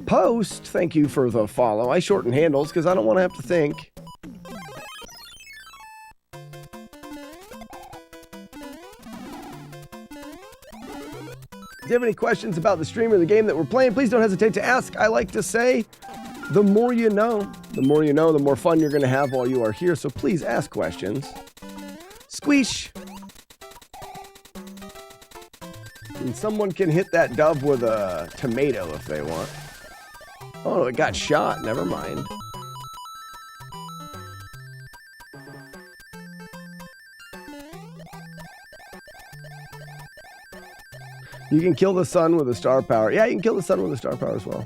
Post, thank you for the follow. I shorten handles because I don't want to have to think. If you have any questions about the stream or the game that we're playing, please don't hesitate to ask. I like to say, the more you know. The more you know, the more fun you're going to have while you are here. So please ask questions. Squeesh. And someone can hit that dove with a tomato if they want. Oh, it got shot. Never mind. You can kill the sun with a star power. Yeah, you can kill the sun with a star power as well.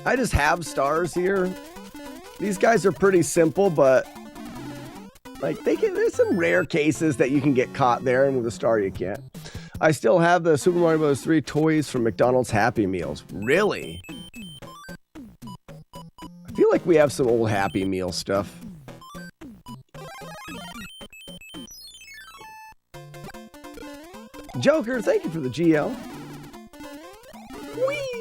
I just have stars here. These guys are pretty simple, but like there's some rare cases that you can get caught there, and with a star you can't. I still have the Super Mario Bros. 3 toys from McDonald's Happy Meals. Really? I feel like we have some old Happy Meal stuff. Joker, thank you for the GL. Whee!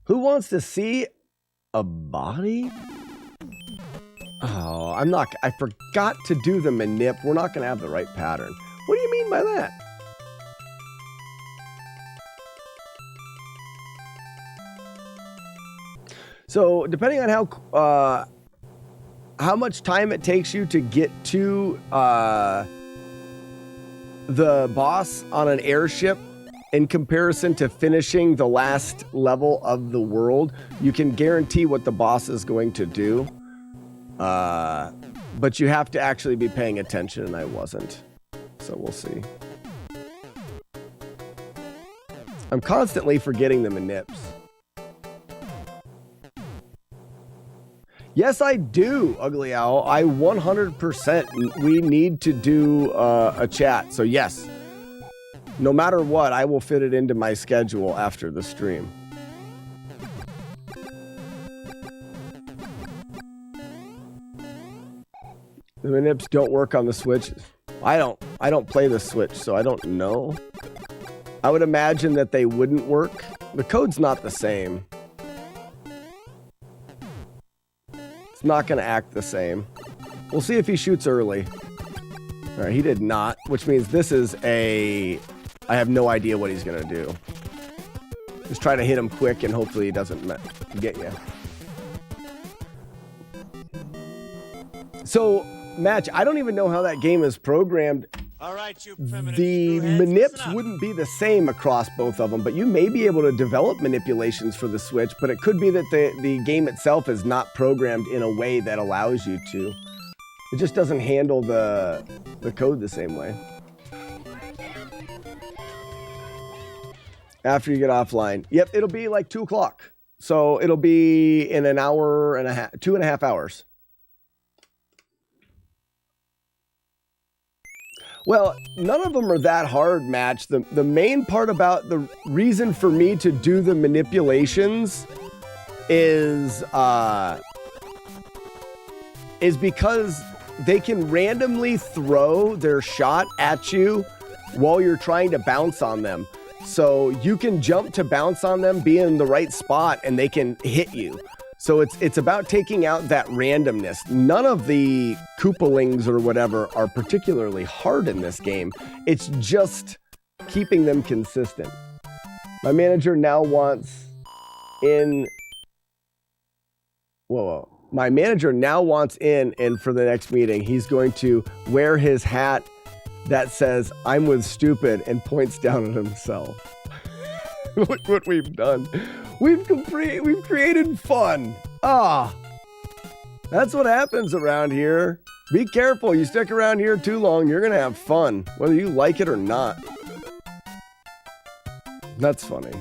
Who wants to see a body? Oh, I forgot to do the manip. We're not going to have the right pattern. What do you mean by that? So, depending on how much time it takes you to get to the boss on an airship, in comparison to finishing the last level of the world, you can guarantee what the boss is going to do. But you have to actually be paying attention, and I wasn't. So we'll see. I'm constantly forgetting the manips. Yes, I do, Ugly Owl. I 100%. We need to do a chat. So yes, no matter what, I will fit it into my schedule after the stream. The manips don't work on the Switch. I don't play the Switch, so I don't know. I would imagine that they wouldn't work. The code's not the same. It's not going to act the same. We'll see if he shoots early. All right, he did not, which means this is a... I have no idea what he's going to do. Just try to hit him quick and hopefully he doesn't get you. So, Match, I don't even know how that game is programmed. All right, you primitive The screwheads, manips listen up. wouldn't be the same across both of them, but you may be able to develop manipulations for the Switch, but it could be that the game itself is not programmed in a way that allows you to. It just doesn't handle the code the same way. After you get offline. Yep, it'll be like 2 o'clock. So it'll be in an hour and a half, 2.5 hours. Well, none of them are that hard, Match. The main part about the reason for me to do the manipulations is because they can randomly throw their shot at you while you're trying to bounce on them. So you can jump to bounce on them, be in the right spot, and they can hit you. So it's about taking out that randomness. None of the Koopalings or whatever are particularly hard in this game. It's just keeping them consistent. My manager now wants in... Whoa. My manager now wants in, and for the next meeting, he's going to wear his hat that says, "I'm with stupid," and points down at himself. Look what we've done. We've created fun. That's what happens around here. Be careful. You stick around here too long, you're going to have fun, whether you like it or not. That's funny.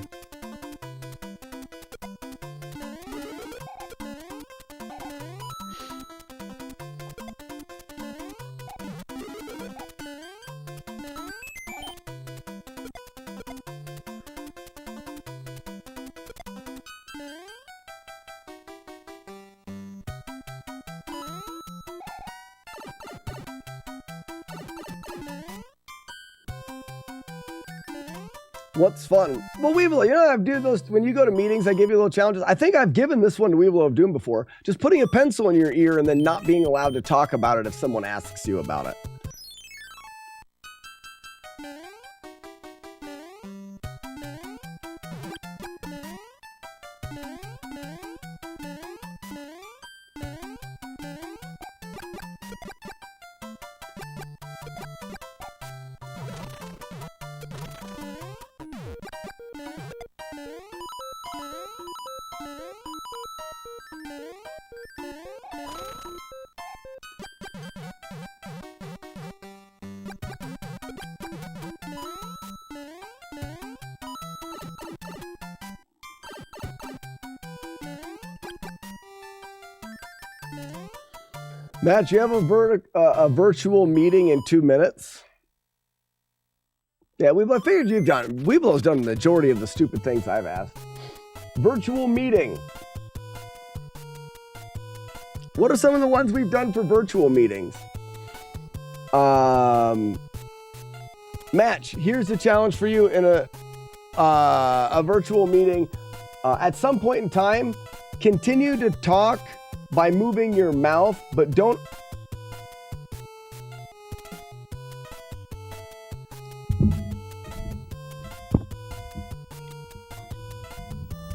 What's fun? Well, Weevil, you know, I've done those when you go to meetings, I give you little challenges. I think I've given this one to Weevil of Doom before. Just putting a pencil in your ear and then not being allowed to talk about it if someone asks you about it. Matt, you have a virtual meeting in 2 minutes? Yeah, I figured you've done. Weeble has done the majority of the stupid things I've asked. Virtual meeting. What are some of the ones we've done for virtual meetings? Match, here's a challenge for you in a virtual meeting. At some point in time, continue to talk by moving your mouth, but don't...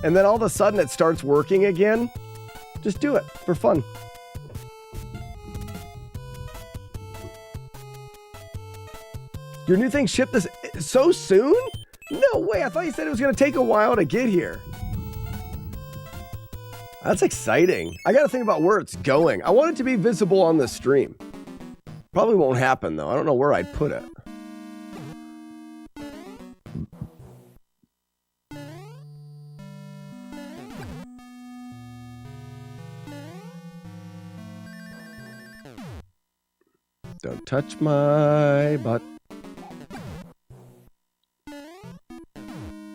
And then all of a sudden it starts working again. Just do it for fun. Your new thing shipped this so soon? No way, I thought you said it was going to take a while to get here. That's exciting. I got to think about where it's going. I want it to be visible on the stream. Probably won't happen, though. I don't know where I'd put it. Don't touch my butt.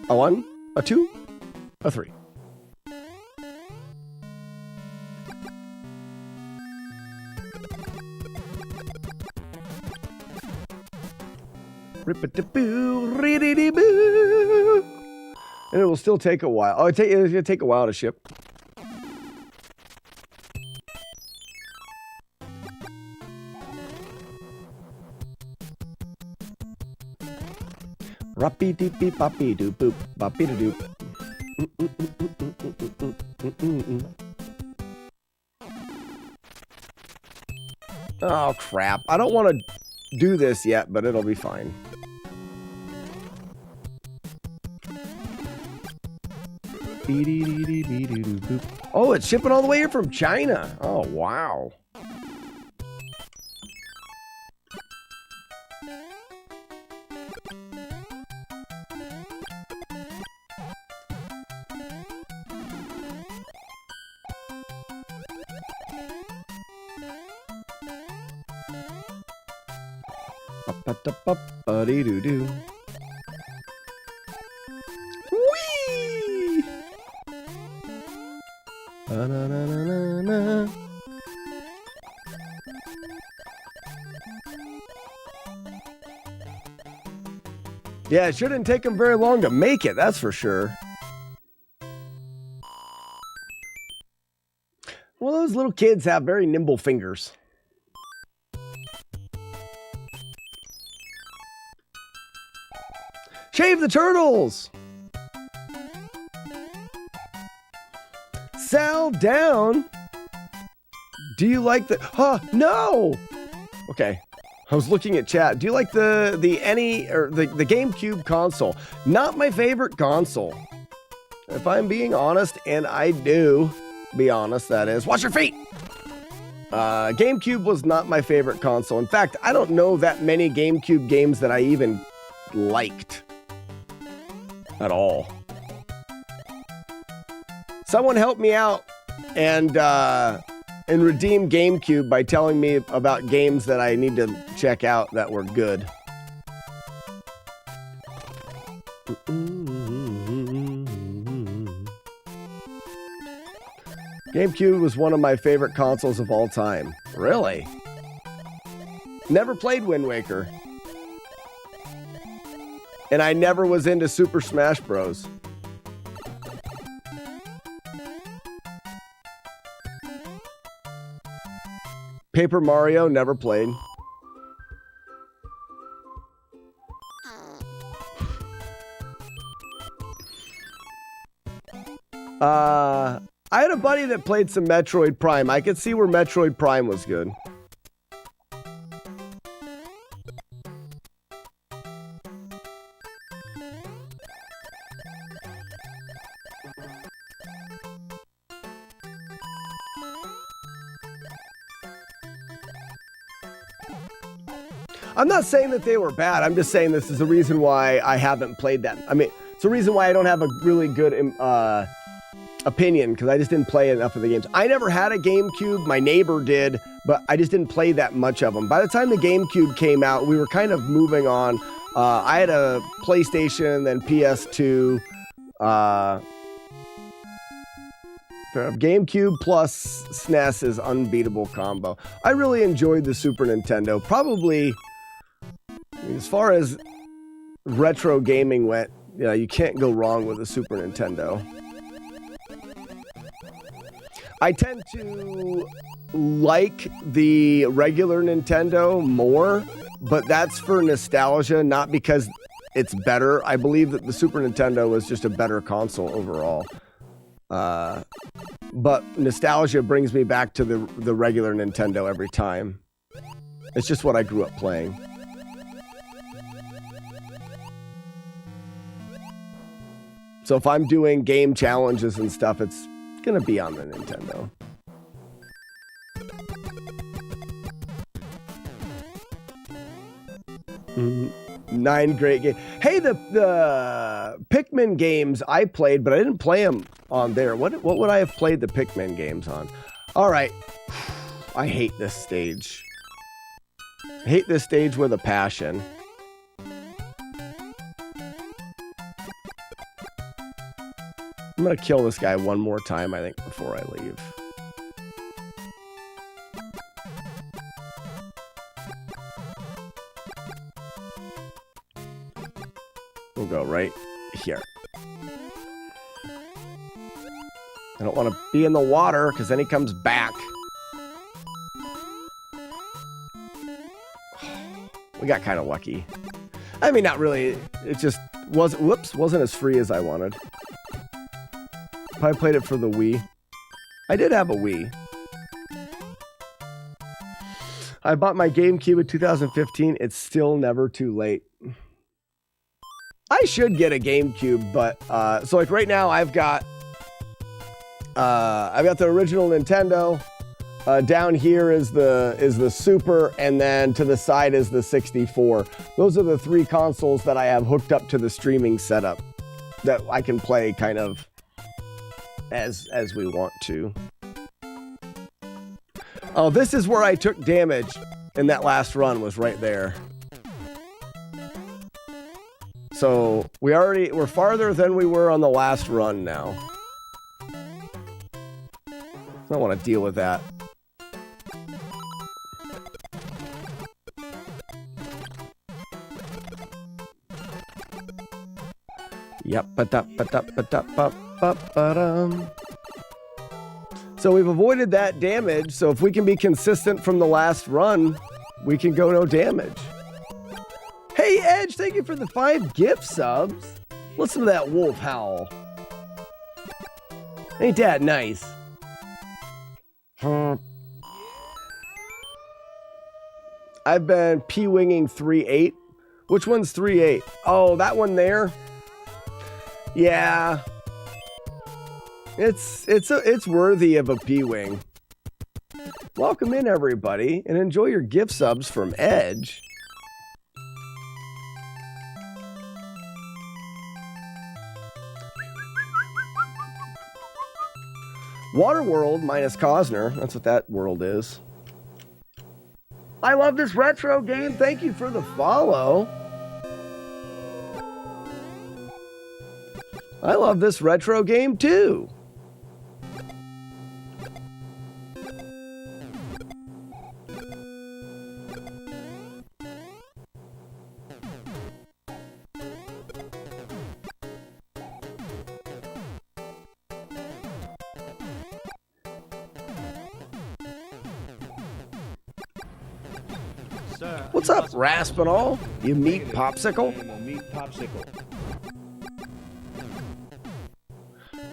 A 1, a 2, a 3. Rip-a-da-boo, riddy-dee-boo. And it will still take a while. Oh, it'll take a while to ship. Rappy-dee-beep-boppy-doo-boop, boppy-doo-doop. Oh, crap. I don't want to do this yet, but it'll be fine. Oh, it's shipping all the way here from China. Oh, wow. Ba-da-ba-ba-dee-doo-doo. Whee! Ba-na-na-na-na-na. Yeah, it shouldn't take them very long to make it, that's for sure. Well, those little kids have very nimble fingers. Shave the turtles! Sal down! Do you like the... Huh, no! Okay. I was looking at chat. Do you like the NE or the GameCube console? Not my favorite console. If I'm being honest, and I do be honest, that is. Watch your feet! GameCube was not my favorite console. In fact, I don't know that many GameCube games that I even liked. At all. Someone help me out and redeem GameCube by telling me about games that I need to check out that were good. GameCube was one of my favorite consoles of all time. Really? Never played Wind Waker. And I never was into Super Smash Bros. Paper Mario, never played. I had a buddy that played some Metroid Prime. I could see where Metroid Prime was good. I'm not saying that they were bad. I'm just saying this is the reason why I haven't played that. I mean, it's the reason why I don't have a really good opinion, because I just didn't play enough of the games. I never had a GameCube. My neighbor did, but I just didn't play that much of them. By the time the GameCube came out, we were kind of moving on. I had a PlayStation, then PS2. GameCube plus SNES is unbeatable combo. I really enjoyed the Super Nintendo. Probably... as far as retro gaming went, yeah, you can't go wrong with a Super Nintendo. I tend to like the regular Nintendo more, but that's for nostalgia, not because it's better. I believe that the Super Nintendo was just a better console overall. But nostalgia brings me back to the regular Nintendo every time. It's just what I grew up playing. So if I'm doing game challenges and stuff, it's gonna be on the Nintendo. Mm-hmm. 9 great games. Hey, the Pikmin games I played, but I didn't play them on there. What would I have played the Pikmin games on? All right. I hate this stage. I hate this stage with a passion. I'm gonna kill this guy one more time, I think, before I leave. We'll go right here. I don't want to be in the water because then he comes back. We got kind of lucky. I mean, not really. It just wasn't as free as I wanted. Probably played it for the Wii. I did have a Wii. I bought my GameCube in 2015. It's still never too late. I should get a GameCube, but so like right now I've got the original Nintendo. Down here is the Super, and then to the side is the 64. Those are the three consoles that I have hooked up to the streaming setup that I can play kind of as we want to. Oh, this is where I took damage in that last run, was right there. So we're farther than we were on the last run now. I don't want to deal with that. Yep, so we've avoided that damage, so if we can be consistent from the last run, we can go no damage. Hey Edge, thank you for the 5 gift subs. Listen to that wolf howl. Ain't that nice? I've been P-winging 3-8. Which one's 3-8? Oh, that one there? Yeah. It's worthy of a P-wing. Welcome in, everybody, and enjoy your gift subs from Edge. Waterworld minus Cosner. That's what that world is. I love this retro game. Thank you for the follow. I love this retro game too. What's up, Raspinall? You meat popsicle?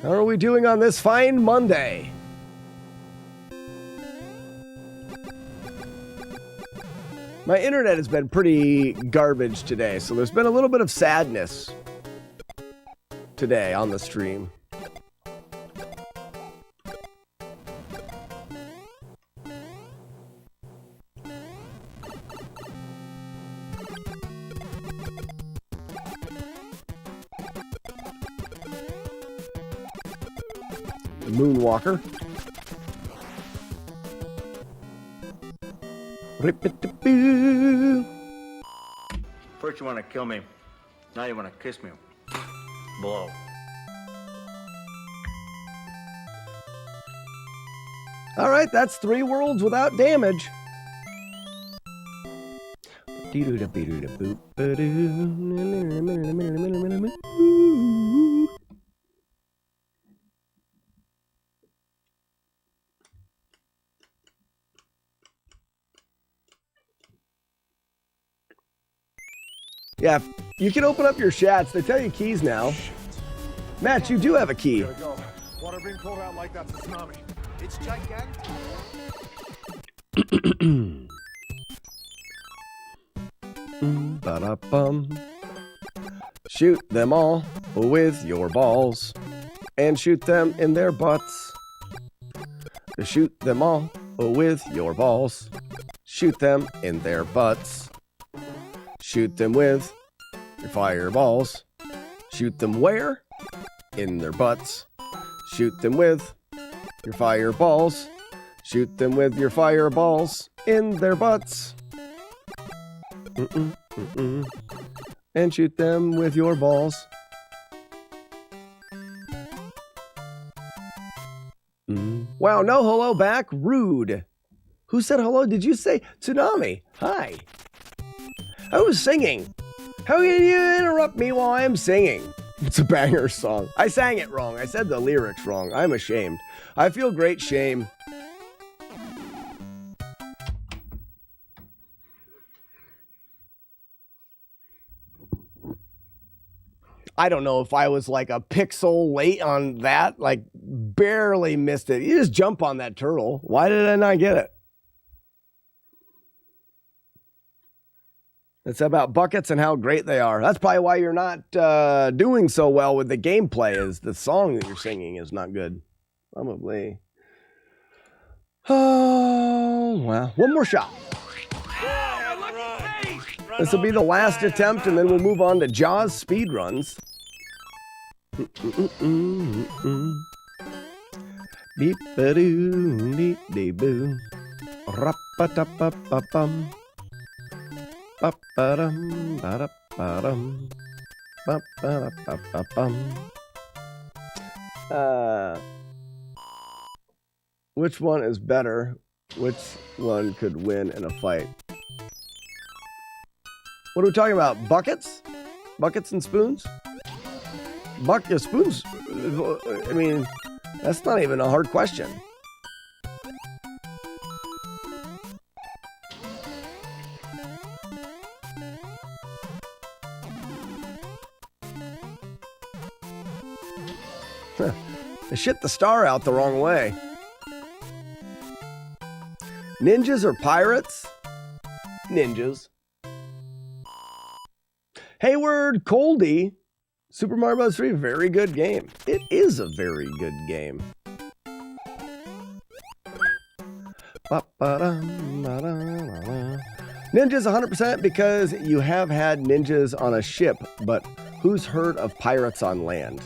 How are we doing on this fine Monday? My internet has been pretty garbage today, so there's been a little bit of sadness today on the stream. Moonwalker. First you want to kill me, now you want to kiss me. Blow. All right, that's 3 worlds without damage. Yeah, you can open up your chats. They tell you keys now. Matt, you do have a key. Here we go. Water being pulled out like that's a tsunami. It's gigantic. Ba-da-bum. Shoot them all with your balls and shoot them in their butts. Shoot them all with your balls. Shoot them in their butts. Shoot them with your fireballs. Shoot them where? In their butts. Shoot them with your fireballs. Shoot them with your fireballs in their butts. And shoot them with your balls. Wow, no hello back. Rude. Who said hello? Did you say Tsunami? Hi. I was singing. How can you interrupt me while I'm singing? It's a banger song. I sang it wrong. I said the lyrics wrong. I'm ashamed. I feel great shame. I don't know if I was like a pixel late on that, like barely missed it. You just jump on that turtle. Why did I not get it? It's about buckets and how great they are. That's probably why you're not doing so well with the gameplay, is the song that you're singing is not good. Probably. Oh, well. One more shot. This will be the last attempt, and then we'll move on to Jaws speed runs. Beep-a-doo, beep-de-boo. Rap-a-tap-a-pa-pum. Ba-ba-dum, ba-da-ba-dum. Ba-ba-da-ba-ba-bum. Which one is better? Which one could win in a fight? What are we talking about? Buckets? Buckets and spoons? Spoons? I mean, that's not even a hard question. I shit the star out the wrong way. Ninjas or pirates? Ninjas. Hayward Coldy. Super Mario Bros. 3, very good game. It is a very good game. Ninjas 100% because you have had ninjas on a ship, but who's heard of pirates on land?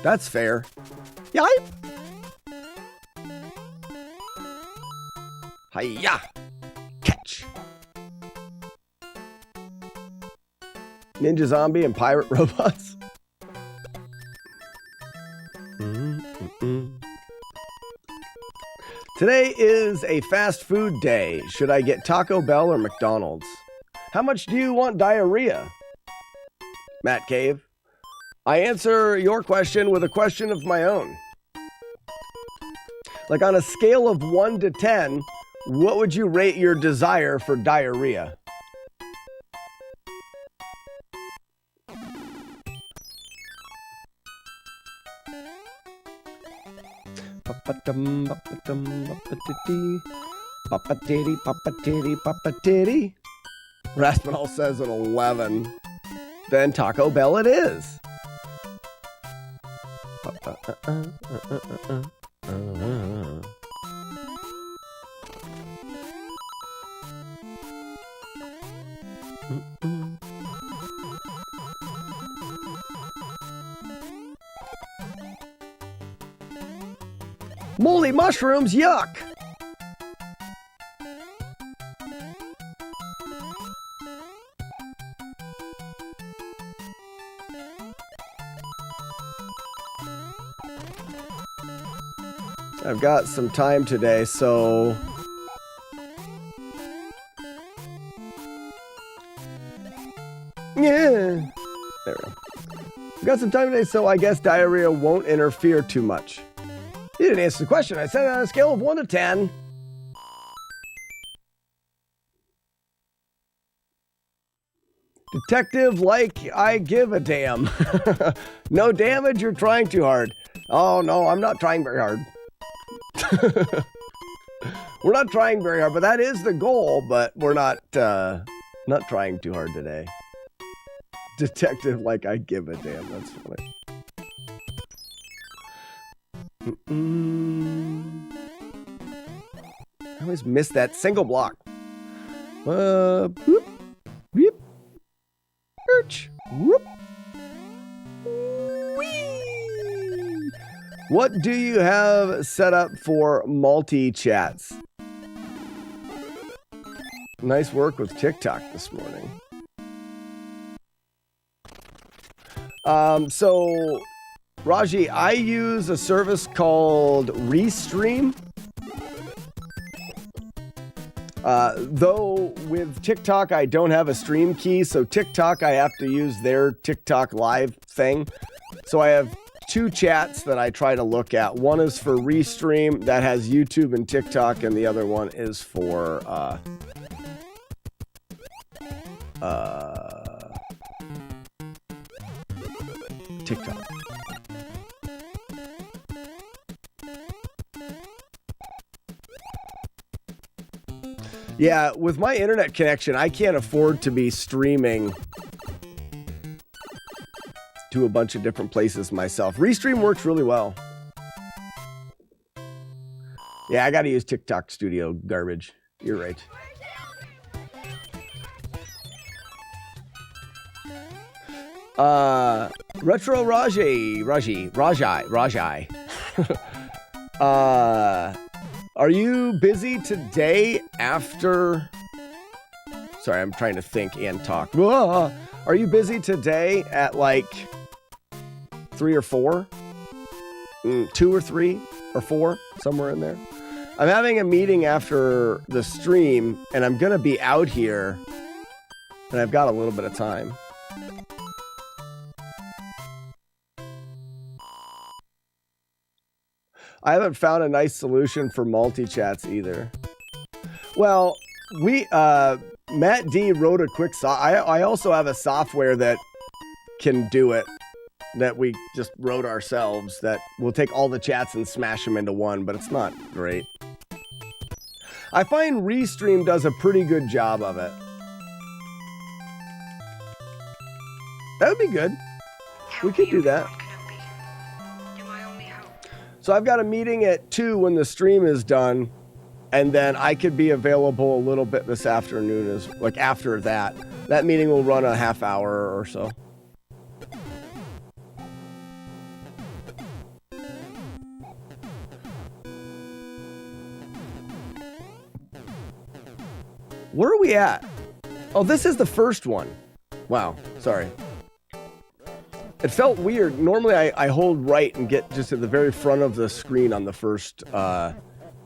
That's fair. Yipe! Hiya! Catch! Ninja zombie and pirate robots? Today is a fast food day. Should I get Taco Bell or McDonald's? How much do you want diarrhea? Matt Cave. I answer your question with a question of my own. Like on a scale of 1 to 10, what would you rate your desire for diarrhea? Papa-titty. Raspinall says an 11. Then Taco Bell it is. Moldy mushrooms, yuck! I've got some time today, so yeah, there we go. I've got some time today, so I guess diarrhea won't interfere too much. You didn't answer the question. I said on a scale of 1 to 10. Detective, like I give a damn. No damage, you're trying too hard. Oh no, I'm not trying very hard. We're not trying very hard, but that is the goal, but we're not trying too hard today. Detective, like I give a damn. That's funny. I always miss that single block. Boop, beep, perch, whoop. Whee. What do you have set up for multi-chats? Nice work with TikTok this morning. So, Raji, I use a service called Restream. Though with TikTok, I don't have a stream key, so TikTok, I have to use their TikTok live thing. So I have two chats that I try to look at. One is for Restream that has YouTube and TikTok, and the other one is for TikTok. Yeah, with my internet connection, I can't afford to be streaming to a bunch of different places myself. Restream works really well. Yeah, I gotta use TikTok Studio garbage. You're right. Retro Rajai. Are you busy today after... Sorry, I'm trying to think and talk. Are you busy today at like 3 or 4? 2 or 3 or 4? Somewhere in there. I'm having a meeting after the stream, and I'm going to be out here, and I've got a little bit of time. I haven't found a nice solution for multi-chats either. Well, Matt D wrote a quick I also have a software that can do it, that we just wrote ourselves, that will take all the chats and smash them into one, but it's not great. I find Restream does a pretty good job of it. That would be good. We could do that. So I've got a meeting at 2 when the stream is done, and then I could be available a little bit this afternoon, like after that. That meeting will run a half hour or so. Where are we at? Oh, this is the first one. Wow, sorry. It felt weird. Normally I hold right and get just at the very front of the screen on the first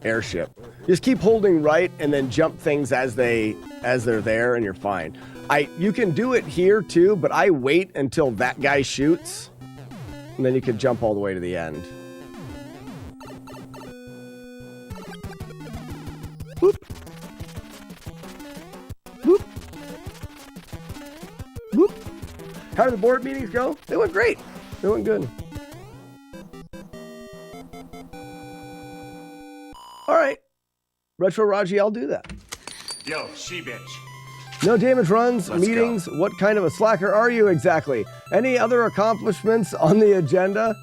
airship. Just keep holding right and then jump things as they're there and you're fine. You can do it here too, but I wait until that guy shoots and then you can jump all the way to the end. Whoop. Whoop. Whoop. How did the board meetings go? They went great. They went good. All right. Retro Raji, I'll do that. Yo, she-bitch. No damage runs, Let's meetings. Go. What kind of a slacker are you exactly? Any other accomplishments on the agenda?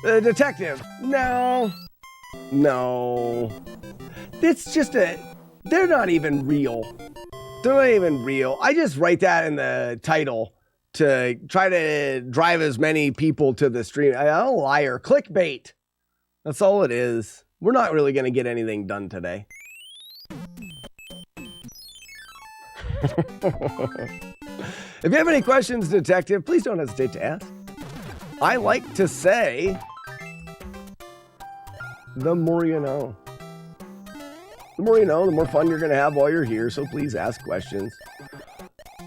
Detective. No. It's just they're not even real. They're not even real. I just write that in the title to try to drive as many people to the stream. I'm a liar. Clickbait. That's all it is. We're not really going to get anything done today. If you have any questions, Detective, please don't hesitate to ask. I like to say, the more you know. The more you know, the more fun you're going to have while you're here, so please ask questions.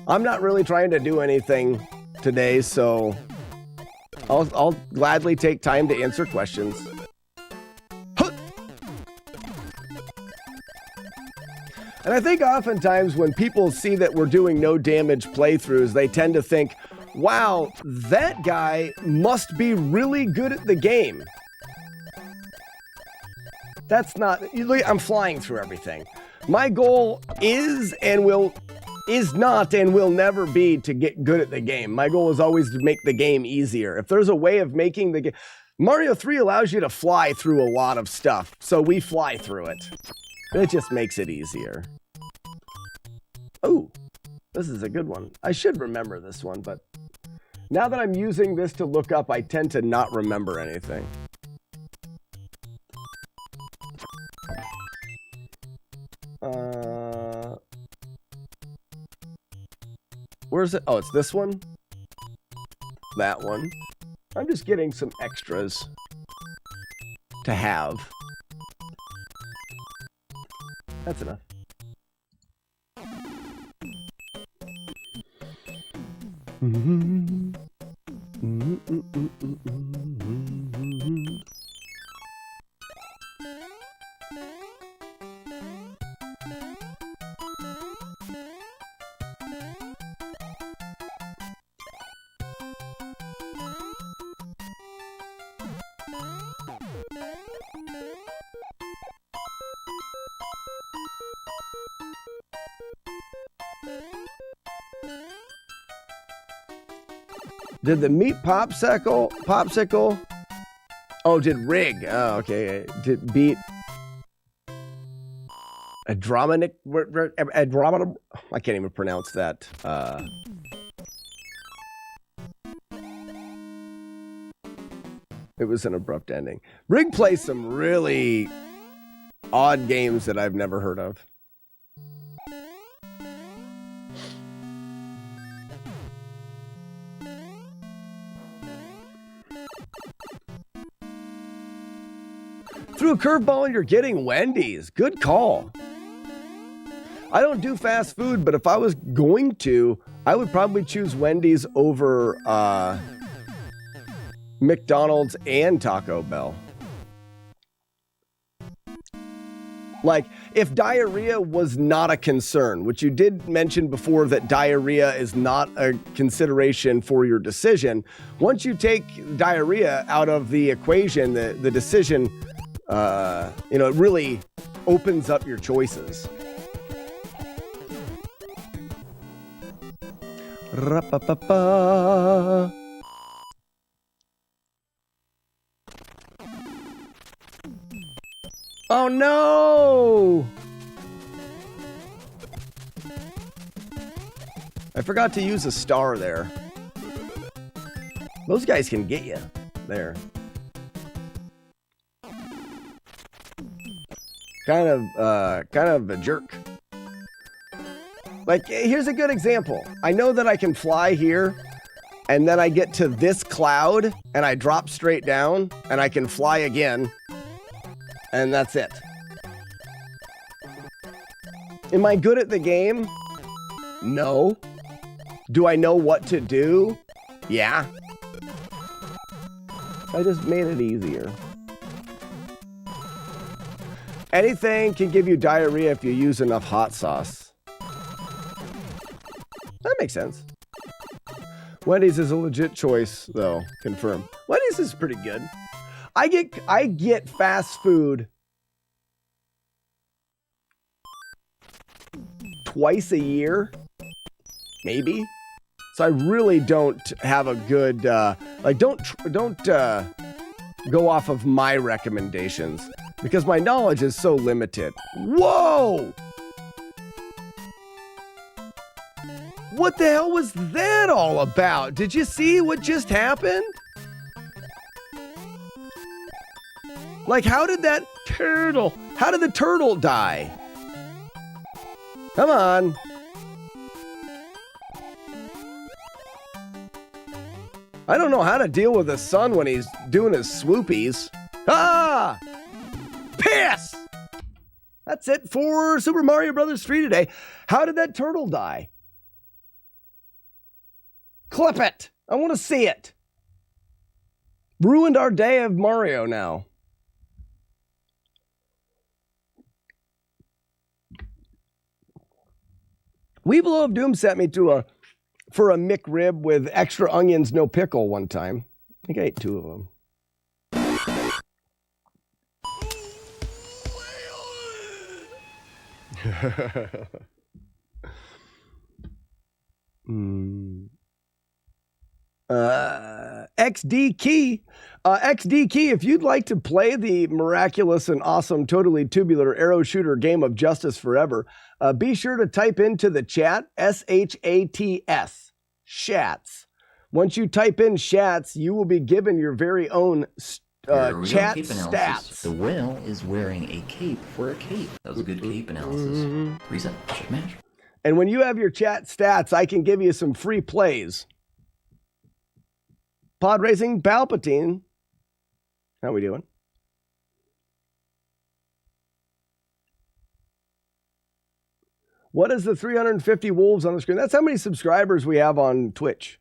I'm not really trying to do anything today, so I'll gladly take time to answer questions. And I think oftentimes when people see that we're doing no damage playthroughs, they tend to think, wow, that guy must be really good at the game. That's not, I'm flying through everything. My goal is not and will never be to get good at the game. My goal is always to make the game easier. If there's a way of making the game, Mario 3 allows you to fly through a lot of stuff, so we fly through it. It just makes it easier. Oh, this is a good one. I should remember this one, but now that I'm using this to look up, I tend to not remember anything. Where's it? Oh, it's this one? That one. I'm just getting some extras to have. That's enough. Did the meat popsicle? Oh, did Rig? Oh, okay. Did beat Adrominic? I can't even pronounce that. It was an abrupt ending. Rig plays some really odd games that I've never heard of. Through a curveball, you're getting Wendy's. Good call. I don't do fast food, but if I was going to, I would probably choose Wendy's over McDonald's and Taco Bell. Like, if diarrhea was not a concern, which you did mention before that diarrhea is not a consideration for your decision, once you take diarrhea out of the equation, the decision, it really opens up your choices. Ra-pa-pa-pa. Oh no! I forgot to use a star there. Those guys can get you there. Kind of a jerk. Like, here's a good example. I know that I can fly here, and then I get to this cloud, and I drop straight down, and I can fly again, and that's it. Am I good at the game? No. Do I know what to do? Yeah. I just made it easier. Anything can give you diarrhea if you use enough hot sauce. That makes sense. Wendy's is a legit choice, though. Confirmed. Wendy's is pretty good. I get fast food twice a year, maybe. So I really don't have a good don't go off of my recommendations because my knowledge is so limited. Whoa! What the hell was that all about? Did you see what just happened? Like, how did the turtle die? Come on. I don't know how to deal with the sun when he's doing his swoopies. Ah! Piss! That's it for Super Mario Brothers 3 today. How did that turtle die? Clip it. I want to see it. Ruined our day of Mario now. Weevil of Doom sent me for a McRib with extra onions, no pickle one time. I think I ate 2 of them. XD Key. XD Key, if you'd like to play the miraculous and awesome Totally Tubular Arrow Shooter game of Justice Forever, be sure to type into the chat, SHATS, Shats. Once you type in Shats, you will be given your very own chat stats. The whale is wearing a cape for a cape. That was a good cape analysis. Reset. Check match. And when you have your chat stats, I can give you some free plays. Pod Racing Palpatine. How we doing? What is the 350 wolves on the screen? That's how many subscribers we have on Twitch.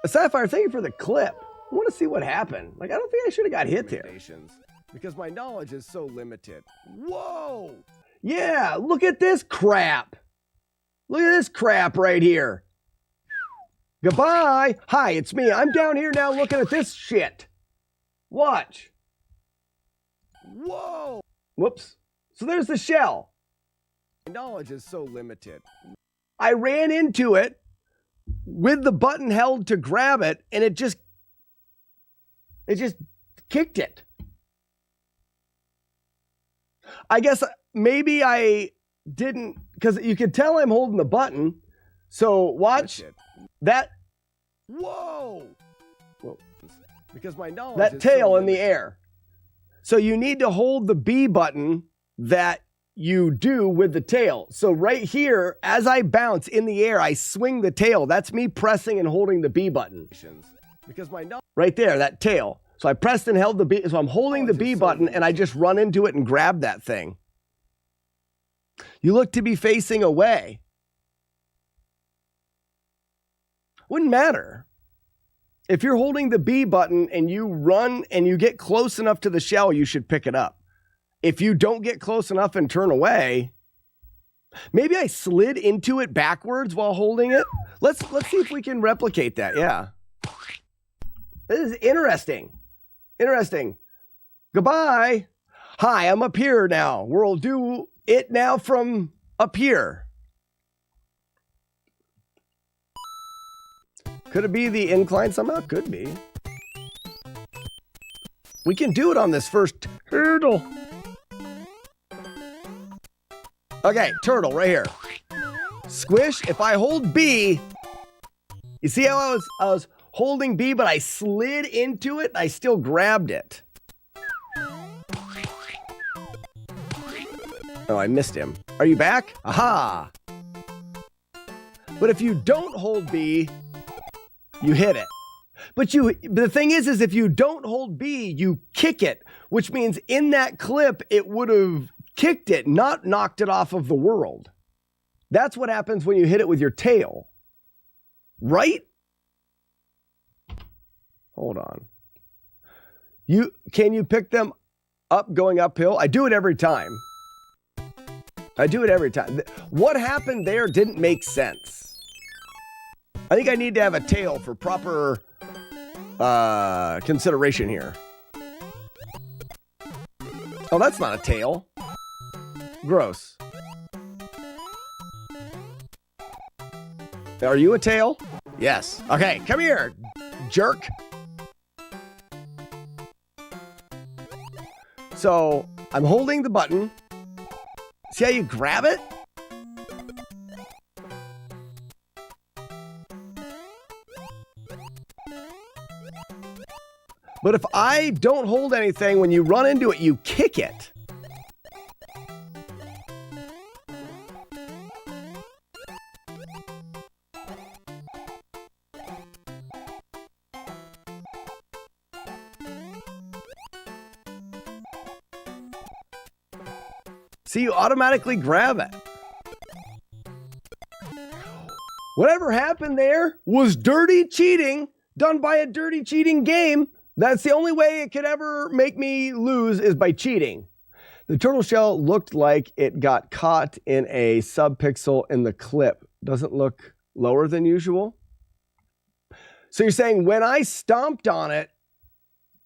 Sapphire, thank you for the clip. I want to see what happened. Like, I don't think I should have got hit there. Because my knowledge is so limited. Whoa! Yeah, look at this crap. Look at this crap right here. Goodbye. Hi, it's me. I'm down here now looking at this shit. Watch. Whoa. Whoops. So there's the shell. My knowledge is so limited. I ran into it with the button held to grab it, and it just kicked it. I guess maybe I didn't, because you can tell I'm holding the button. So watch that. Whoa. Because my knowledge that tail in the air. So you need to hold the B button that you do with the tail. So right here, as I bounce in the air, I swing the tail. That's me pressing and holding the B button. Because my right there, that tail. So I pressed and held the B. So I'm holding the B button and I just run into it and grab that thing. You look to be facing away. Wouldn't matter. If you're holding the B button and you run and you get close enough to the shell, you should pick it up. If you don't get close enough and turn away, maybe I slid into it backwards while holding it. Let's see if we can replicate that. Yeah. This is interesting. Interesting. Goodbye. Hi, I'm up here now. We'll do it now from up here. Could it be the incline somehow? Could be. We can do it on this first hurdle. Okay, turtle right here. Squish. If I hold B, you see how I was holding B, but I slid into it. I still grabbed it. Oh, I missed him. Are you back? Aha. But if you don't hold B, you hit it. But the thing is if you don't hold B, you kick it, which means in that clip, it would have kicked it, not knocked it off of the world. That's what happens when you hit it with your tail. Right? Hold on. Can you pick them up going uphill? I do it every time. What happened there didn't make sense. I think I need to have a tail for proper consideration here. Oh, that's not a tail. Gross. Are you a tail? Yes. Okay, come here, jerk. So I'm holding the button. See how you grab it? But if I don't hold anything, when you run into it, you kick it. See, you automatically grab it. Whatever happened there was dirty cheating done by a dirty cheating game. That's the only way it could ever make me lose is by cheating. The turtle shell looked like it got caught in a subpixel in the clip. Doesn't look lower than usual. So you're saying when I stomped on it,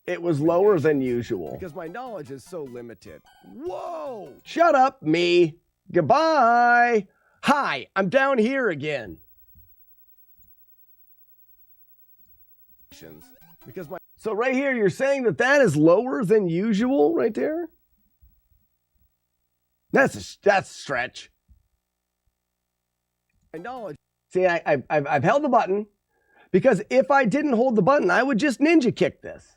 it was lower than usual. Because my knowledge is so limited. Whoa! Shut up, me. Goodbye. Hi, I'm down here again. So right here, you're saying that is lower than usual right there? That's a stretch. My knowledge. See, I've held the button because if I didn't hold the button, I would just ninja kick this.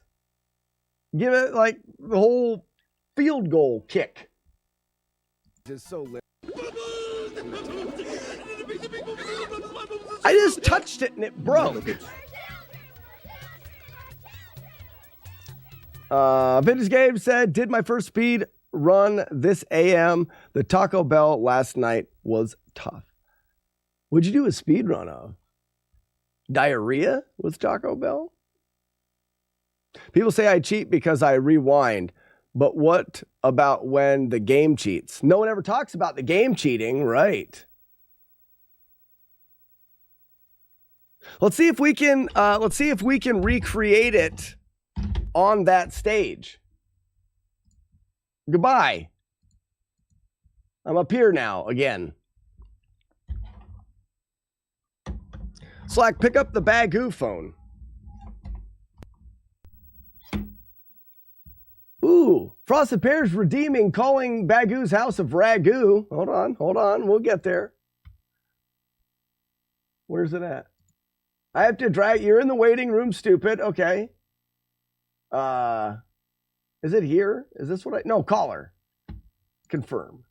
Give it like the whole field goal kick. Just so lit. I just touched it and it broke. Vintage Game said, did my first speed run this AM. The Taco Bell last night was tough. What'd you do a speed run of? Diarrhea with Taco Bell? People say I cheat because I rewind. But what about when the game cheats? No one ever talks about the game cheating, right? Let's see if we can recreate it on that stage. Goodbye. I'm up here now again. Slack, pick up the Bagoo phone. Ooh, Frosted Pears redeeming, calling Bagoo's House of Ragu. Hold on, we'll get there. Where's it at? I have to drag, you're in the waiting room, stupid. Okay. Is it here? Is this what no, caller. Confirm.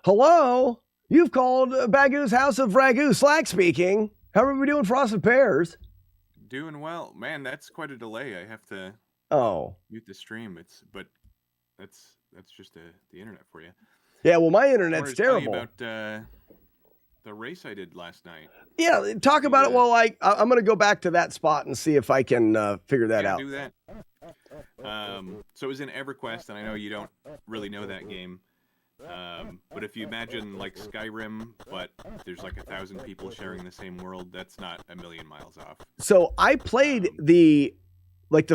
Hello? You've called Bagoo's House of Ragu. Slack speaking. How are we doing, Frosted Pears? Doing well. Man, that's quite a delay. I have to mute the stream. But that's just the internet for you. Yeah, well, my internet's terrible. About the race I did last night. Yeah, talk about it while I'm going to go back to that spot and see if I can figure that out. Do that. So it was in EverQuest, and I know you don't really know that game. But if you imagine like Skyrim, but there's like 1,000 people sharing the same world, that's not a million miles off. So I played the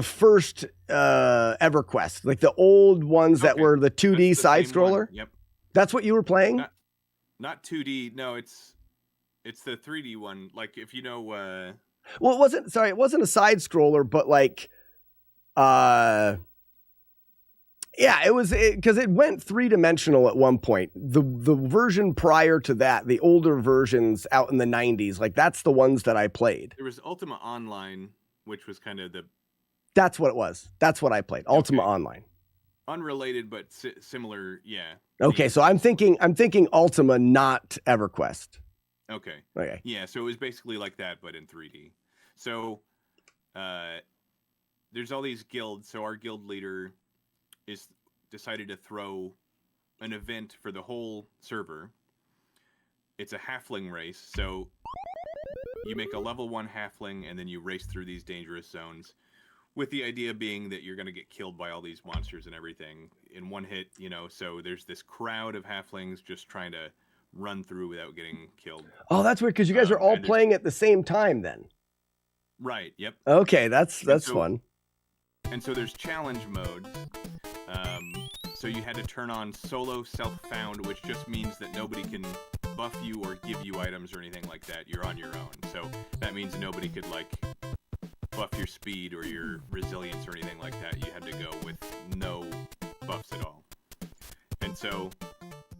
first EverQuest, like the old ones that were the 2D side scroller. Yep. That's what you were playing? Not 2D. No, it's the 3D one. Like if you know. Well, it wasn't a side scroller, but like, yeah, it was because it went 3-dimensional at one point. The version prior to that, the older versions out in the 90s, like that's the ones that I played. There was Ultima Online, which was kind of the. That's what it was. That's what I played. Okay. Ultima Online. Unrelated, but similar. Yeah. Okay, so I'm thinking Ultima, not EverQuest. Okay. Yeah, so it was basically like that, but in 3D. So, there's all these guilds. So our guild leader is decided to throw an event for the whole server. It's a halfling race. So you make a level 1 halfling, and then you race through these dangerous zones. With the idea being that you're going to get killed by all these monsters and everything in one hit, so there's this crowd of halflings just trying to run through without getting killed. Oh, that's weird because you guys are all playing at the same time then. Right, yep. Okay, that's fun. And so there's challenge mode. So you had to turn on solo self-found, which just means that nobody can buff you or give you items or anything like that. You're on your own. So that means nobody could buff your speed or your resilience or anything like that. You had to go with no buffs at all. And so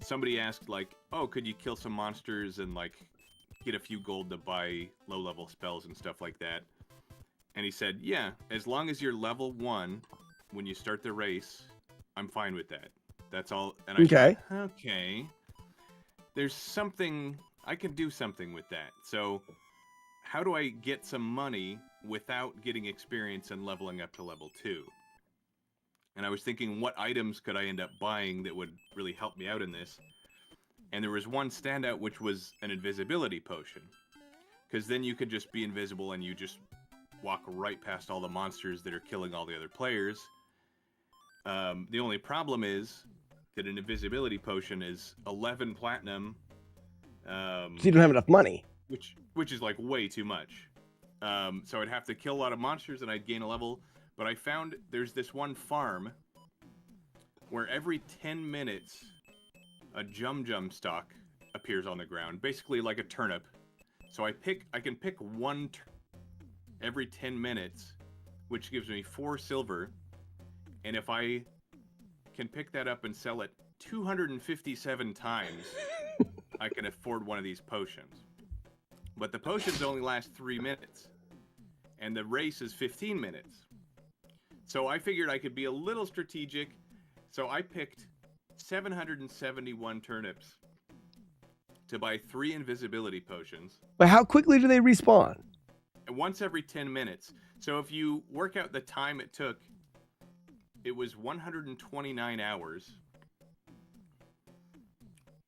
somebody asked could you kill some monsters and get a few gold to buy low-level spells and stuff like that? And he said, yeah, as long as you're level 1 when you start the race, I'm fine with that. That's all. And I said, okay. There's something, I can do something with that. So how do I get some money without getting experience and leveling up to level 2? And I was thinking, what items could I end up buying that would really help me out in this? And there was one standout, which was an invisibility potion. Because then you could just be invisible and you just walk right past all the monsters that are killing all the other players. The only problem is that an invisibility potion is 11 platinum. So you don't have enough money. Which is way too much. So I'd have to kill a lot of monsters and I'd gain a level. But I found there's this one farm where every 10 minutes a jum stalk appears on the ground, basically like a turnip. So I can pick one every 10 minutes, which gives me 4 silver. And if I can pick that up and sell it 257 times, I can afford one of these potions. But the potions only last 3 minutes. and the race is 15 minutes. So I figured I could be a little strategic. So I picked 771 turnips to buy 3 invisibility potions. But how quickly do they respawn? Once every 10 minutes. So if you work out the time it took, it was 129 hours.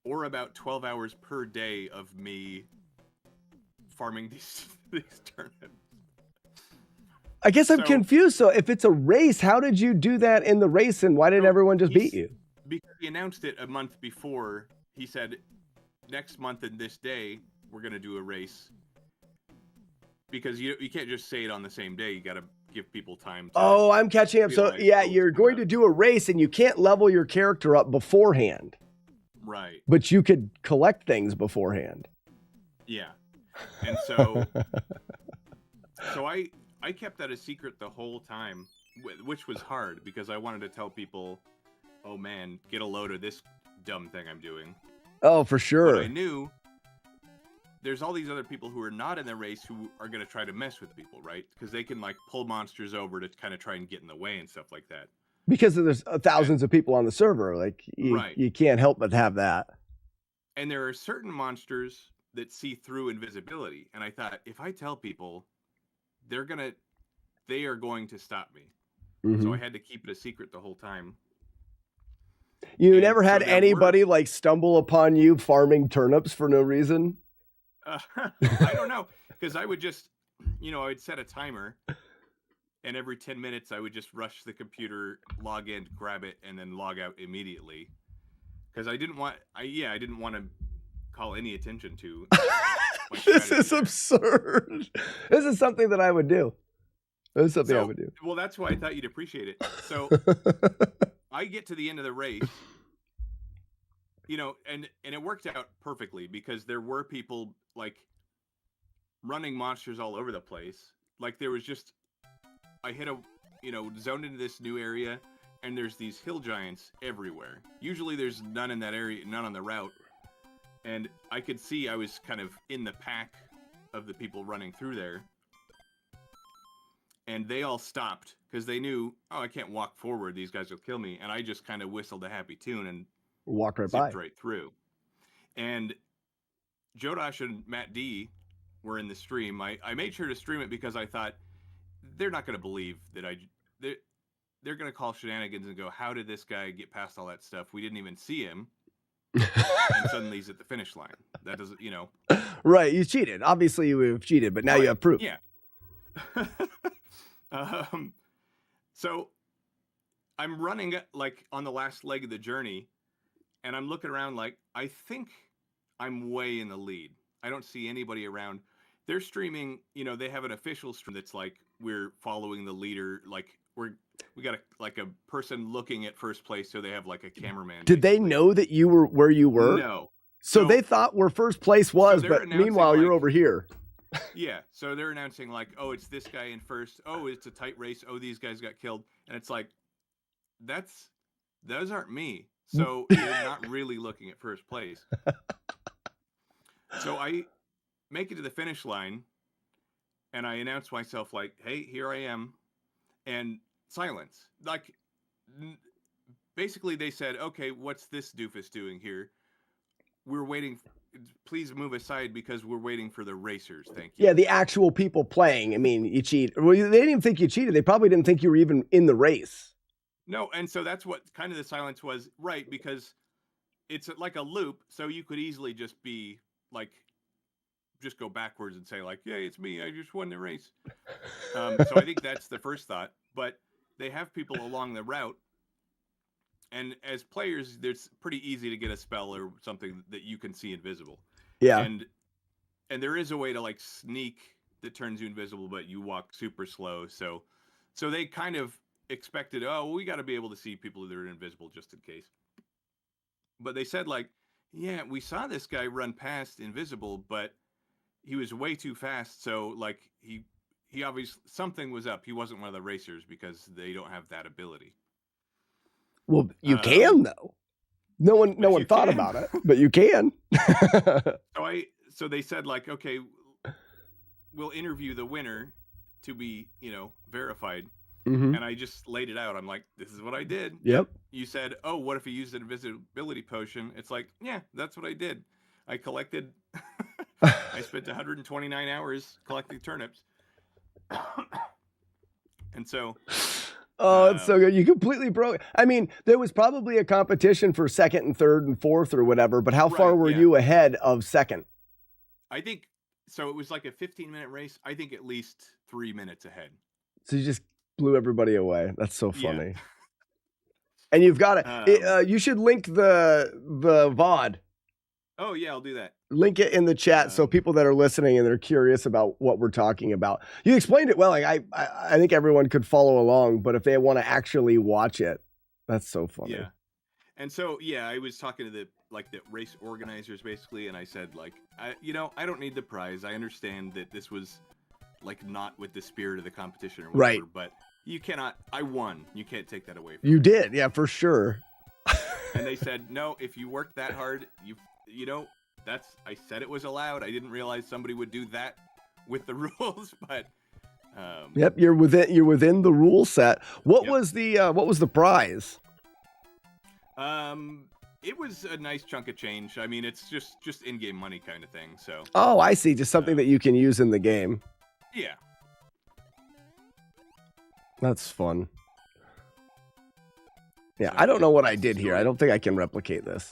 Or about 12 hours per day of me farming these turnips. I guess I'm confused. So if it's a race, how did you do that in the race, and why did everyone just beat you? Because he announced it a month before. He said, next month and this day, we're going to do a race. Because you can't just say it on the same day. You got to give people time to... Oh, I'm catching up. So, like, yeah, you're going to do a race, and you can't level your character up beforehand. Right. But you could collect things beforehand. Yeah. And so... so I kept that a secret the whole time, which was hard, because I wanted to tell people, oh man, get a load of this dumb thing I'm doing. Oh, for sure. But I knew there's all these other people who are not in the race who are going to try to mess with people, right? Because they can like pull monsters over to kind of try and get in the way and stuff like that. Because there's thousands of people on the server. Like, you can't help but have that. And there are certain monsters that see through invisibility. And I thought, if I tell people, they are going to stop me. Mm-hmm. So I had to keep it a secret the whole time. You never had anybody like stumble upon you farming turnips for no reason? I don't know, because I would just, I would set a timer, and every 10 minutes I would just rush the computer, log in, grab it, and then log out immediately. Because I didn't want to call any attention to. This is absurd. This is something that I would do. This is something I would do. Well, that's why I thought you'd appreciate it. So I get to the end of the race, and it worked out perfectly because there were people like running monsters all over the place. Like there was just, I hit zoned into this new area, and there's these hill giants everywhere. Usually there's none in that area, none on the route. And I could see I was kind of in the pack of the people running through there. And they all stopped because they knew, I can't walk forward. These guys will kill me. And I just kind of whistled a happy tune and walked right by. Zipped right through. And Jodosh and Matt D were in the stream. I made sure to stream it because I thought they're not going to believe that they're going to call shenanigans and go, how did this guy get past all that stuff? We didn't even see him. And suddenly he's at the finish line. That doesn't, Right, you cheated. Obviously you have cheated, but now you have proof. Yeah. So I'm running like on the last leg of the journey, and I'm looking around like, I think I'm way in the lead. I don't see anybody around. They're streaming, they have an official stream that's like, we're following the leader, like we got a person looking at first place, so they have like a cameraman. Did they know that you were where you were? No. So they thought where first place was, but meanwhile you're over here. Yeah, so they're announcing like, oh, it's this guy in first. Oh, it's a tight race. Oh, these guys got killed. And it's like, those aren't me. So you're not really looking at first place. So I make it to the finish line, and I announce myself like, hey, here I am. And silence. Like, basically they said, okay, what's this doofus doing here? We're waiting. Please move aside because we're waiting for the racers. Thank you. Yeah, the actual people playing. I mean, you cheat. Well, they didn't even think you cheated. They probably didn't think you were even in the race. No, and so that's what kind of the silence was, right? Because it's like a loop, so you could easily just be like, just go backwards and say like, yeah, it's me. I just won the race. So I think that's the first thought. But they have people along the route. And as players, it's pretty easy to get a spell or something that you can see invisible. Yeah. And there is a way to like sneak that turns you invisible, but you walk super slow. So they kind of expected, oh, well, we got to be able to see people that are invisible just in case. But they said like, yeah, we saw this guy run past invisible, but he was way too fast. So like he obviously, something was up. He wasn't one of the racers because they don't have that ability. Well, you can though. No one thought about it, but you can. So they said like, okay, we'll interview the winner, to be, verified. Mm-hmm. And I just laid it out. I'm like, this is what I did. Yep. You said, oh, what if he used an invisibility potion? It's like, yeah, that's what I did. I collected, I spent 129 hours collecting turnips. And so. Oh, it's so good. You completely broke. I mean, there was probably a competition for second and third and fourth or whatever, but how far were you ahead of second? I think, so it was like a 15-minute race. I think at least 3 minutes ahead. So you just blew everybody away. That's so funny. Yeah. And you've got it. You should link the VOD. Oh, yeah, I'll do that. Link it in the chat so people that are listening and they're curious about what we're talking about. You explained it well. Like I think everyone could follow along, but if they want to actually watch it, that's so funny. Yeah. And so, yeah, I was talking to the race organizers basically, and I said, like, I don't need the prize. I understand that this was like not with the spirit of the competition or whatever, right. But you cannot, I won. You can't take that away from me. You did, yeah, for sure. And they said, no, if you work that hard, I said it was allowed. I didn't realize somebody would do that with the rules, but yep, you're within the rule set. What was the prize? It was a nice chunk of change. I mean, it's just in-game money kind of thing. So. Oh, I see. Just something that you can use in the game. Yeah. That's fun. Yeah, I don't know what I did here. I don't think I can replicate this.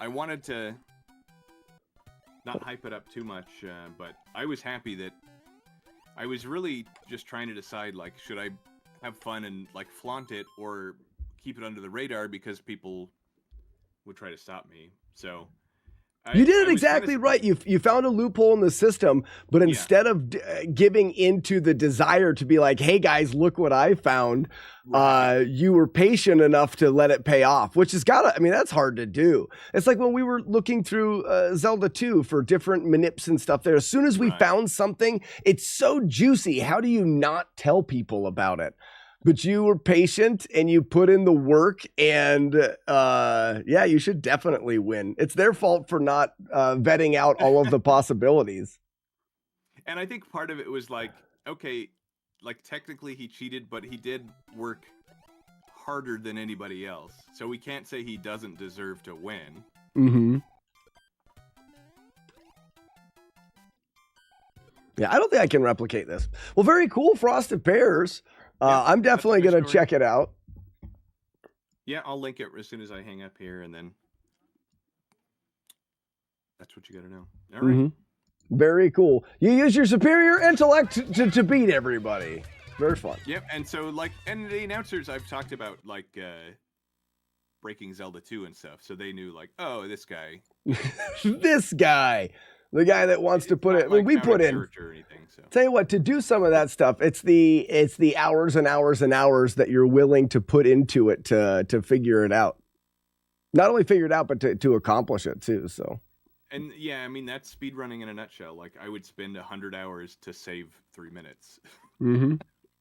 I wanted to not hype it up too much, but I was happy that I was really just trying to decide, like, should I have fun and like flaunt it or keep it under the radar because people would try to stop me. So you did it exactly right. You found a loophole in the system, but instead of giving into the desire to be like, hey guys, look what I found, you were patient enough to let it pay off, which has that's hard to do. It's like when we were looking through Zelda 2 for different manips and stuff there. As soon as we found something, it's so juicy. How do you not tell people about it? But you were patient and you put in the work, and you should definitely win. It's their fault for not vetting out all of the possibilities. And I think part of it was like, okay, like technically he cheated, but he did work harder than anybody else. So we can't say he doesn't deserve to win. Mm-hmm. Yeah, I don't think I can replicate this. Well, very cool, Frosted Pears. I'm definitely going to check it out. Yeah, I'll link it as soon as I hang up here, and then that's what you got to know. All right. Mm-hmm. Very cool. You use your superior intellect to beat everybody. Very fun. Yep, and so, and the announcers I've talked about, breaking Zelda 2 and stuff, so they knew, oh, this guy. This guy. The guy that wants to put it. I mean, we put in. Tell you what, to do some of that stuff, it's the hours and hours and hours that you're willing to put into it to figure it out. Not only figure it out, but to accomplish it too. So. And yeah, I mean that's speedrunning in a nutshell. Like I would spend 100 hours to save 3 minutes. Mm-hmm.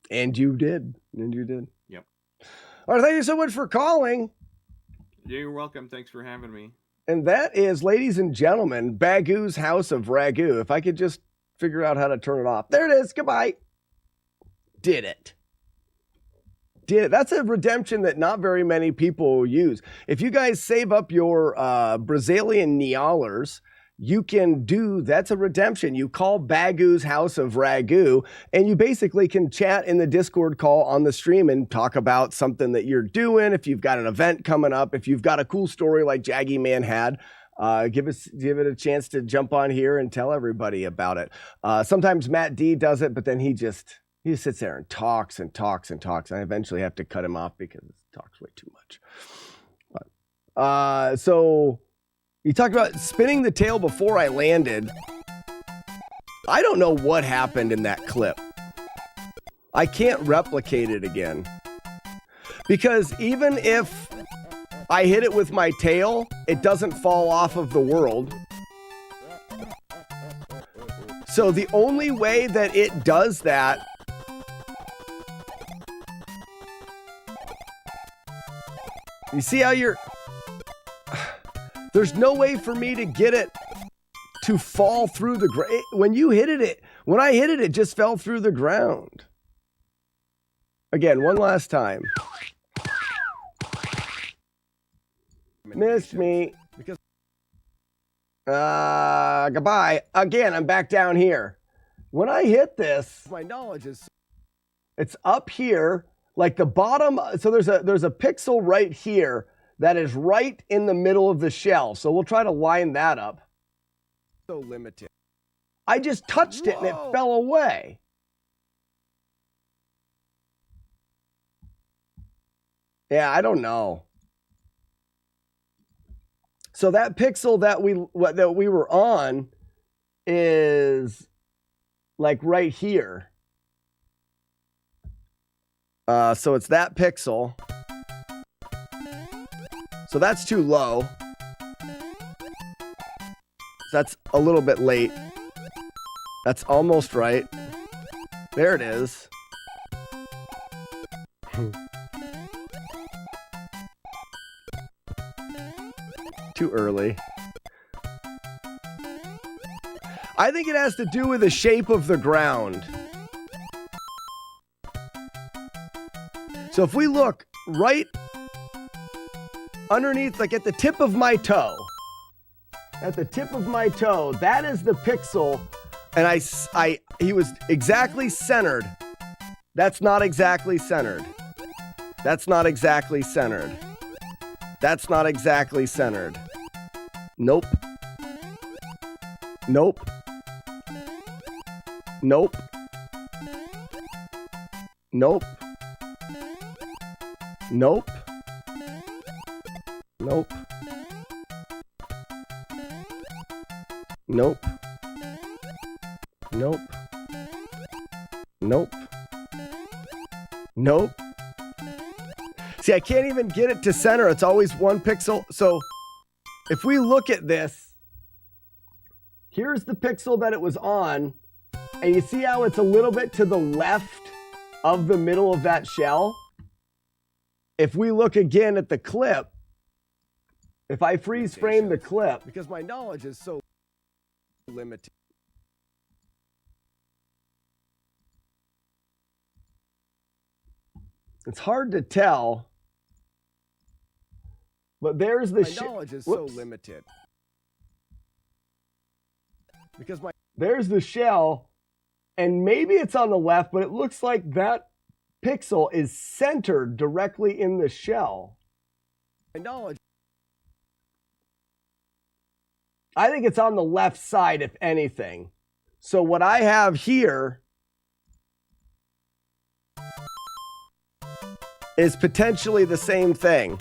And you did. Yep. All right, thank you so much for calling. You're welcome. Thanks for having me. And that is, ladies and gentlemen, Bagoo's House of Ragu. If I could just figure out how to turn it off. There it is. Goodbye. Did it. That's a redemption that not very many people use. If you guys save up your Brazilian Nialers, you can that's a redemption. You call Bagoo's House of Ragu, and you basically can chat in the Discord call on the stream and talk about something that you're doing. If you've got an event coming up, if you've got a cool story like Jaggy Man had, give it a chance to jump on here and tell everybody about it. Sometimes Matt D does it, but then he sits there and talks and talks and talks. I eventually have to cut him off because he talks way too much. So you talked about spinning the tail before I landed. I don't know what happened in that clip. I can't replicate it again. Because even if I hit it with my tail, it doesn't fall off of the world. So the only way that it does that you see how there's no way for me to get it to fall through the ground. When you hit it, when I hit it, it just fell through the ground. Again, one last time. Missed me. Because goodbye. Again, I'm back down here. When I hit this, my knowledge is it's up here, like the bottom. So there's a pixel right here that is right in the middle of the shell. So we'll try to line that up. so limited. I just touched it and it fell away. Yeah, I don't know. So that pixel that we were on is like right here. So it's that pixel. So that's too low. That's a little bit late. That's almost right. There it is. Too early. I think it has to do with the shape of the ground. So if we look right underneath, like at the tip of my toe, that is the pixel, and he was exactly centered. That's not exactly centered. That's not exactly centered. That's not exactly centered. Nope. Nope. Nope. Nope. Nope. Nope. Nope. Nope. Nope. Nope. See, I can't even get it to center. It's always one pixel. So if we look at this, here's the pixel that it was on. And you see how it's a little bit to the left of the middle of that shell? If we look again at the clip, if I freeze frame the clip, because my knowledge is so limited. It's hard to tell, but there's the my knowledge is so limited. Because there's the shell, and maybe it's on the left, but it looks like that pixel is centered directly in the shell. My knowledge. I think it's on the left side, if anything. So what I have here is potentially the same thing.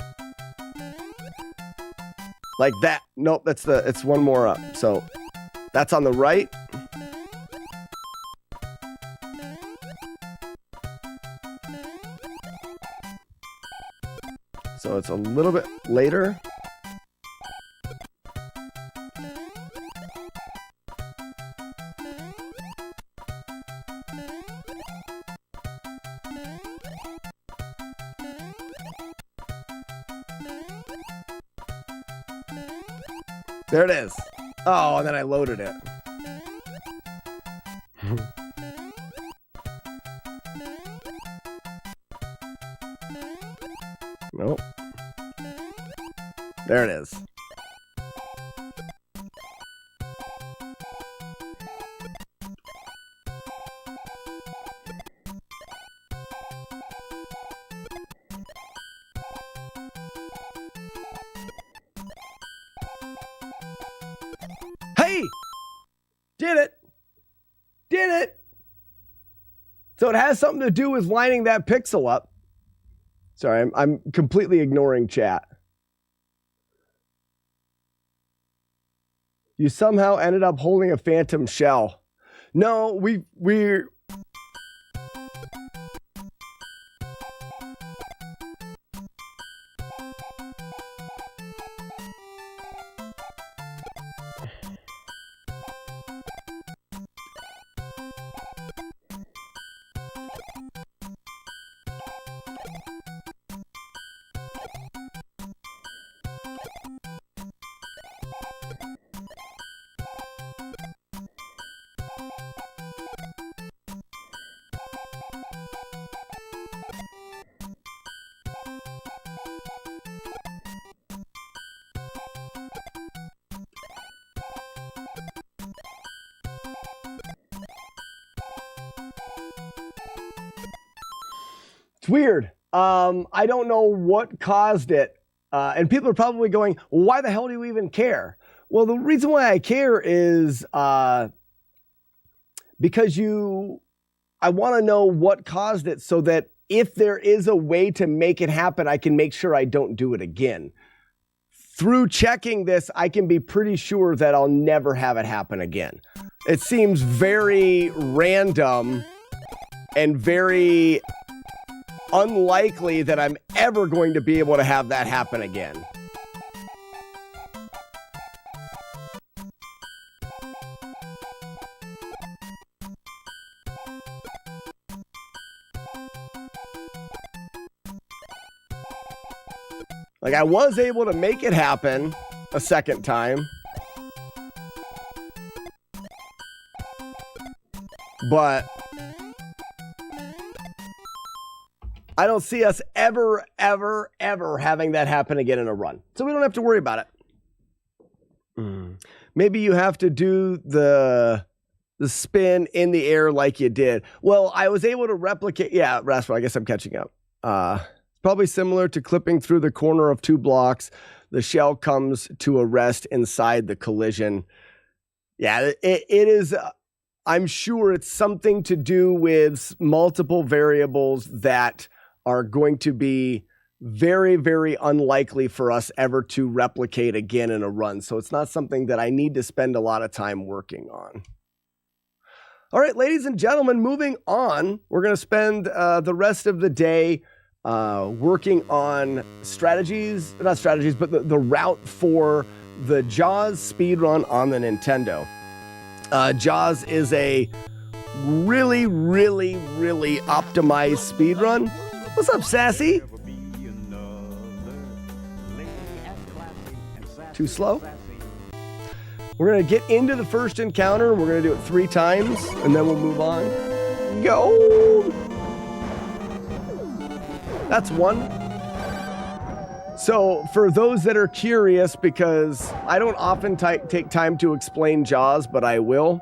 Like that. Nope, it's one more up. So that's on the right. So it's a little bit later. There it is. Oh, and then I loaded it. Nope. There it is. Hey! Did it! Did it! So it has something to do with lining that pixel up. Sorry, I'm completely ignoring chat. You somehow ended up holding a phantom shell. No, we're... It's weird. I don't know what caused it. And people are probably going, well, why the hell do you even care? Well, the reason why I care is because I want to know what caused it so that if there is a way to make it happen, I can make sure I don't do it again. Through checking this, I can be pretty sure that I'll never have it happen again. It seems very random and very unlikely that I'm ever going to be able to have that happen again. Like, I was able to make it happen a second time, but I don't see us ever having that happen again in a run. So we don't have to worry about it. Maybe you have to do the spin in the air like you did. Well, I was able to replicate. Yeah, Rasper, I guess I'm catching up. Probably similar to clipping through the corner of 2 blocks. The shell comes to a rest inside the collision. Yeah, it is. I'm sure it's something to do with multiple variables that are going to be very, very unlikely for us ever to replicate again in a run. So it's not something that I need to spend a lot of time working on. All right, ladies and gentlemen, moving on. We're going to spend the rest of the day working on not strategies, but the route for the Jaws speedrun on the Nintendo. Jaws is a really, really, really optimized speedrun. What's up, Sassy? Too slow? We're going to get into the first encounter. We're going to do it 3 times, and then we'll move on. Go! That's 1. So for those that are curious, because I don't often take time to explain Jaws, but I will.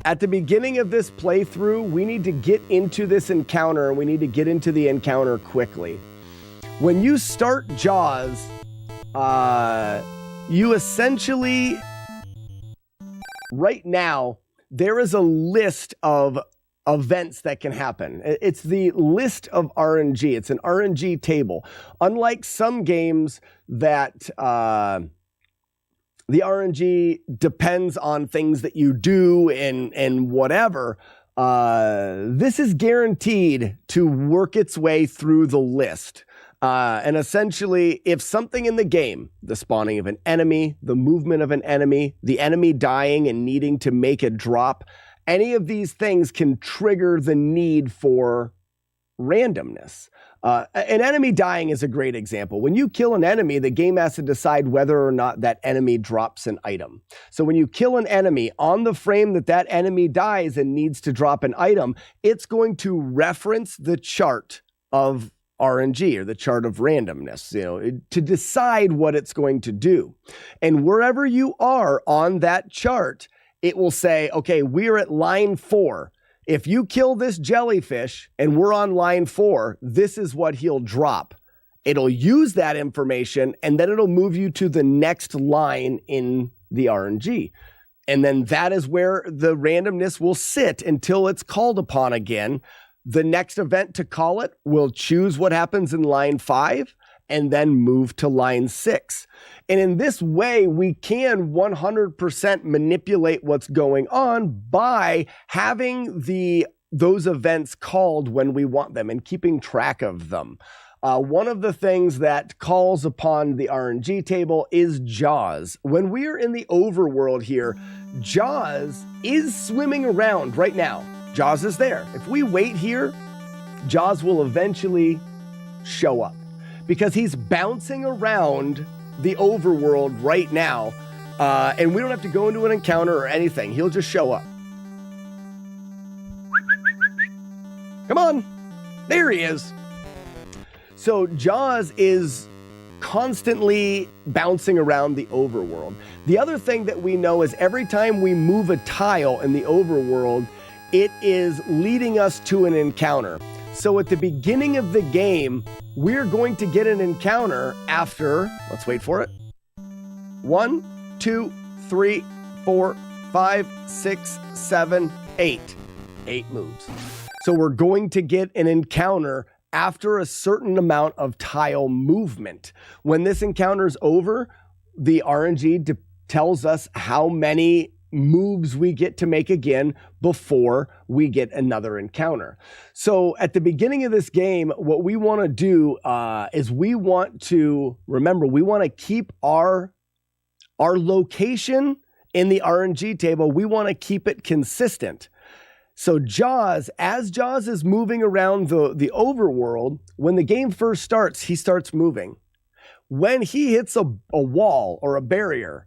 At the beginning of this playthrough, we need to get into this encounter, and we need to get into the encounter quickly. When you start Jaws, you essentially, right now, there is a list of events that can happen. It's the list of RNG. It's an RNG table. Unlike some games that the RNG depends on things that you do and whatever, this is guaranteed to work its way through the list. And essentially, if something in the game, the spawning of an enemy, the movement of an enemy, the enemy dying and needing to make a drop, any of these things can trigger the need for randomness. An enemy dying is a great example. When you kill an enemy, the game has to decide whether or not that enemy drops an item. So when you kill an enemy on the frame that enemy dies and needs to drop an item, it's going to reference the chart of RNG, or the chart of randomness, to decide what it's going to do. And wherever you are on that chart, it will say, okay, we're at line 4. If you kill this jellyfish and we're on line 4, this is what he'll drop. It'll use that information, and then it'll move you to the next line in the RNG. And then that is where the randomness will sit until it's called upon again. The next event to call it will choose what happens in line 5 and then move to line 6. And in this way, we can 100% manipulate what's going on by having those events called when we want them and keeping track of them. One of the things that calls upon the RNG table is Jaws. When we're in the overworld here, Jaws is swimming around right now. Jaws is there. If we wait here, Jaws will eventually show up because he's bouncing around the overworld right now, and we don't have to go into an encounter or anything. He'll just show up. Come on. There he is. So Jaws is constantly bouncing around the overworld. The other thing that we know is every time we move a tile in the overworld, it is leading us to an encounter. So at the beginning of the game, we're going to get an encounter after, let's wait for it. 1, 2, 3, 4, 5, 6, 7, 8. 8 moves. So we're going to get an encounter after a certain amount of tile movement. When this encounter is over, the RNG tells us how many moves we get to make again before we get another encounter. So at the beginning of this game, what we want to do is we want to, remember, we want to keep our location in the RNG table. We want to keep it consistent. So Jaws, as Jaws is moving around the overworld, when the game first starts, he starts moving. When he hits a wall or a barrier,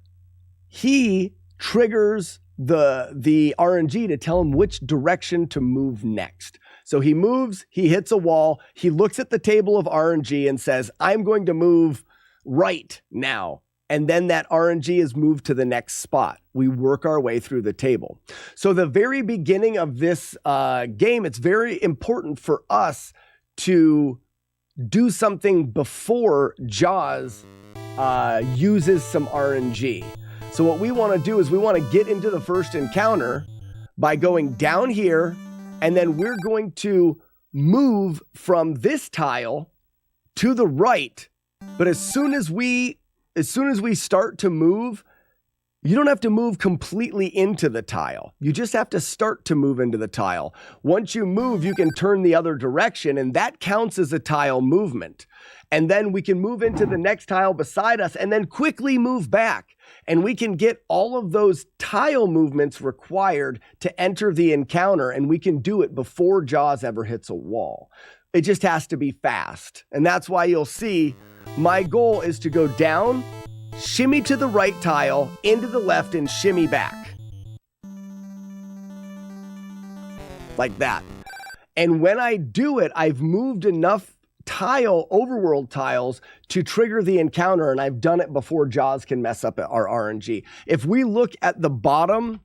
he triggers the RNG to tell him which direction to move next. So he moves, he hits a wall, he looks at the table of RNG and says, I'm going to move right now. And then that RNG is moved to the next spot. We work our way through the table. So the very beginning of this game, it's very important for us to do something before Jaws uses some RNG. So what we want to do is we want to get into the first encounter by going down here, and then we're going to move from this tile to the right. But as soon as we start to move, you don't have to move completely into the tile. You just have to start to move into the tile. Once you move, you can turn the other direction, and that counts as a tile movement. And then we can move into the next tile beside us and then quickly move back. And we can get all of those tile movements required to enter the encounter, and we can do it before Jaws ever hits a wall. It just has to be fast. And that's why you'll see my goal is to go down, shimmy to the right tile, into the left, and shimmy back. Like that. And when I do it, I've moved enough overworld tiles to trigger the encounter, and I've done it before Jaws can mess up our RNG. If we look at the bottom,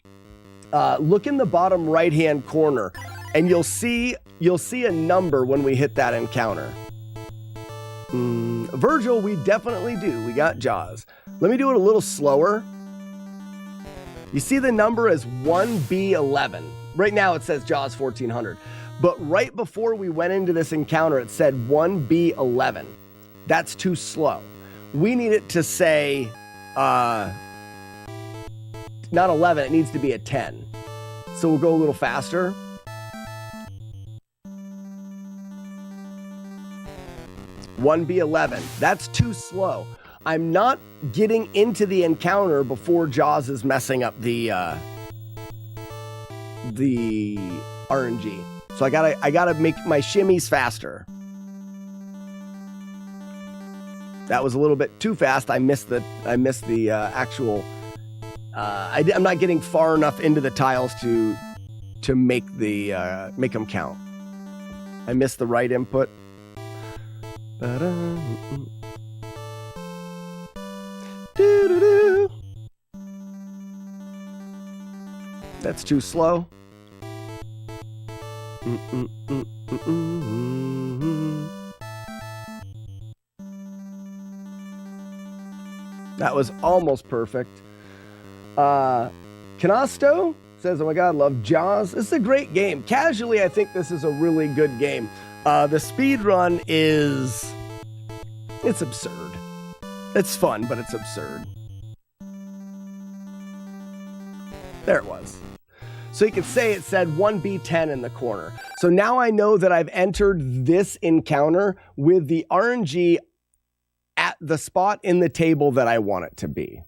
look in the bottom right-hand corner, and you'll see a number when we hit that encounter. Virgil, we definitely do. We got Jaws. Let me do it a little slower. You see the number as 1B11. Right now it says Jaws 1400. But right before we went into this encounter, it said 1B11. That's too slow. We need it to say, not 11, it needs to be a 10. So we'll go a little faster. (1B11). That's too slow. I'm not getting into the encounter before Jaws is messing up the RNG. So I gotta make my shimmies faster. That was a little bit too fast. I missed the actual. I'm not getting far enough into the tiles to make them count. I missed the right input. That's too slow. That was almost perfect. Canasto says, oh my God, love Jaws. This is a great game. Casually, I think this is a really good game. The speed run it's absurd. It's fun, but it's absurd. There it was. So you could say it said 1B10 in the corner. So now I know that I've entered this encounter with the RNG at the spot in the table that I want it to be.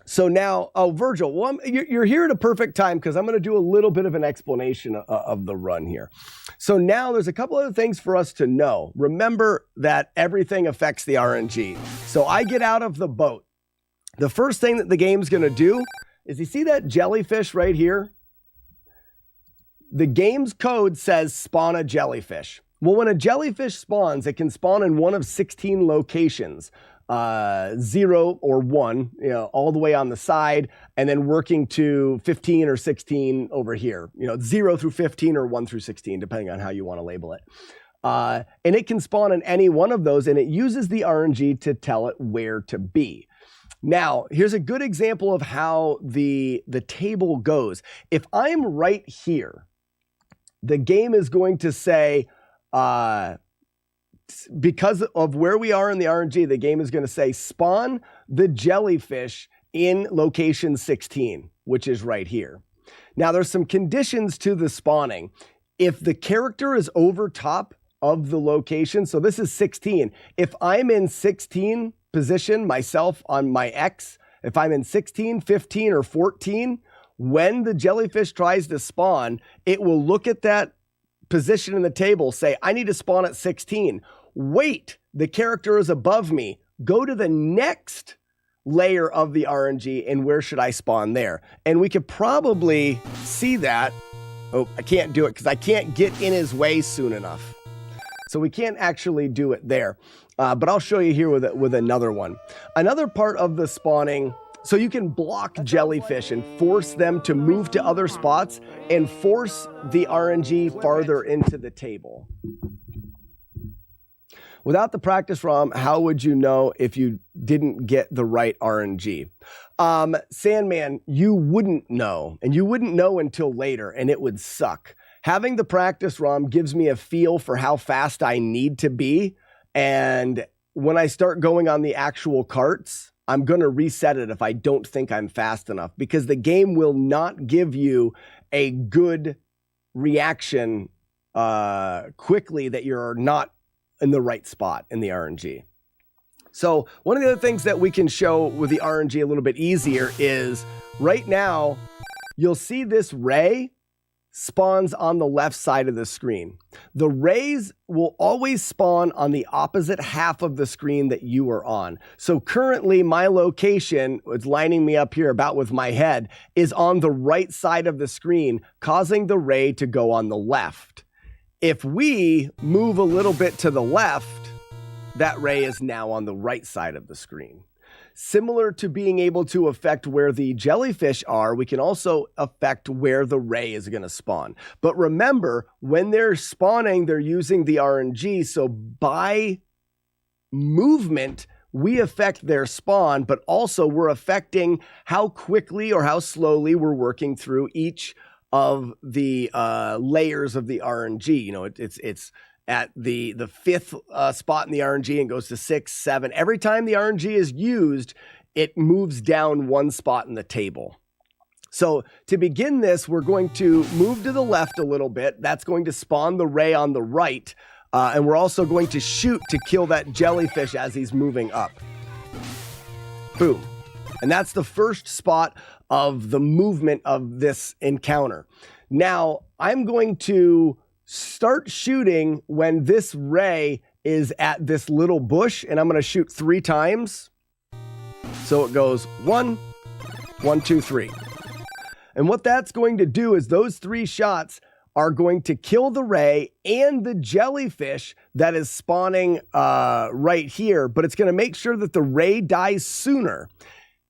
So now, Virgil, well, you're here at a perfect time because I'm going to do a little bit of an explanation of the run here. So now there's a couple other things for us to know. Remember that everything affects the RNG. So I get out of the boat. The first thing that the game's going to do is, you see that jellyfish right here? The game's code says spawn a jellyfish. Well, when a jellyfish spawns, it can spawn in one of 16 locations. 0 or 1, all the way on the side, and then working to 15 or 16 over here. 0 through 15 or 1 through 16, depending on how you want to label it. And it can spawn in any one of those, and it uses the RNG to tell it where to be. Now, here's a good example of how the table goes. If I'm right here, the game is going to say, because of where we are in the RNG, the game is going to say, spawn the jellyfish in location 16, which is right here. Now, there's some conditions to the spawning. If the character is over top of the location, so this is 16. If I'm in 16 position myself on my X, if I'm in 16, 15, or 14, when the jellyfish tries to spawn, it will look at that position in the table, say, I need to spawn at 16. Wait, the character is above me. Go to the next layer of the RNG, and where should I spawn there? And we could probably see that. Oh, I can't do it because I can't get in his way soon enough. So we can't actually do it there. But I'll show you here with another one. Another part of the spawning, so you can block jellyfish and force them to move to other spots and force the RNG farther into the table. Without the practice ROM, how would you know if you didn't get the right RNG? Sandman, you wouldn't know, and you wouldn't know until later, and it would suck. Having the practice ROM gives me a feel for how fast I need to be, and when I start going on the actual carts, I'm going to reset it if I don't think I'm fast enough, because the game will not give you a good reaction quickly that you're not in the right spot in the RNG. So one of the other things that we can show with the RNG a little bit easier is right now, you'll see this ray spawns on the left side of the screen. The rays will always spawn on the opposite half of the screen that you are on. So currently my location, it's lining me up here about with my head, is on the right side of the screen, causing the ray to go on the left. If we move a little bit to the left, that ray is now on the right side of the screen. Similar to being able to affect where the jellyfish are, we can also affect where the ray is going to spawn. But remember, when they're spawning, they're using the RNG. So by movement, we affect their spawn, but also we're affecting how quickly or how slowly we're working through each of the layers of the RNG. It's at the fifth spot in the RNG and goes to 6, 7. Every time the RNG is used, it moves down one spot in the table. So to begin this, we're going to move to the left a little bit. That's going to spawn the ray on the right. And we're also going to shoot to kill that jellyfish as he's moving up. Boom. And that's the first spot of the movement of this encounter. Now, I'm going to start shooting when this ray is at this little bush, and I'm going to shoot 3 times. So it goes 1, 1, 2, 3. And what that's going to do is those 3 shots are going to kill the ray and the jellyfish that is spawning right here, but it's going to make sure that the ray dies sooner.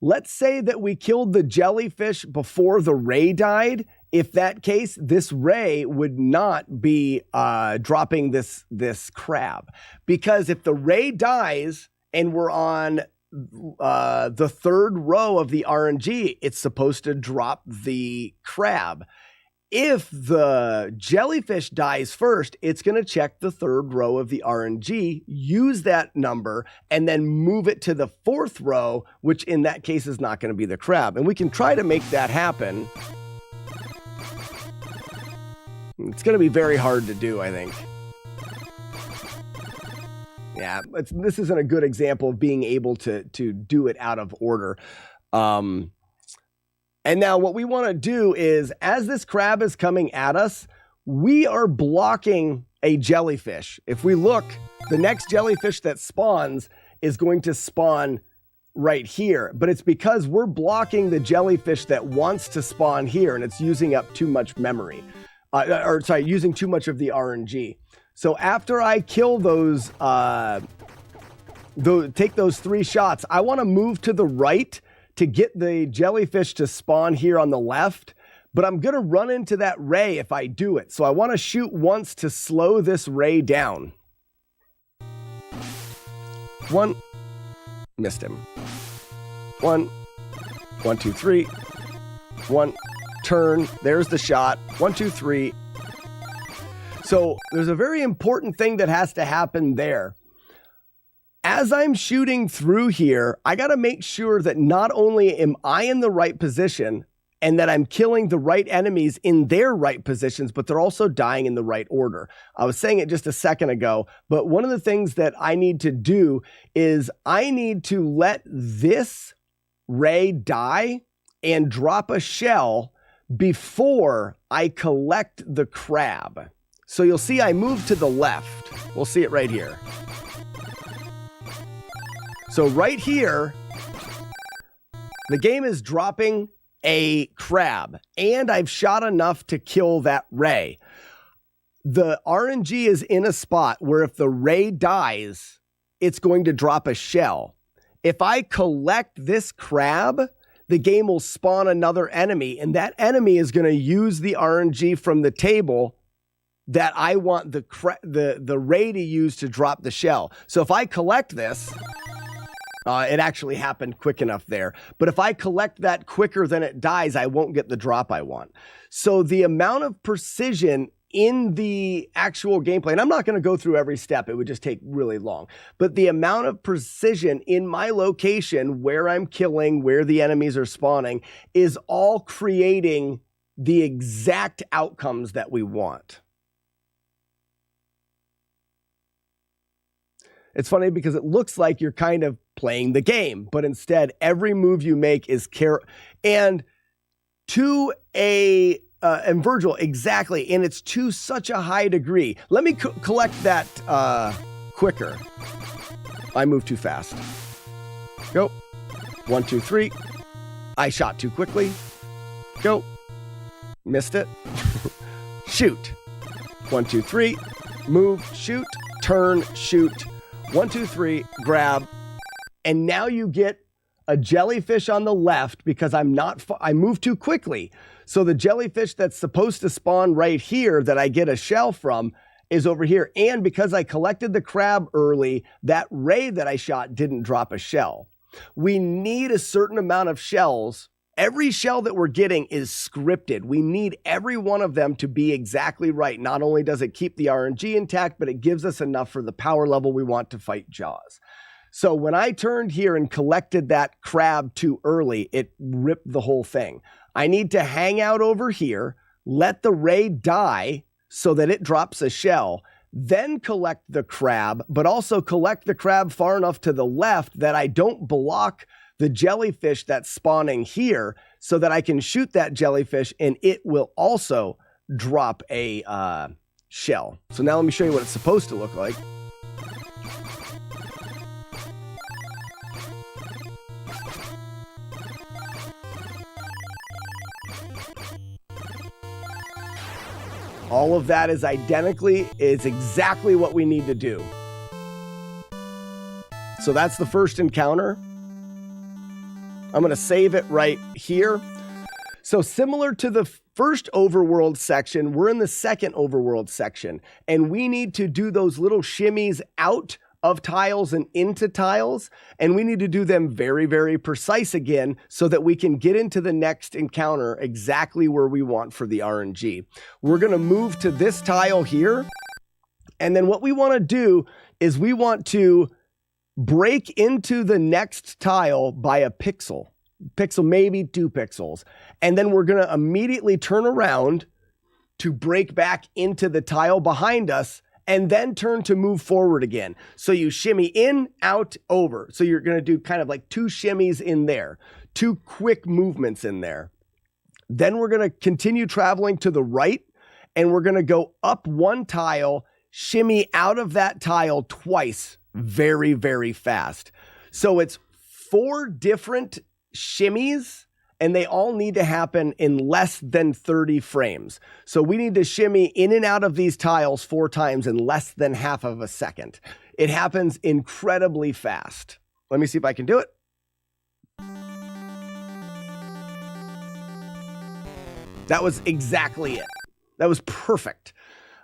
Let's say that we killed the jellyfish before the ray died. If that case, this ray would not be dropping this crab. Because if the ray dies and we're on the 3rd row of the RNG, it's supposed to drop the crab. If the jellyfish dies first, it's going to check the 3rd row of the RNG, use that number, and then move it to the 4th row, which in that case is not going to be the crab. And we can try to make that happen. It's going to be very hard to do, I think. Yeah, this isn't a good example of being able to do it out of order. And now what we want to do is, as this crab is coming at us, we are blocking a jellyfish. If we look, the next jellyfish that spawns is going to spawn right here, but it's because we're blocking the jellyfish that wants to spawn here, and it's using up too much memory. Using too much of the RNG. So after I kill those take those 3 shots. I want to move to the right to get the jellyfish to spawn here on the left, but I'm going to run into that ray if I do it. So I want to shoot once to slow this ray down. 1, missed him. 1, 1, 2, 3. 1, turn, there's the shot. 1, 2, 3. So there's a very important thing that has to happen there. As I'm shooting through here, I got to make sure that not only am I in the right position and that I'm killing the right enemies in their right positions, but they're also dying in the right order. I was saying it just a second ago, but one of the things that I need to do is I need to let this ray die and drop a shell before I collect the crab. So you'll see I move to the left. We'll see it right here. So right here, the game is dropping a crab, and I've shot enough to kill that ray. The RNG is in a spot where if the ray dies, it's going to drop a shell. If I collect this crab, the game will spawn another enemy, and that enemy is going to use the RNG from the table that I want the ray to use to drop the shell. So if I collect this, it actually happened quick enough there. But if I collect that quicker than it dies, I won't get the drop I want. So the amount of precision in the actual gameplay, and I'm not going to go through every step, it would just take really long, but the amount of precision in my location, where I'm killing, where the enemies are spawning, is all creating the exact outcomes that we want. It's funny because it looks like you're kind of playing the game, but instead every move you make is and to a and Virgil, exactly, and it's to such a high degree. Let me collect that quicker. I move too fast. Go. 1, 2, 3. I shot too quickly. Go. Missed it. Shoot. 1, 2, 3. Move. Shoot. Turn. Shoot. 1, 2, 3. Grab. And now you get a jellyfish on the left because I moved too quickly. So the jellyfish that's supposed to spawn right here that I get a shell from is over here. And because I collected the crab early, that ray that I shot didn't drop a shell. We need a certain amount of shells. Every shell that we're getting is scripted. We need every one of them to be exactly right. Not only does it keep the RNG intact, but it gives us enough for the power level we want to fight Jaws. So when I turned here and collected that crab too early, it ripped the whole thing. I need to hang out over here, let the ray die so that it drops a shell, then collect the crab, but also collect the crab far enough to the left that I don't block the jellyfish that's spawning here so that I can shoot that jellyfish and it will also drop a shell. So now let me show you what it's supposed to look like. All of that is exactly what we need to do. So that's the first encounter. I'm going to save it right here. So similar to the first overworld section, we're in the second overworld section, and we need to do those little shimmies out of tiles and into tiles, and we need to do them very, very precise again so that we can get into the next encounter exactly where we want for the RNG. We're going to move to this tile here, and then what we want to do is we want to break into the next tile by a pixel, maybe 2 pixels, and then we're going to immediately turn around to break back into the tile behind us and then turn to move forward again. So you shimmy in, out, over. So you're going to do kind of like 2 shimmies in there, 2 quick movements in there. Then we're going to continue traveling to the right, and we're going to go up 1 tile, shimmy out of that tile twice, very, very fast. So it's 4 different shimmies, and they all need to happen in less than 30 frames. So we need to shimmy in and out of these tiles 4 times in less than half of a second. It happens incredibly fast. Let me see if I can do it. That was exactly it. That was perfect.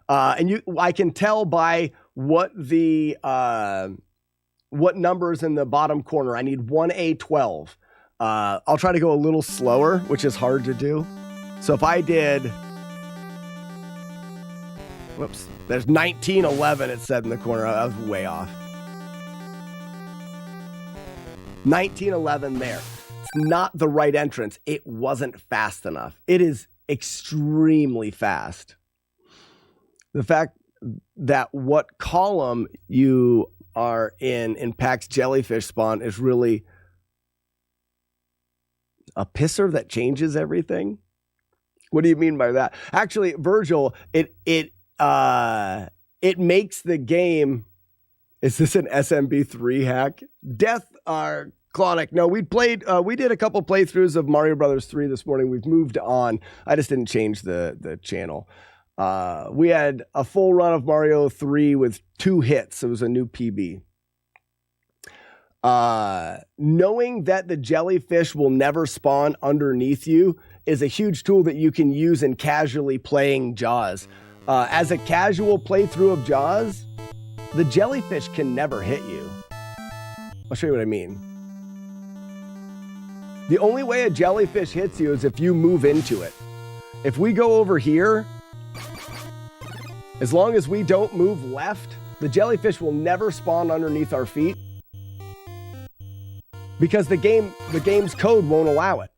And I can tell by what the what numbers in the bottom corner. I need 1A12. I'll try to go a little slower, which is hard to do. So if I did, whoops, there's 1911. It said in the corner. I was way off. 1911 there. It's not the right entrance. It wasn't fast enough. It is extremely fast. The fact that what column you are in Pax Jellyfish Spawn is really a pisser that changes everything. What do you mean by that? Actually, Virgil, it makes the game. Is this an SMB3 hack? Death Clonic. No, we did a couple playthroughs of Mario Brothers 3 this morning. We've moved on. I just didn't change the channel. We had a full run of Mario 3 with 2 hits. It was a new PB. Knowing that the jellyfish will never spawn underneath you is a huge tool that you can use in casually playing Jaws. As a casual playthrough of Jaws, the jellyfish can never hit you. I'll show you what I mean. The only way a jellyfish hits you is if you move into it. If we go over here, as long as we don't move left, the jellyfish will never spawn underneath our feet because the game's code won't allow it.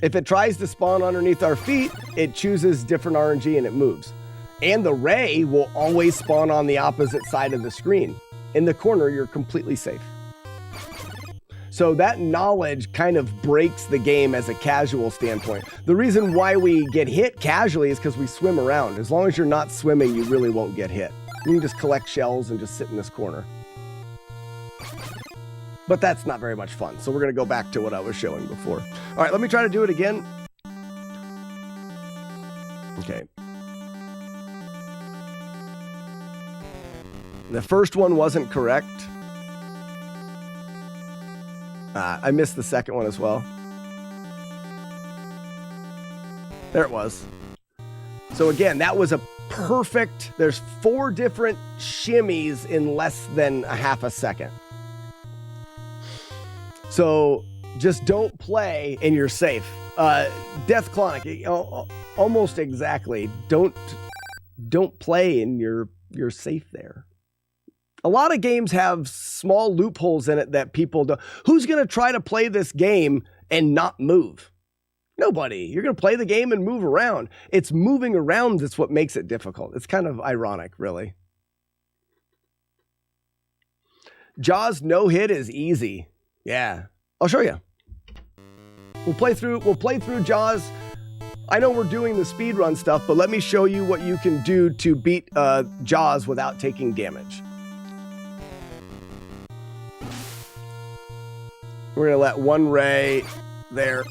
If it tries to spawn underneath our feet, it chooses different RNG and it moves. And the ray will always spawn on the opposite side of the screen. In the corner, you're completely safe. So that knowledge kind of breaks the game as a casual standpoint. The reason why we get hit casually is because we swim around. As long as you're not swimming, you really won't get hit. You can just collect shells and just sit in this corner. But that's not very much fun. So we're going to go back to what I was showing before. All right, let me try to do it again. Okay. The first one wasn't correct. I missed the second one as well. There it was. So again, that was a perfect, there's 4 different shimmies in less than a half a second. So just don't play and you're safe. Death Clonic, almost exactly. Don't play and you're safe there. A lot of games have small loopholes in it that people don't. Who's going to try to play this game and not move? Nobody. You're going to play the game and move around. It's moving around that's what makes it difficult. It's kind of ironic, really. Jaws no hit is easy. Yeah. I'll show you. We'll play through Jaws. I know we're doing the speedrun stuff, but let me show you what you can do to beat Jaws without taking damage. We're going to let one ray there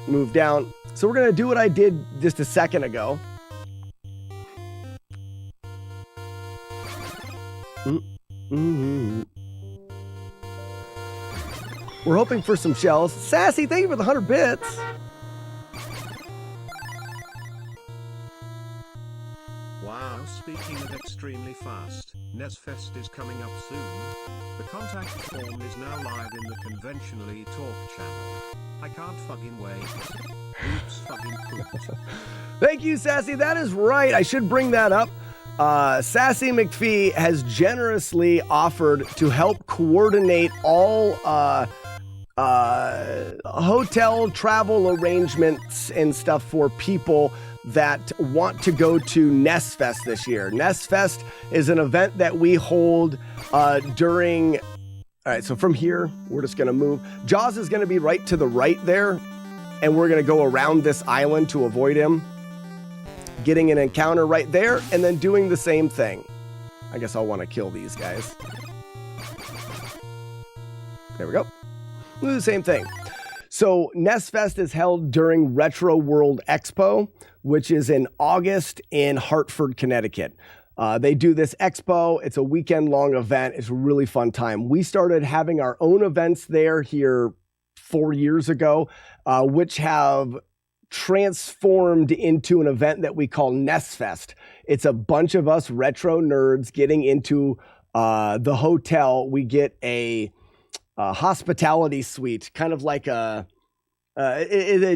move down. So we're going to do what I did just a second ago. We're hoping for some shells. Sassy, thank you for the 100 bits. Wow, speaking of extremely fast, NES Fest is coming up soon. The contact form is now live in the Conventionally Talk channel. I can't fucking wait. Oops, fucking pooped. Thank you, Sassy. That is right. I should bring that up. Sassy McPhee has generously offered to help coordinate all hotel travel arrangements and stuff for people that want to go to NES Fest this year. NES Fest is an event that we hold during... All right, so from here, we're just going to move. Jaws is going to be right to the right there, and we're going to go around this island to avoid him. Getting an encounter right there, and then doing the same thing. I guess I'll want to kill these guys. There we go. We'll do the same thing. So NES Fest is held during Retro World Expo, which is in August in Hartford, Connecticut. They do this expo. It's a weekend-long event. It's a really fun time. We started having our own events there here 4 years ago, which have transformed into an event that we call NES Fest. It's a bunch of us retro nerds getting into the hotel. We get a hospitality suite, kind of like a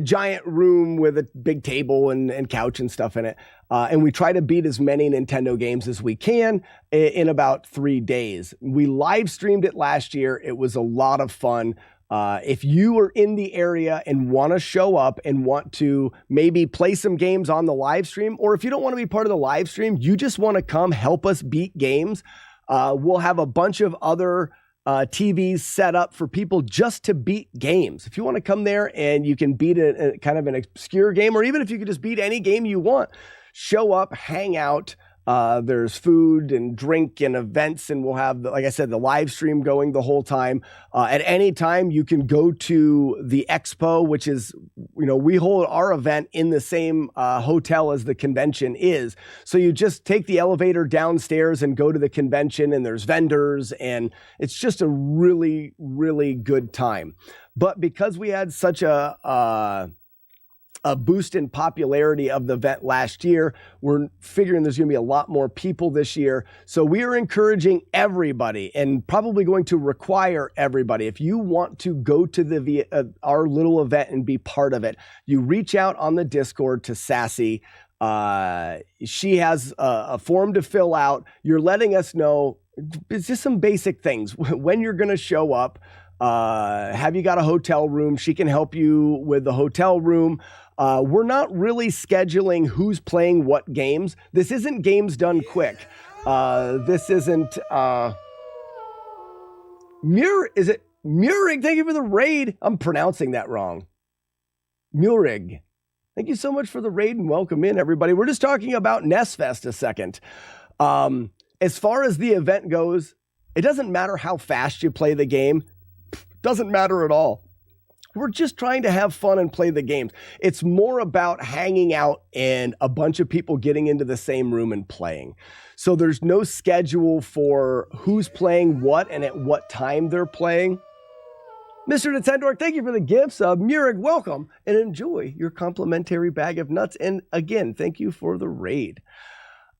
giant room with a big table and couch and stuff in it. And we try to beat as many Nintendo games as we can in about 3 days. We live streamed it last year. It was a lot of fun. If you are in the area and want to show up and want to maybe play some games on the live stream, or if you don't want to be part of the live stream, you just want to come help us beat games, we'll have a bunch of other TVs set up for people just to beat games. If you want to come there and you can beat a kind of an obscure game, or even if you could just beat any game you want, show up, hang out. There's food and drink and events, and we'll have, like I said, the live stream going the whole time. At any time, you can go to the expo, which is, we hold our event in the same hotel as the convention is. So you just take the elevator downstairs and go to the convention, and there's vendors, and it's just a really, really good time. But because we had such a boost in popularity of the event last year, we're figuring there's going to be a lot more people this year. So we are encouraging everybody, and probably going to require everybody, if you want to go to our little event and be part of it, you reach out on the Discord to Sassy. She has a form to fill out. You're letting us know, it's just some basic things, when you're going to show up. Have you got a hotel room? She can help you with the hotel room. We're not really scheduling who's playing what games. This isn't games done quick. This isn't is it Murig? Thank you for the raid. I'm pronouncing that wrong. Murig. Thank you so much for the raid and welcome in, everybody. We're just talking about NES Fest a second. As far as the event goes, it doesn't matter how fast you play the game. Doesn't matter at all. We're just trying to have fun and play the games. It's more about hanging out and a bunch of people getting into the same room and playing. So there's no schedule for who's playing what and at what time they're playing. Mr. Nintendo, thank you for the gifts. Murig, welcome and enjoy your complimentary bag of nuts. And again, thank you for the raid.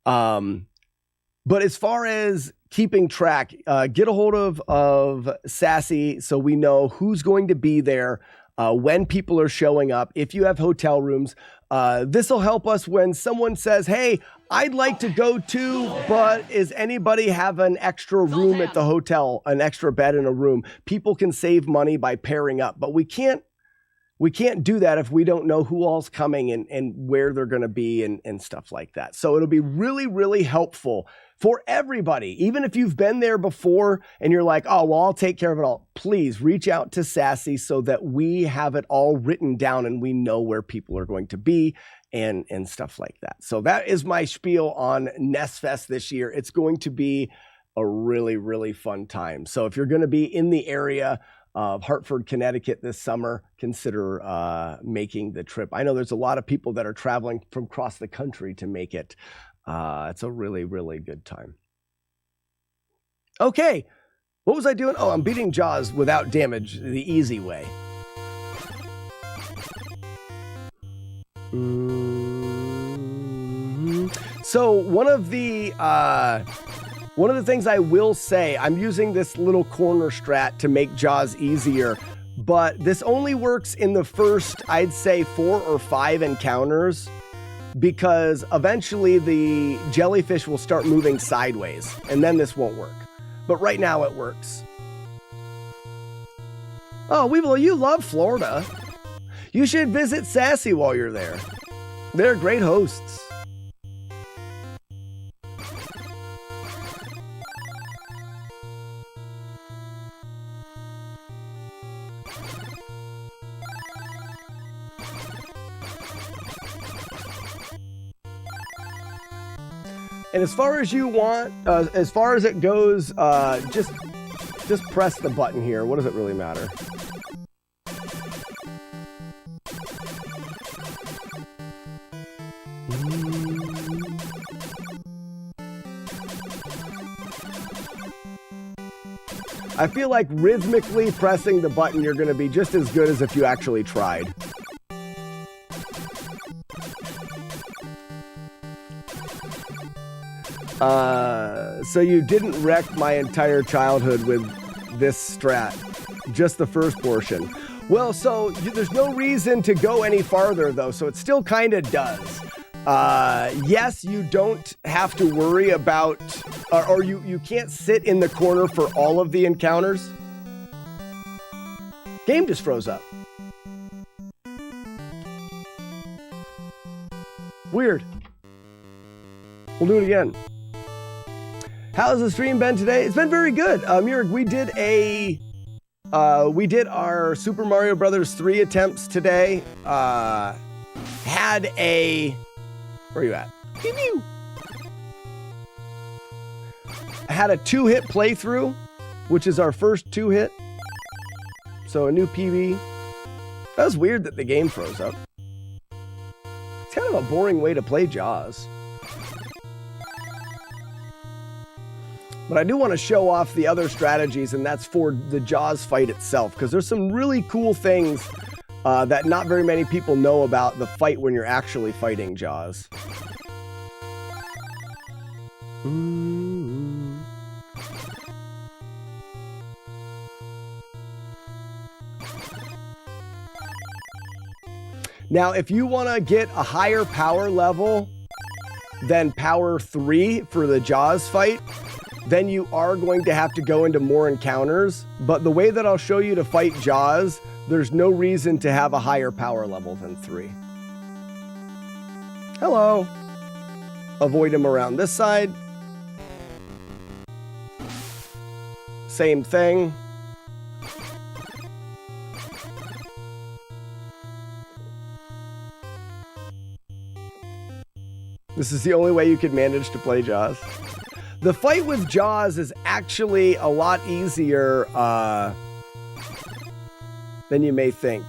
But as far as keeping track, get a hold of Sassy so we know who's going to be there, when people are showing up. If you have hotel rooms, this will help us when someone says, hey, I'd like to go too, but is anybody have an extra room at the hotel, an extra bed in a room? People can save money by pairing up, but we can't do that if we don't know who all's coming and where they're going to be and stuff like that. So it'll be really, really helpful for everybody. Even if you've been there before and you're like, oh, well, I'll take care of it all. Please reach out to Sassy so that we have it all written down and we know where people are going to be and stuff like that. So that is my spiel on NES Fest this year. It's going to be a really, really fun time. So if you're going to be in the area of Hartford, Connecticut this summer, consider making the trip. I know there's a lot of people that are traveling from across the country to make it. It's a really, really good time. Okay, what was I doing? Oh, I'm beating Jaws without damage, the easy way. So one of the things I will say, I'm using this little corner strat to make Jaws easier, but this only works in the first, I'd say, 4 or 5 encounters, because eventually the jellyfish will start moving sideways, and then this won't work. But right now it works. Oh, Weevil, you love Florida. You should visit Sassy while you're there. They're great hosts. And as far as you want, as far as it goes, just press the button here. What does it really matter? I feel like rhythmically pressing the button, you're going to be just as good as if you actually tried. So you didn't wreck my entire childhood with this strat, just the first portion. Well, so there's no reason to go any farther, though, so it still kind of does. Yes, you don't have to worry about, or you can't sit in the corner for all of the encounters. Game just froze up. Weird. We'll do it again. How's the stream been today? It's been very good. Murik, we did our Super Mario Brothers 3 attempts today. Had a... Where are you at? Pew pew. Had a 2-hit playthrough, which is our first 2-hit. So a new PB. That was weird that the game froze up. It's kind of a boring way to play Jaws. But I do want to show off the other strategies, and that's for the Jaws fight itself, because there's some really cool things that not very many people know about the fight when you're actually fighting Jaws. Now, if you want to get a higher power level than power 3 for the Jaws fight, then you are going to have to go into more encounters. But the way that I'll show you to fight Jaws, there's no reason to have a higher power level than 3. Hello. Avoid him around this side. Same thing. This is the only way you could manage to play Jaws. The fight with Jaws is actually a lot easier than you may think.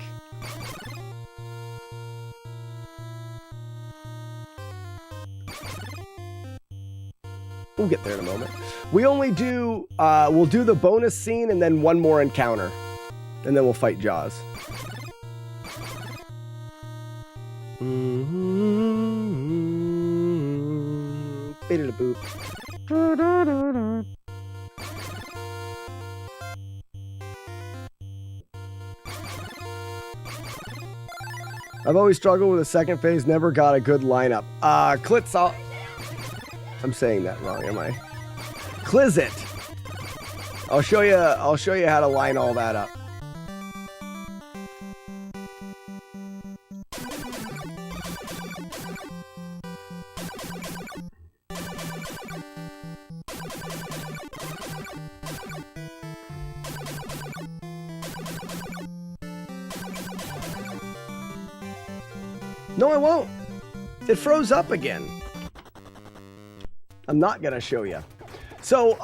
We'll get there in a moment. We only do, we'll do the bonus scene and then one more encounter. And then we'll fight Jaws. Boop. I've always struggled with the second phase, never got a good lineup. Klitz, I'm saying that wrong, am I? Klizzit. I'll show you how to line all that up. No, I won't. It froze up again. I'm not going to show you. So,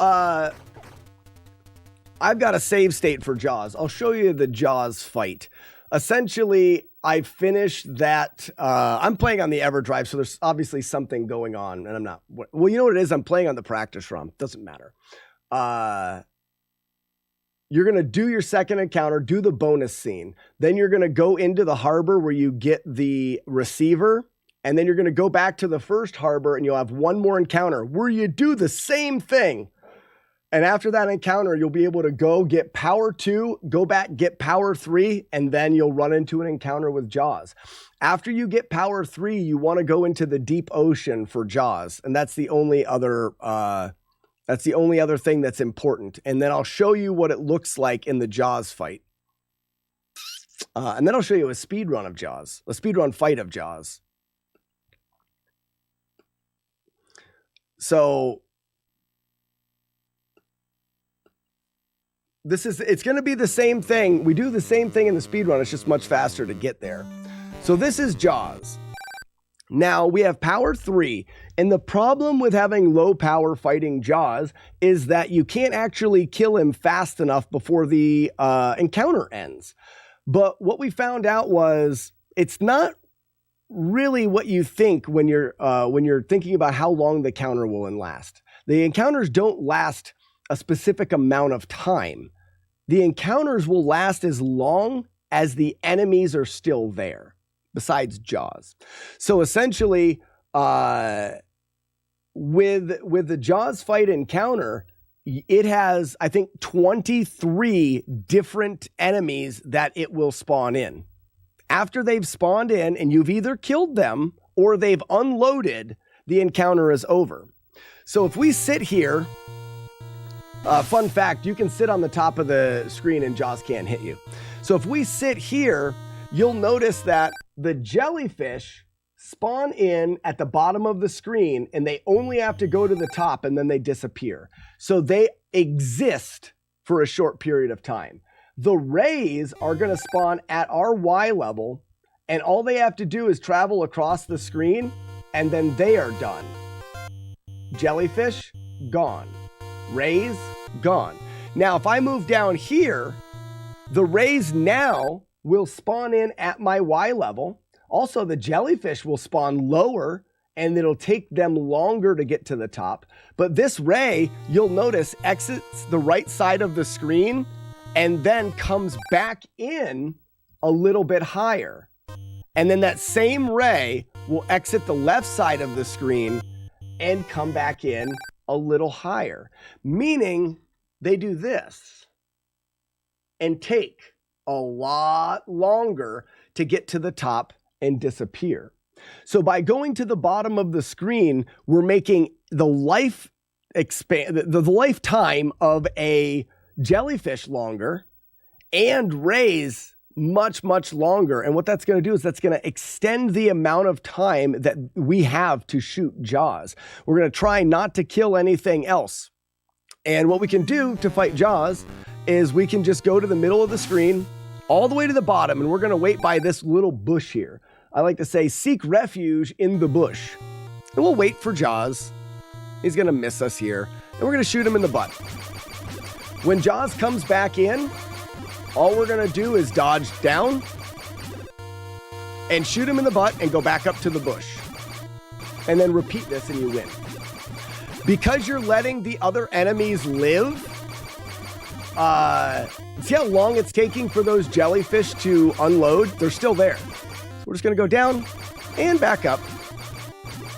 I've got a save state for Jaws. I'll show you the Jaws fight. Essentially, I finished that. I'm playing on the EverDrive, so there's obviously something going on, and I'm not. Well, you know what it is? I'm playing on the practice ROM. Doesn't matter. You're going to do your second encounter, do the bonus scene. Then you're going to go into the harbor where you get the receiver. And then you're going to go back to the first harbor and you'll have one more encounter where you do the same thing. And after that encounter, you'll be able to go get power 2, go back, get power 3, and then you'll run into an encounter with Jaws. After you get power 3, you want to go into the deep ocean for Jaws. And that's the only other thing that's important. And then I'll show you what it looks like in the Jaws fight. And then I'll show you a speed run of Jaws, a speed run fight of Jaws. So it's going to be the same thing. We do the same thing in the speed run. It's just much faster to get there. So this is Jaws. Now we have power 3, and the problem with having low power fighting Jaws is that you can't actually kill him fast enough before the encounter ends. But what we found out was it's not really what you think when you're thinking about how long the encounter will last. The encounters don't last a specific amount of time. the encounters will last as long as the enemies are still there, besides Jaws. So essentially, with the Jaws fight encounter, it has, I think, 23 different enemies that it will spawn in. After they've spawned in and you've either killed them or they've unloaded, the encounter is over. So if we sit here, fun fact, you can sit on the top of the screen and Jaws can't hit you. So if we sit here, you'll notice that the jellyfish spawn in at the bottom of the screen and they only have to go to the top and then they disappear. So they exist for a short period of time. The rays are going to spawn at our Y level and all they have to do is travel across the screen and then they are done. Jellyfish, gone. Rays, gone. Now, if I move down here, the rays now will spawn in at my Y level. Also, the jellyfish will spawn lower and it'll take them longer to get to the top. But this ray, you'll notice, exits the right side of the screen and then comes back in a little bit higher. And then that same ray will exit the left side of the screen and come back in a little higher, meaning they do this and take a lot longer to get to the top and disappear. So by going to the bottom of the screen, we're making the the lifetime of a jellyfish longer and rays much, much longer. And what that's going to do is that's going to extend the amount of time that we have to shoot Jaws. We're going to try not to kill anything else. And what we can do to fight Jaws is we can just go to the middle of the screen, all the way to the bottom, and we're going to wait by this little bush here. I like to say, seek refuge in the bush. And we'll wait for Jaws. He's going to miss us here. And we're going to shoot him in the butt. When Jaws comes back in, all we're going to do is dodge down and shoot him in the butt and go back up to the bush. And then repeat this and you win. Because you're letting the other enemies live, see how long it's taking for those jellyfish to unload? They're still there. So we're just going to go down and back up,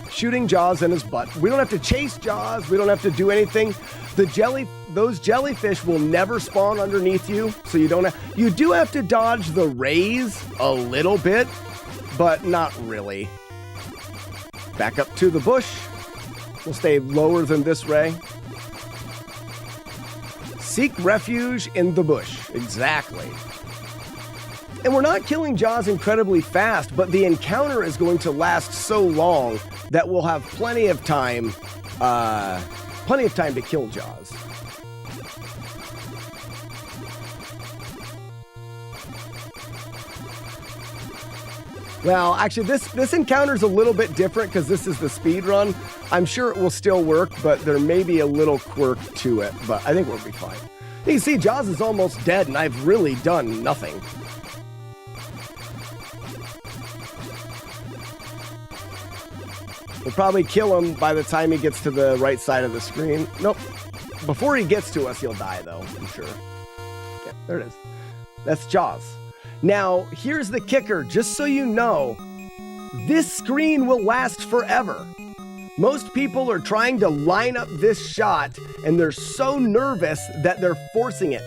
shooting Jaws in his butt. We don't have to chase Jaws. We don't have to do anything. Those jellyfish will never spawn underneath you, so you do have to dodge the rays a little bit, but not really. Back up to the bush. We'll stay lower than this ray. Seek refuge in the bush. Exactly. And we're not killing Jaws incredibly fast, but the encounter is going to last so long that we'll have plenty of time to kill Jaws. Well, actually, this encounter's a little bit different because this is the speed run. I'm sure it will still work, but there may be a little quirk to it, but I think we'll be fine. You can see Jaws is almost dead, and I've really done nothing. We'll probably kill him by the time he gets to the right side of the screen. Nope. Before he gets to us, he'll die, though, I'm sure. Yeah, there it is. That's Jaws. Now, here's the kicker, just so you know, this screen will last forever. Most people are trying to line up this shot, and they're so nervous that they're forcing it.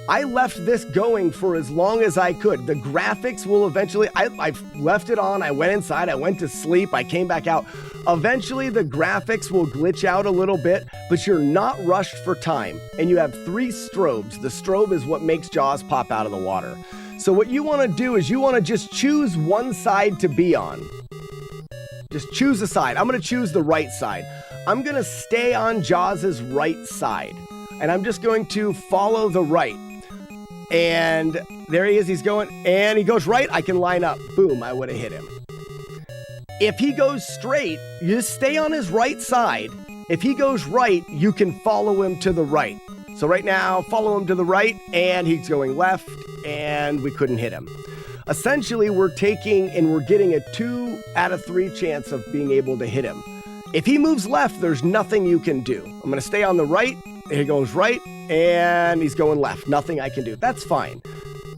I left this going for as long as I could. The graphics will eventually, I've left it on, I went inside, I went to sleep, I came back out. Eventually the graphics will glitch out a little bit, but you're not rushed for time. And you have 3 strobes. The strobe is what makes Jaws pop out of the water. So what you want to do is you want to just choose one side to be on. Just choose a side. I'm going to choose the right side. I'm going to stay on Jaws' right side. And I'm just going to follow the right. And there he is. He's going. And he goes right. I can line up. Boom. I would have hit him. If he goes straight, you just stay on his right side. If he goes right, you can follow him to the right. So right now, follow him to the right, and he's going left, and we couldn't hit him. Essentially, we're taking and we're getting a 2 out of 3 chance of being able to hit him. If he moves left, there's nothing you can do. I'm going to stay on the right, he goes right, and he's going left. Nothing I can do. That's fine.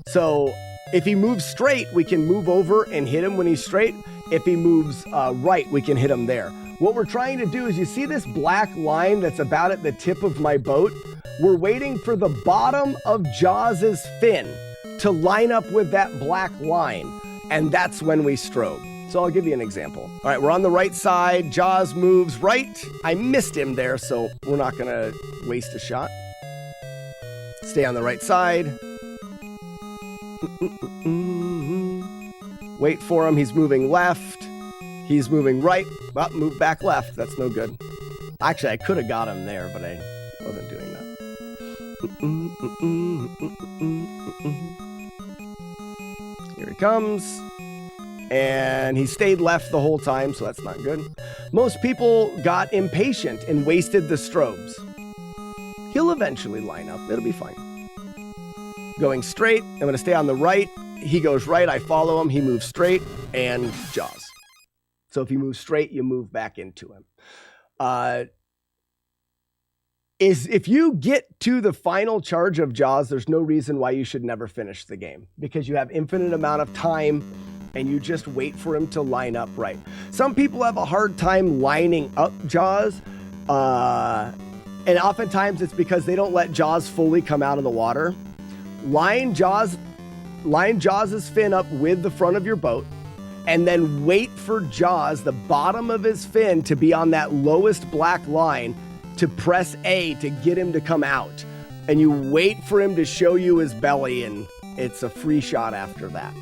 So if he moves straight, we can move over and hit him when he's straight. If he moves right, we can hit him there. What we're trying to do is, you see this black line that's about at the tip of my boat? We're waiting for the bottom of Jaws' fin to line up with that black line, and that's when we strobe. So I'll give you an example. All right, we're on the right side. Jaws moves right. I missed him there, so we're not going to waste a shot. Stay on the right side. Wait for him. He's moving left. He's moving right. Well, move back left. That's no good. Actually, I could have got him there, but I wasn't doing that. Here he comes. And he stayed left the whole time, so that's not good. Most people got impatient and wasted the strobes. He'll eventually line up. It'll be fine. Going straight. I'm going to stay on the right. He goes right. I follow him. He moves straight. And Jaws. So if you move straight, you move back into him. If you get to the final charge of Jaws, there's no reason why you should never finish the game, because you have infinite amount of time and you just wait for him to line up right. Some people have a hard time lining up Jaws, and oftentimes it's because they don't let Jaws fully come out of the water. Line Jaws' fin up with the front of your boat, and then wait for Jaws, the bottom of his fin, to be on that lowest black line, to press A to get him to come out. And you wait for him to show you his belly, and it's a free shot after that.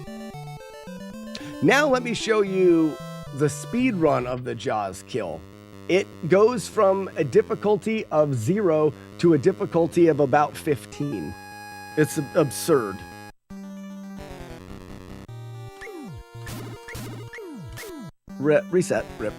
Now let me show you the speed run of the Jaws kill. It goes from a difficulty of 0 to a difficulty of about 15. It's absurd. Reset. Rip.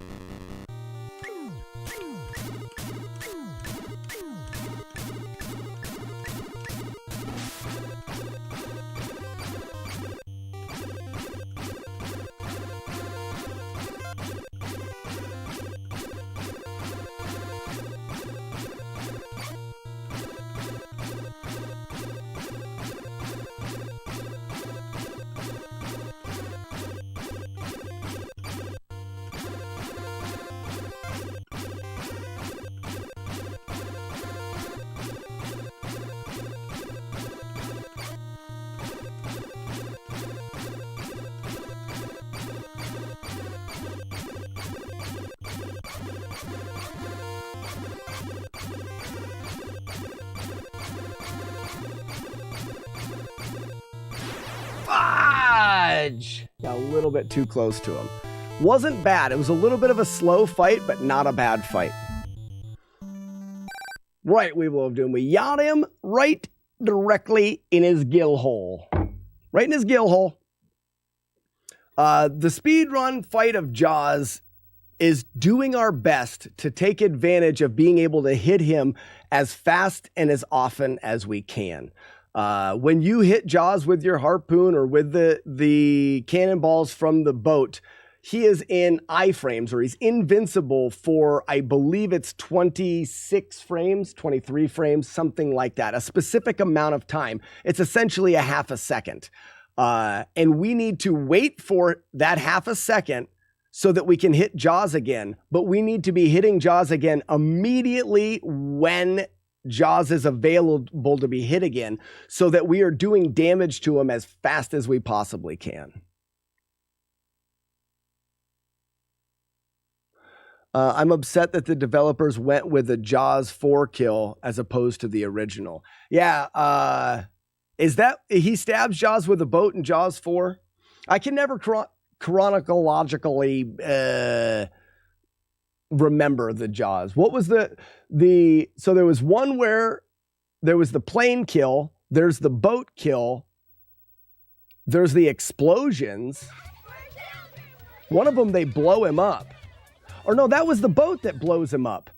Fudge! Got a little bit too close to him. Wasn't bad. It was a little bit of a slow fight, but not a bad fight. Right, Weevil of Doom. We yacht him right directly in his gill hole. Right in his gill hole. The speedrun fight of Jaws is doing our best to take advantage of being able to hit him as fast and as often as we can. When you hit Jaws with your harpoon or with the cannonballs from the boat, he is in iframes, or he's invincible for, I believe it's 26 frames, 23 frames, something like that, a specific amount of time. It's essentially a half a second. And we need to wait for that half a second so that we can hit Jaws again. But we need to be hitting Jaws again immediately when Jaws is available to be hit again, so that we are doing damage to him as fast as we possibly can. I'm upset that the developers went with the Jaws 4 kill as opposed to the original. Yeah, is that he stabs Jaws with a boat in Jaws 4? I can never chronologically remember the Jaws. What was so there was one where there was the plane kill, there's the boat kill, there's the explosions. One of them, they blow him up. Or no, that was the boat that blows him up.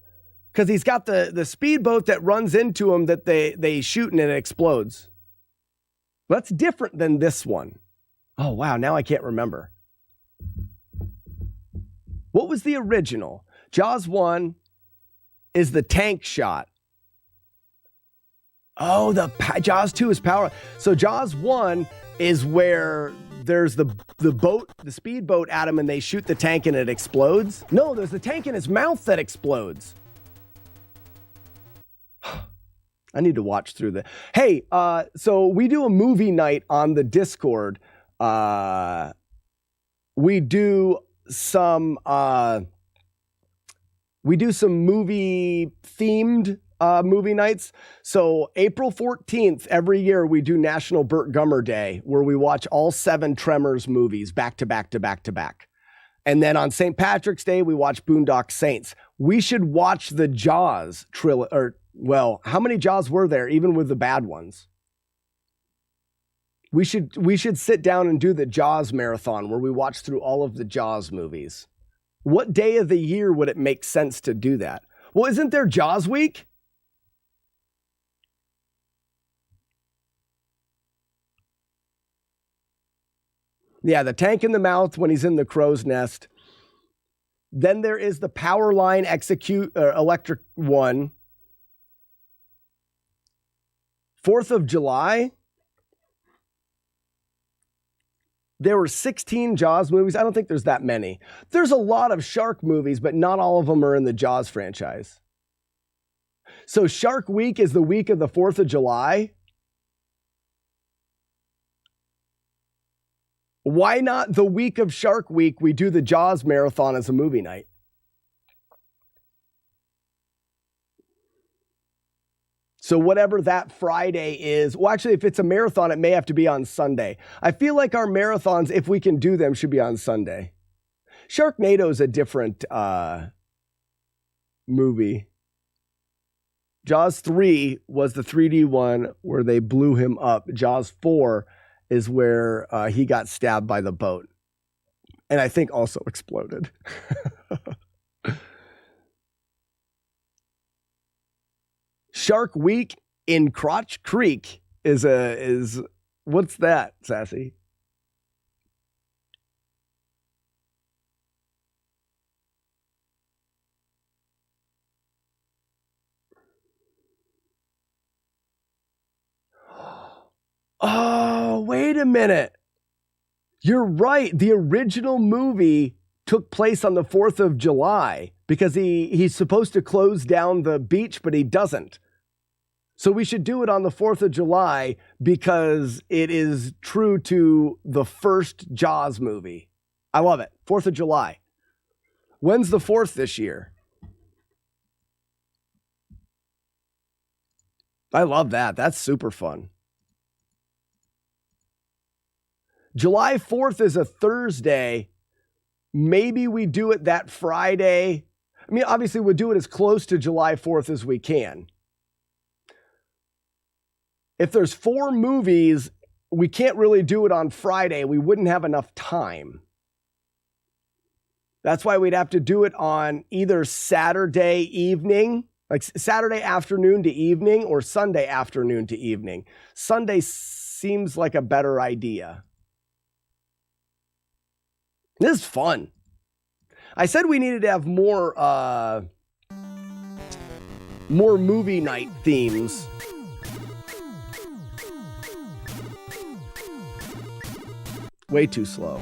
Because he's got the speedboat that runs into him that they shoot and it explodes. That's different than this one. Oh, wow, now I can't remember. What was the original? Jaws 1 is the tank shot. Oh, Jaws 2 is power. So Jaws 1 is where there's the boat, the speedboat at him, and they shoot the tank and it explodes. No, there's the tank in his mouth that explodes. I need to watch through the. Hey, so we do a movie night on the Discord. We do some movie themed movie nights. So April 14th, every year we do National Burt Gummer Day, where we watch all 7 Tremors movies back to back to back to back. And then on St. Patrick's Day, we watch Boondock Saints. We should watch the Jaws trilogy, or well, how many Jaws were there, even with the bad ones? We should sit down and do the Jaws marathon where we watch through all of the Jaws movies. What day of the year would it make sense to do that? Well, isn't there Jaws week? Yeah, the tank in the mouth when he's in the crow's nest. Then there is the power line electric one. 4th of July. There were 16 Jaws movies. I don't think there's that many. There's a lot of shark movies, but not all of them are in the Jaws franchise. So Shark Week is the week of the 4th of July. Why not the week of Shark Week, we do the Jaws marathon as a movie night? So whatever that Friday is, well, actually, if it's a marathon, it may have to be on Sunday. I feel like our marathons, if we can do them, should be on Sunday. Sharknado is a different movie. Jaws 3 was the 3D one where they blew him up. Jaws 4 is where he got stabbed by the boat. And I think also exploded. Shark Week in Crotch Creek is what's that, Sassy? Oh, wait a minute. You're right. The original movie took place on the 4th of July because he's supposed to close down the beach, but he doesn't. So we should do it on the 4th of July because it is true to the first Jaws movie. I love it. 4th of July. When's the 4th this year? I love that. That's super fun. July 4th is a Thursday. Maybe we do it that Friday. I mean, obviously we'll do it as close to July 4th as we can. If there's 4 movies, we can't really do it on Friday. We wouldn't have enough time. That's why we'd have to do it on either Saturday evening, like Saturday afternoon to evening, or Sunday afternoon to evening. Sunday seems like a better idea. This is fun. I said we needed to have more movie night themes. Way too slow.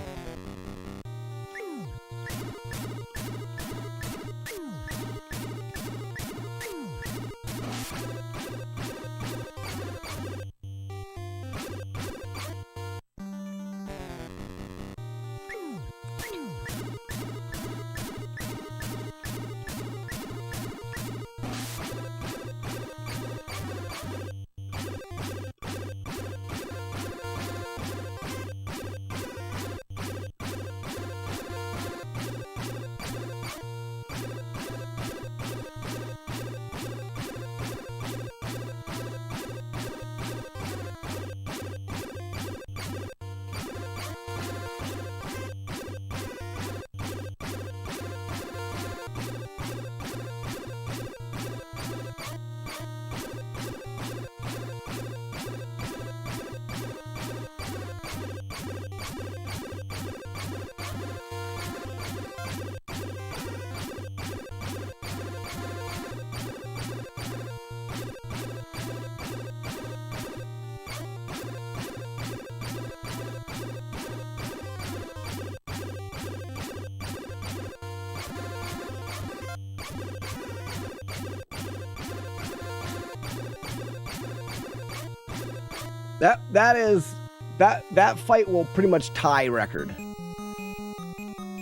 That fight will pretty much tie record,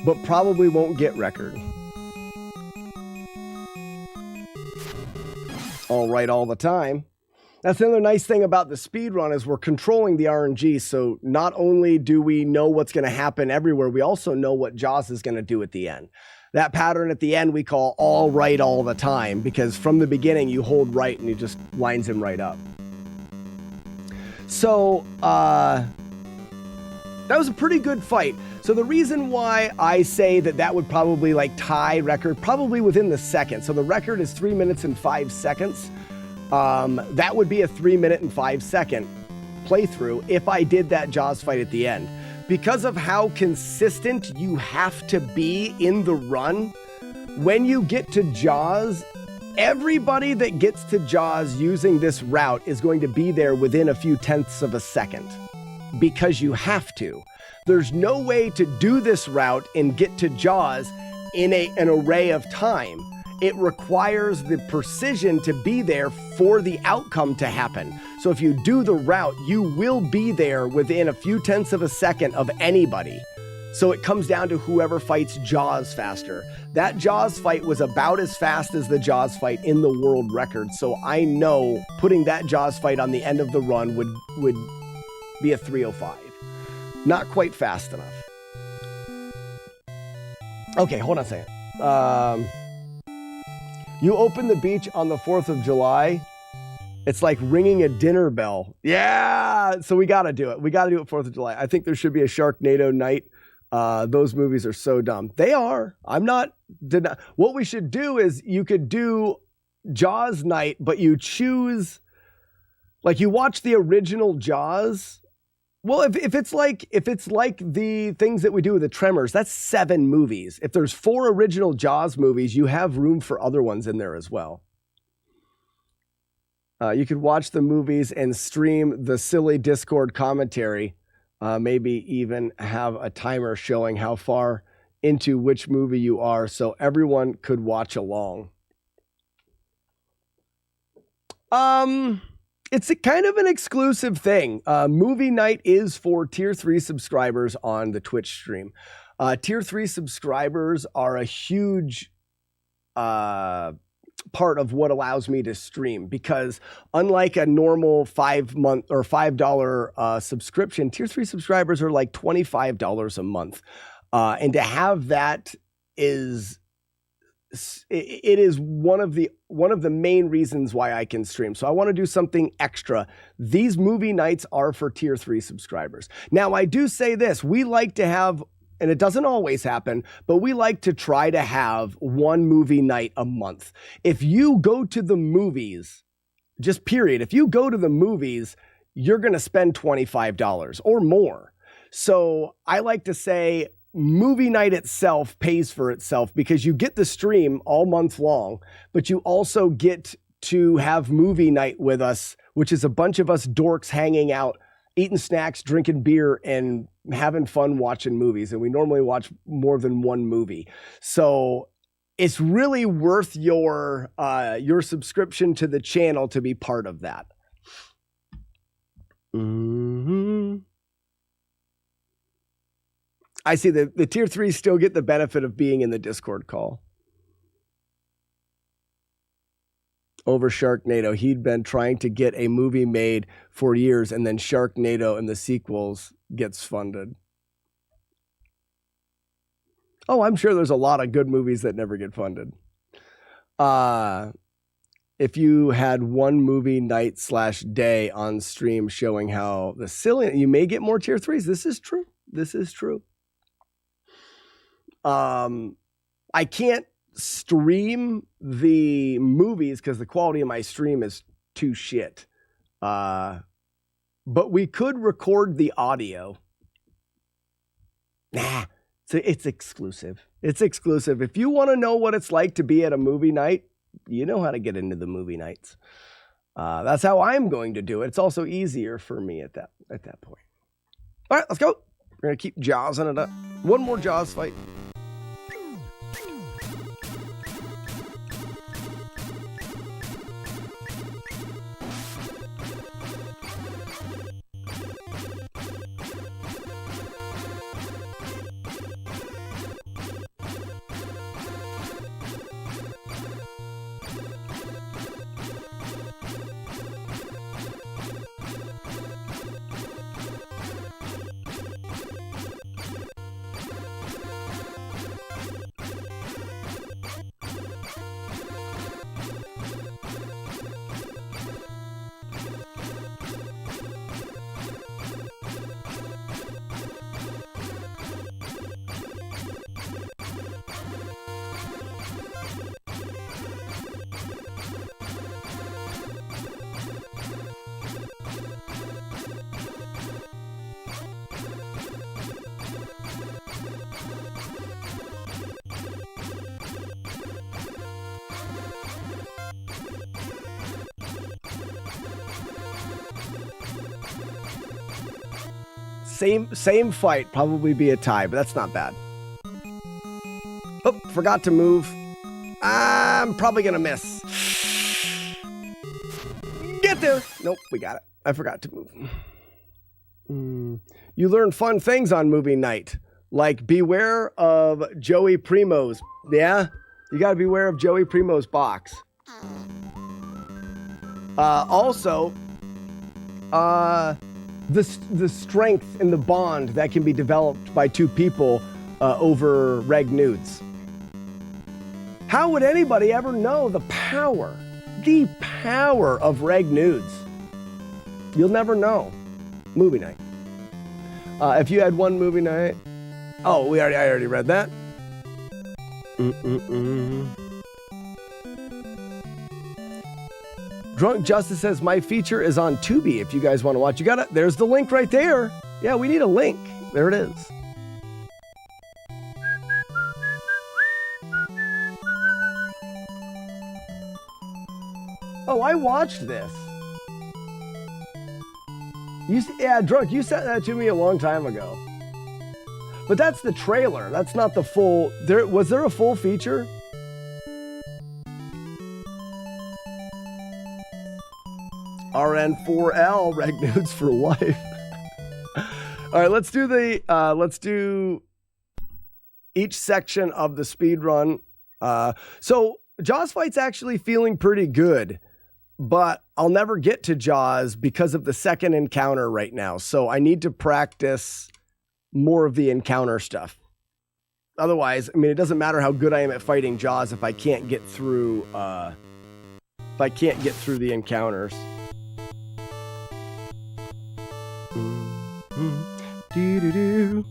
but probably won't get record. All right, all the time. That's another nice thing about the speed run is we're controlling the RNG. So not only do we know what's going to happen everywhere, we also know what Jaws is going to do at the end. That pattern at the end we call all right all the time, because from the beginning you hold right and he just lines him right up. So that was a pretty good fight. So the reason why I say that would probably like tie record, probably within the second. So the record is 3 minutes and 5 seconds. That would be a 3 minute and 5 second playthrough if I did that Jaws fight at the end. Because of how consistent you have to be in the run, when you get to Jaws, everybody that gets to Jaws using this route is going to be there within a few tenths of a second. Because you have to. There's no way to do this route and get to Jaws in an array of time. It requires the precision to be there for the outcome to happen. So if you do the route, you will be there within a few tenths of a second of anybody. So it comes down to whoever fights Jaws faster. That Jaws fight was about as fast as the Jaws fight in the world record. So I know putting that Jaws fight on the end of the run would be a 3:05. Not quite fast enough. Okay, hold on a second. You open the beach on the 4th of July. It's like ringing a dinner bell. Yeah, so we got to do it. We got to do it 4th of July. I think there should be a Sharknado night. Those movies are so dumb. They are. I'm not. What we should do is you could do Jaws night, but you choose, like you watch the original Jaws. Well, if it's like the things that we do with the Tremors, that's 7 movies. If there's 4 original Jaws movies, you have room for other ones in there as well. You could watch the movies and stream the silly Discord commentary. Maybe even have a timer showing how far into which movie you are, so everyone could watch along. It's a kind of an exclusive thing. Movie night is for Tier 3 subscribers on the Twitch stream. Tier 3 subscribers are a huge part of what allows me to stream, because unlike a normal $5 or $5 subscription, Tier 3 subscribers are like $25 a month. And to have that is one of the main reasons why I can stream. So I want to do something extra. These movie nights are for Tier 3 subscribers. Now, I do say this, we like to have, and it doesn't always happen, but we like to try to have one movie night a month. If you go to the movies, just period, if you go to the movies, you're going to spend $25 or more. So I like to say, movie night itself pays for itself, because you get the stream all month long, but you also get to have movie night with us, which is a bunch of us dorks hanging out, eating snacks, drinking beer, and having fun watching movies. And we normally watch more than one movie. So it's really worth your subscription to the channel to be part of that. Mm-hmm. I see the Tier 3s still get the benefit of being in the Discord call. Over Sharknado, he'd been trying to get a movie made for years, and then Sharknado and the sequels gets funded. Oh, I'm sure there's a lot of good movies that never get funded. If you had one movie night / day on stream showing how the silly, you may get more Tier 3s. This is true. This is true. I can't stream the movies because the quality of my stream is too shit. But we could record the audio. Nah, it's exclusive. It's exclusive. If you want to know what it's like to be at a movie night, you know how to get into the movie nights. That's how I'm going to do it. It's also easier for me at that point. All right, let's go. We're going to keep jawsing it up. One more Jaws fight. Same fight, probably be a tie, but that's not bad. Oh, forgot to move. I'm probably gonna miss. Get there. Nope, we got it. I forgot to move. You learn fun things on movie night, like beware of Joey Primo's. Yeah, you gotta beware of Joey Primo's box. Also, the strength and the bond that can be developed by two people over reg nudes. How would anybody ever know the power of reg nudes? You'll never know. Movie night. If you had one movie night, oh, I already read that. Drunk Justice says my feature is on Tubi. If you guys want to watch, you got it. There's the link right there. Yeah, we need a link. There it is. Oh, I watched this. Yeah, Drunk, you sent that to me a long time ago. But that's the trailer. That's not the full. Was there a full feature? RN4L, reg nudes for life. All right, let's do each section of the speed run. So Jaws fight's actually feeling pretty good, but I'll never get to Jaws because of the second encounter right now. So I need to practice more of the encounter stuff. Otherwise, I mean, it doesn't matter how good I am at fighting Jaws if I can't get through the encounters. Do-do-do.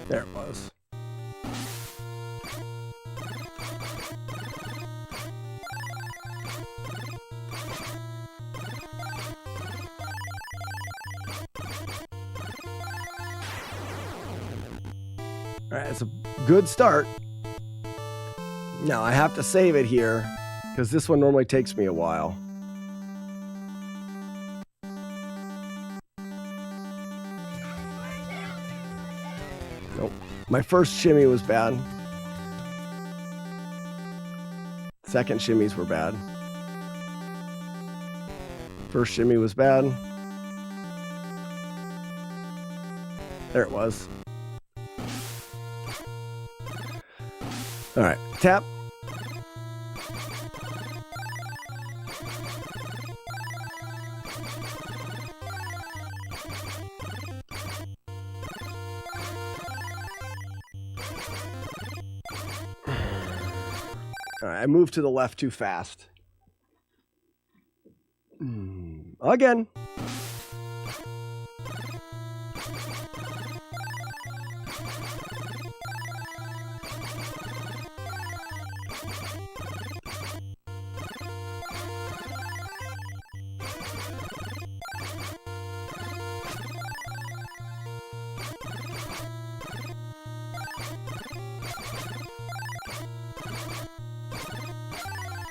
There it was. All right, it's a good start. Now I have to save it here because this one normally takes me a while. Nope. My first shimmy was bad. Second shimmies were bad. First shimmy was bad. There it was. All right, tap. All right, I moved to the left too fast. Again.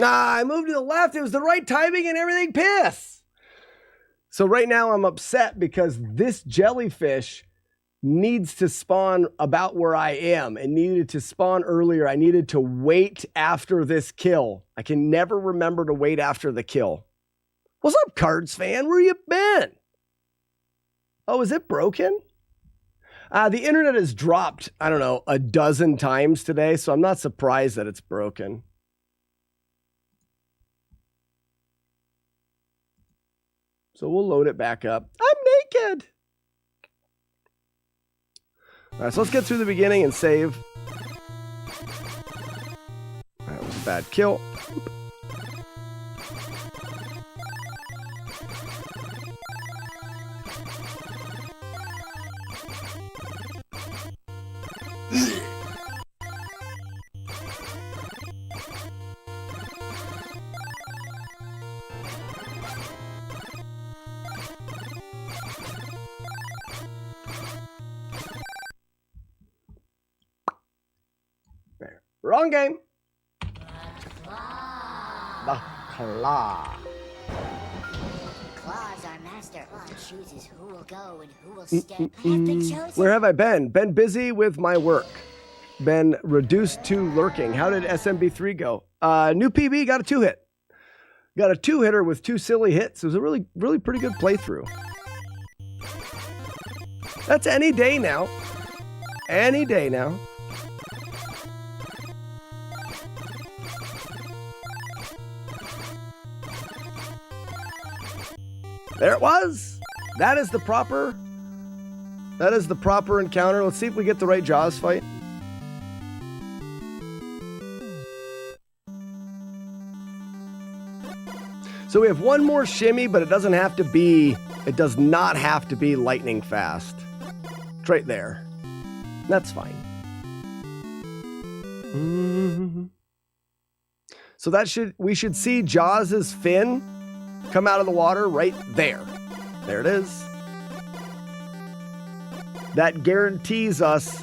I moved to the left. It was the right timing and everything. Piss. So right now I'm upset because this jellyfish needs to spawn about where I am. It needed to spawn earlier. I needed to wait after this kill. I can never remember to wait after the kill. What's up, Cards fan? Where you been? Oh, is it broken? The internet has dropped, I don't know, 12 times today, so I'm not surprised that it's broken. So we'll load it back up. I'm naked. All right, so let's get through the beginning and save. That was a bad kill. Wrong game. The claw. Claw's our master. Claw chooses who will go and who will stay. I have been chosen. Where have I been? Been busy with my work. Been reduced to lurking. How did SMB3 go? New PB got a 2-hit. Got a 2-hitter with 2 silly hits. It was a really, really pretty good playthrough. That's any day now. Any day now. There it was. That is the proper encounter. Let's see if we get the right Jaws fight. So we have one more shimmy, but it does not have to be lightning fast. It's right there. That's fine. So we should see Jaws' fin come out of the water right there. There it is. That guarantees us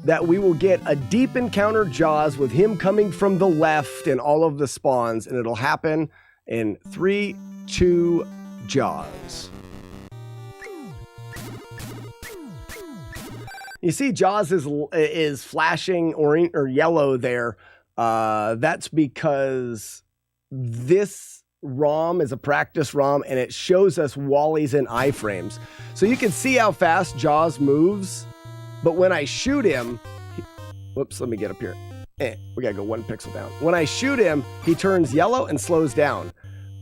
that we will get a deep encounter Jaws with him coming from the left in all of the spawns, and it'll happen in 3, 2, Jaws. You see Jaws is flashing orange or yellow there. That's because this ROM is a practice ROM, and it shows us Wallies in iframes. So you can see how fast Jaws moves, but when I shoot him, whoops, let me get up here. We gotta go 1 pixel down. When I shoot him, he turns yellow and slows down.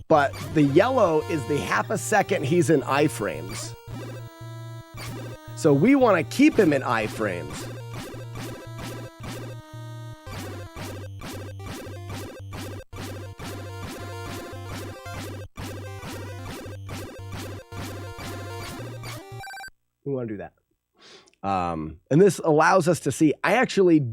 But the yellow is the half a second he's in iframes. So we want to keep him in iframes. We want to do that. And this allows us to see. I actually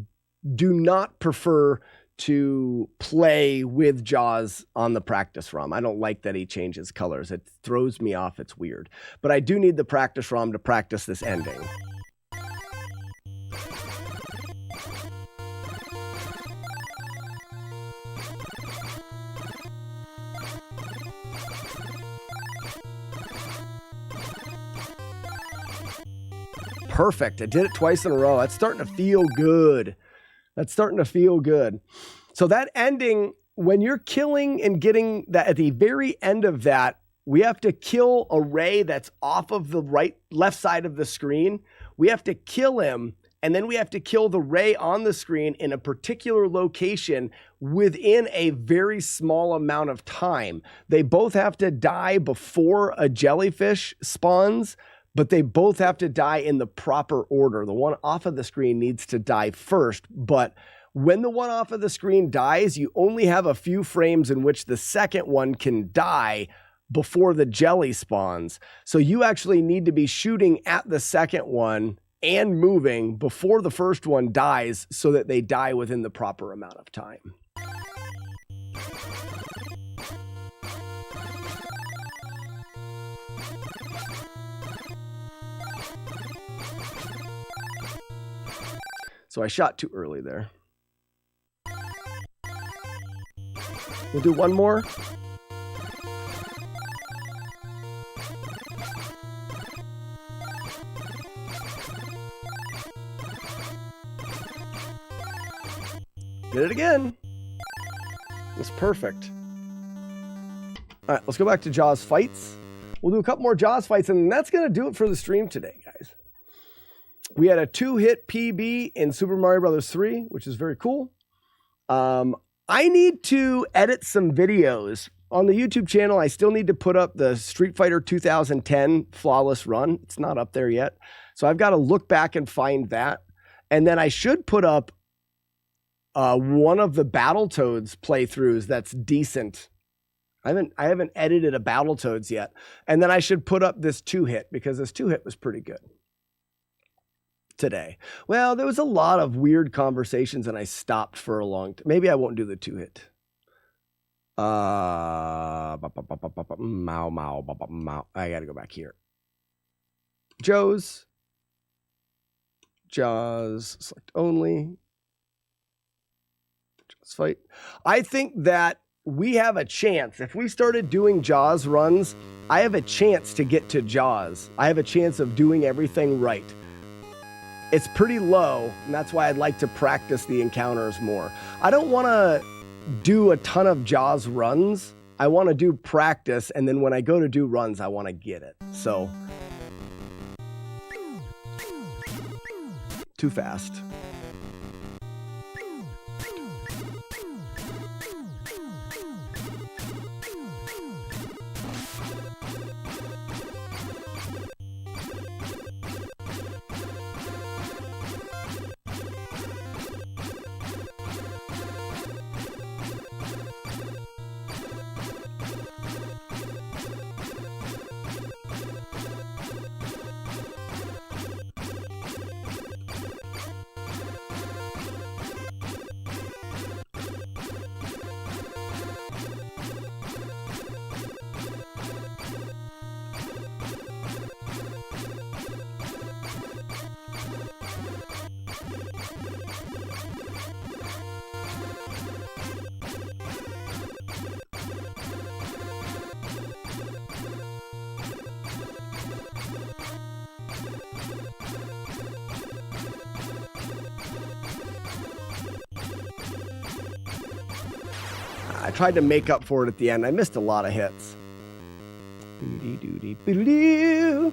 do not prefer to play with Jaws on the practice ROM. I don't like that he changes colors. It throws me off. It's weird. But I do need the practice ROM to practice this ending. Perfect. I did it twice in a row. That's starting to feel good. So that ending, when you're killing and getting that at the very end of that, we have to kill a ray that's off of the left side of the screen. We have to kill him, and then we have to kill the ray on the screen in a particular location within a very small amount of time. They both have to die before a jellyfish spawns, but they both have to die in the proper order. The one off of the screen needs to die first, but when the one off of the screen dies, you only have a few frames in which the second one can die before the jelly spawns. So you actually need to be shooting at the second one and moving before the first one dies so that they die within the proper amount of time. So I shot too early there. We'll do one more. Did it again. It's perfect. All right, let's go back to Jaws fights. We'll do a couple more Jaws fights, and that's going to do it for the stream today, guys. We had a 2-hit PB in Super Mario Bros. 3, which is very cool. I need to edit some videos. On the YouTube channel, I still need to put up the Street Fighter 2010 Flawless Run. It's not up there yet. So I've got to look back and find that. And then I should put up one of the Battletoads playthroughs that's decent. I haven't edited a Battletoads yet. And then I should put up this 2-hit because this 2-hit was pretty good today. Well, there was a lot of weird conversations and I stopped for a long time. Maybe I won't do the 2-hit. I gotta go back here. Jaws, select only. fight. I think that we have a chance. If we started doing Jaws runs, I have a chance to get to Jaws. I have a chance of doing everything right. It's pretty low, and that's why I'd like to practice the encounters more. I don't want to do a ton of Jaws runs. I want to do practice, and then when I go to do runs, I want to get it. So, too fast. I tried to make up for it at the end. I missed a lot of hits. Doody-doody-boodoo.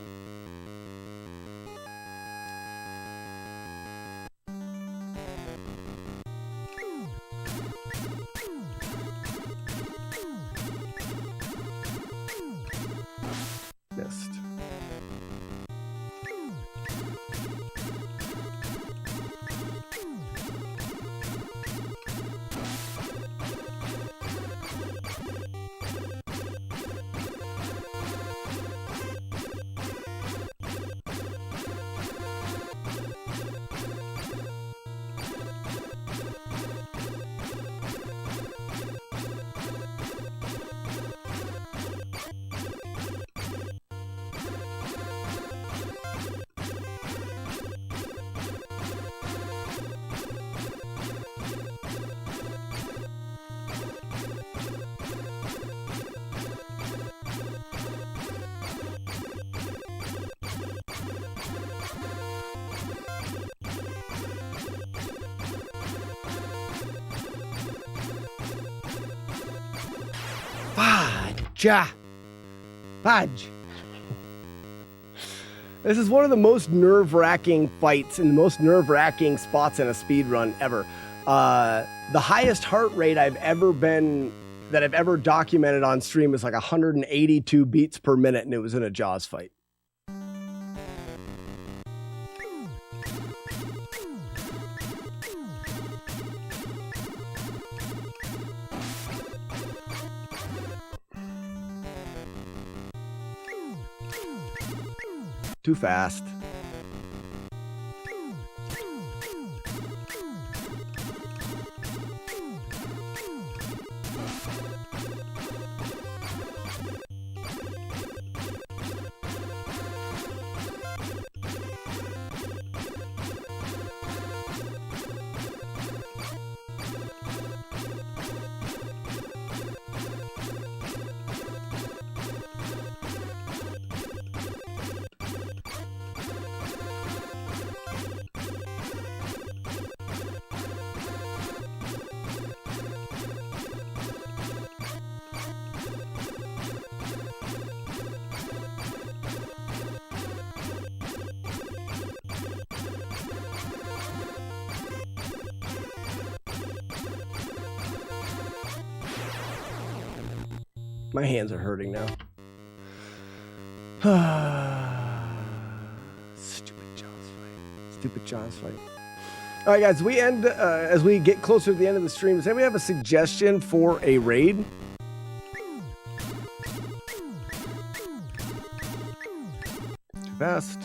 Missed. Fudge. This is one of the most nerve-wracking fights and the most nerve-wracking spots in a speedrun ever. The highest heart rate I've ever documented on stream is like 182 beats per minute, and it was in a Jaws fight. Too fast. My hands are hurting now. Stupid Jaws fight. Stupid Jaws fight. All right, guys, we end as we get closer to the end of the stream. Does anybody have a suggestion for a raid? Too fast.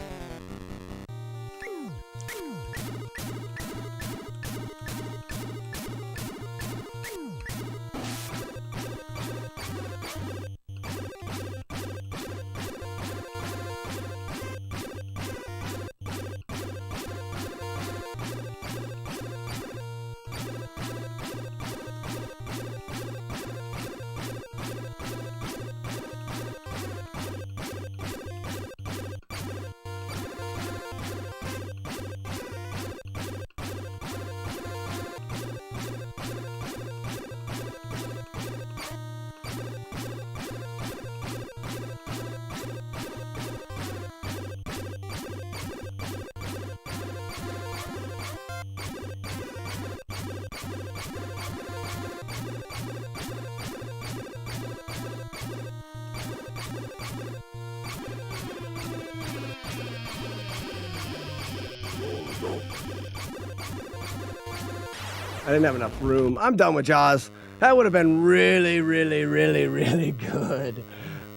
I didn't have enough room. I'm done with Jaws. That would have been really, really, really, really good.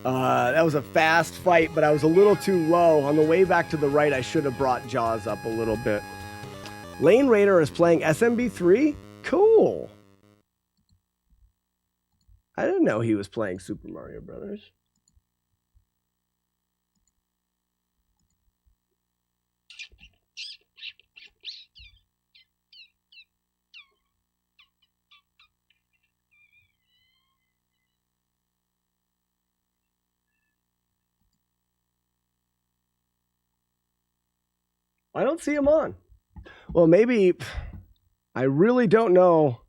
That was a fast fight, but I was a little too low. On the way back to the right, I should have brought Jaws up a little bit. Lane Raider is playing SMB3? Cool. I didn't know he was playing Super Mario Brothers. I don't see him on. Well, maybe, I really don't know.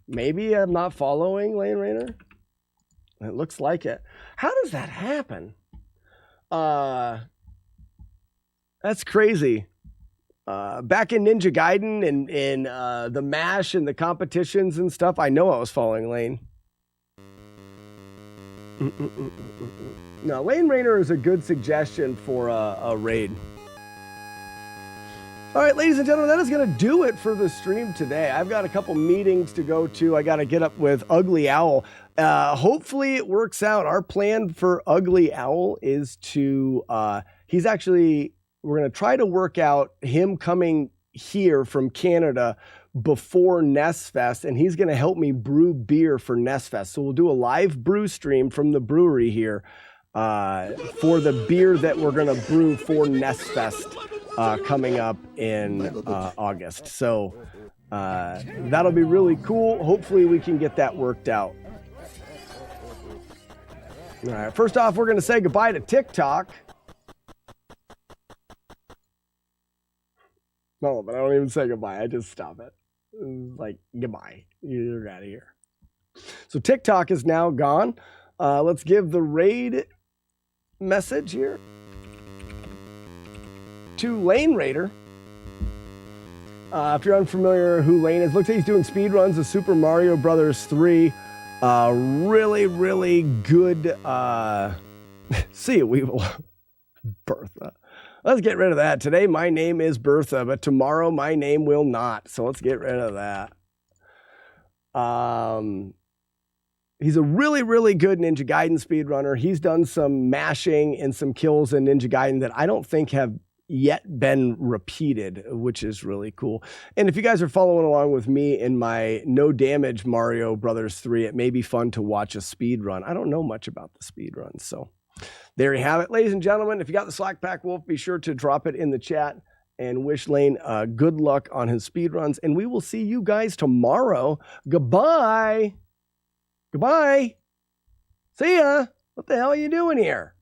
Maybe I'm not following Lane Raider. It looks like it. How does that happen? That's crazy. Back in Ninja Gaiden and in the MASH and the competitions and stuff, I know I was following Lane. No, Lane Raider is a good suggestion for a raid. All right, ladies and gentlemen, that is going to do it for the stream today. I've got a couple meetings to go to. I got to get up with Ugly Owl. Hopefully it works out. Our plan for Ugly Owl is to, we're going to try to work out him coming here from Canada before NES Fest, and he's going to help me brew beer for NES Fest. So we'll do a live brew stream from the brewery here for the beer that we're going to brew for NES Fest coming up in August. So that'll be really cool. Hopefully we can get that worked out. All right, first off, we're going to say goodbye to TikTok. No, but I don't even say goodbye. I just stop it. Like, goodbye. You're out of here. So TikTok is now gone. Let's give the raid message here to Lane Raider. If you're unfamiliar who Lane is, looks like he's doing speed runs of Super Mario Brothers 3. Really, really good. See you, Weevil. Bertha. Let's get rid of that. Today, my name is Bertha, but tomorrow, my name will not. So let's get rid of that. He's a really, really good Ninja Gaiden speedrunner. He's done some mashing and some kills in Ninja Gaiden that I don't think have yet been repeated, which is really cool. And if you guys are following along with me in my no damage Mario Brothers 3, it may be fun to watch a speed run. I don't know much about the speed runs, so there you have it. Ladies and gentlemen, if you got the Slack Pack Wolf, be sure to drop it in the chat and wish Lane good luck on his speed runs. And we will see you guys tomorrow. Goodbye. Goodbye. See ya. What the hell are you doing here?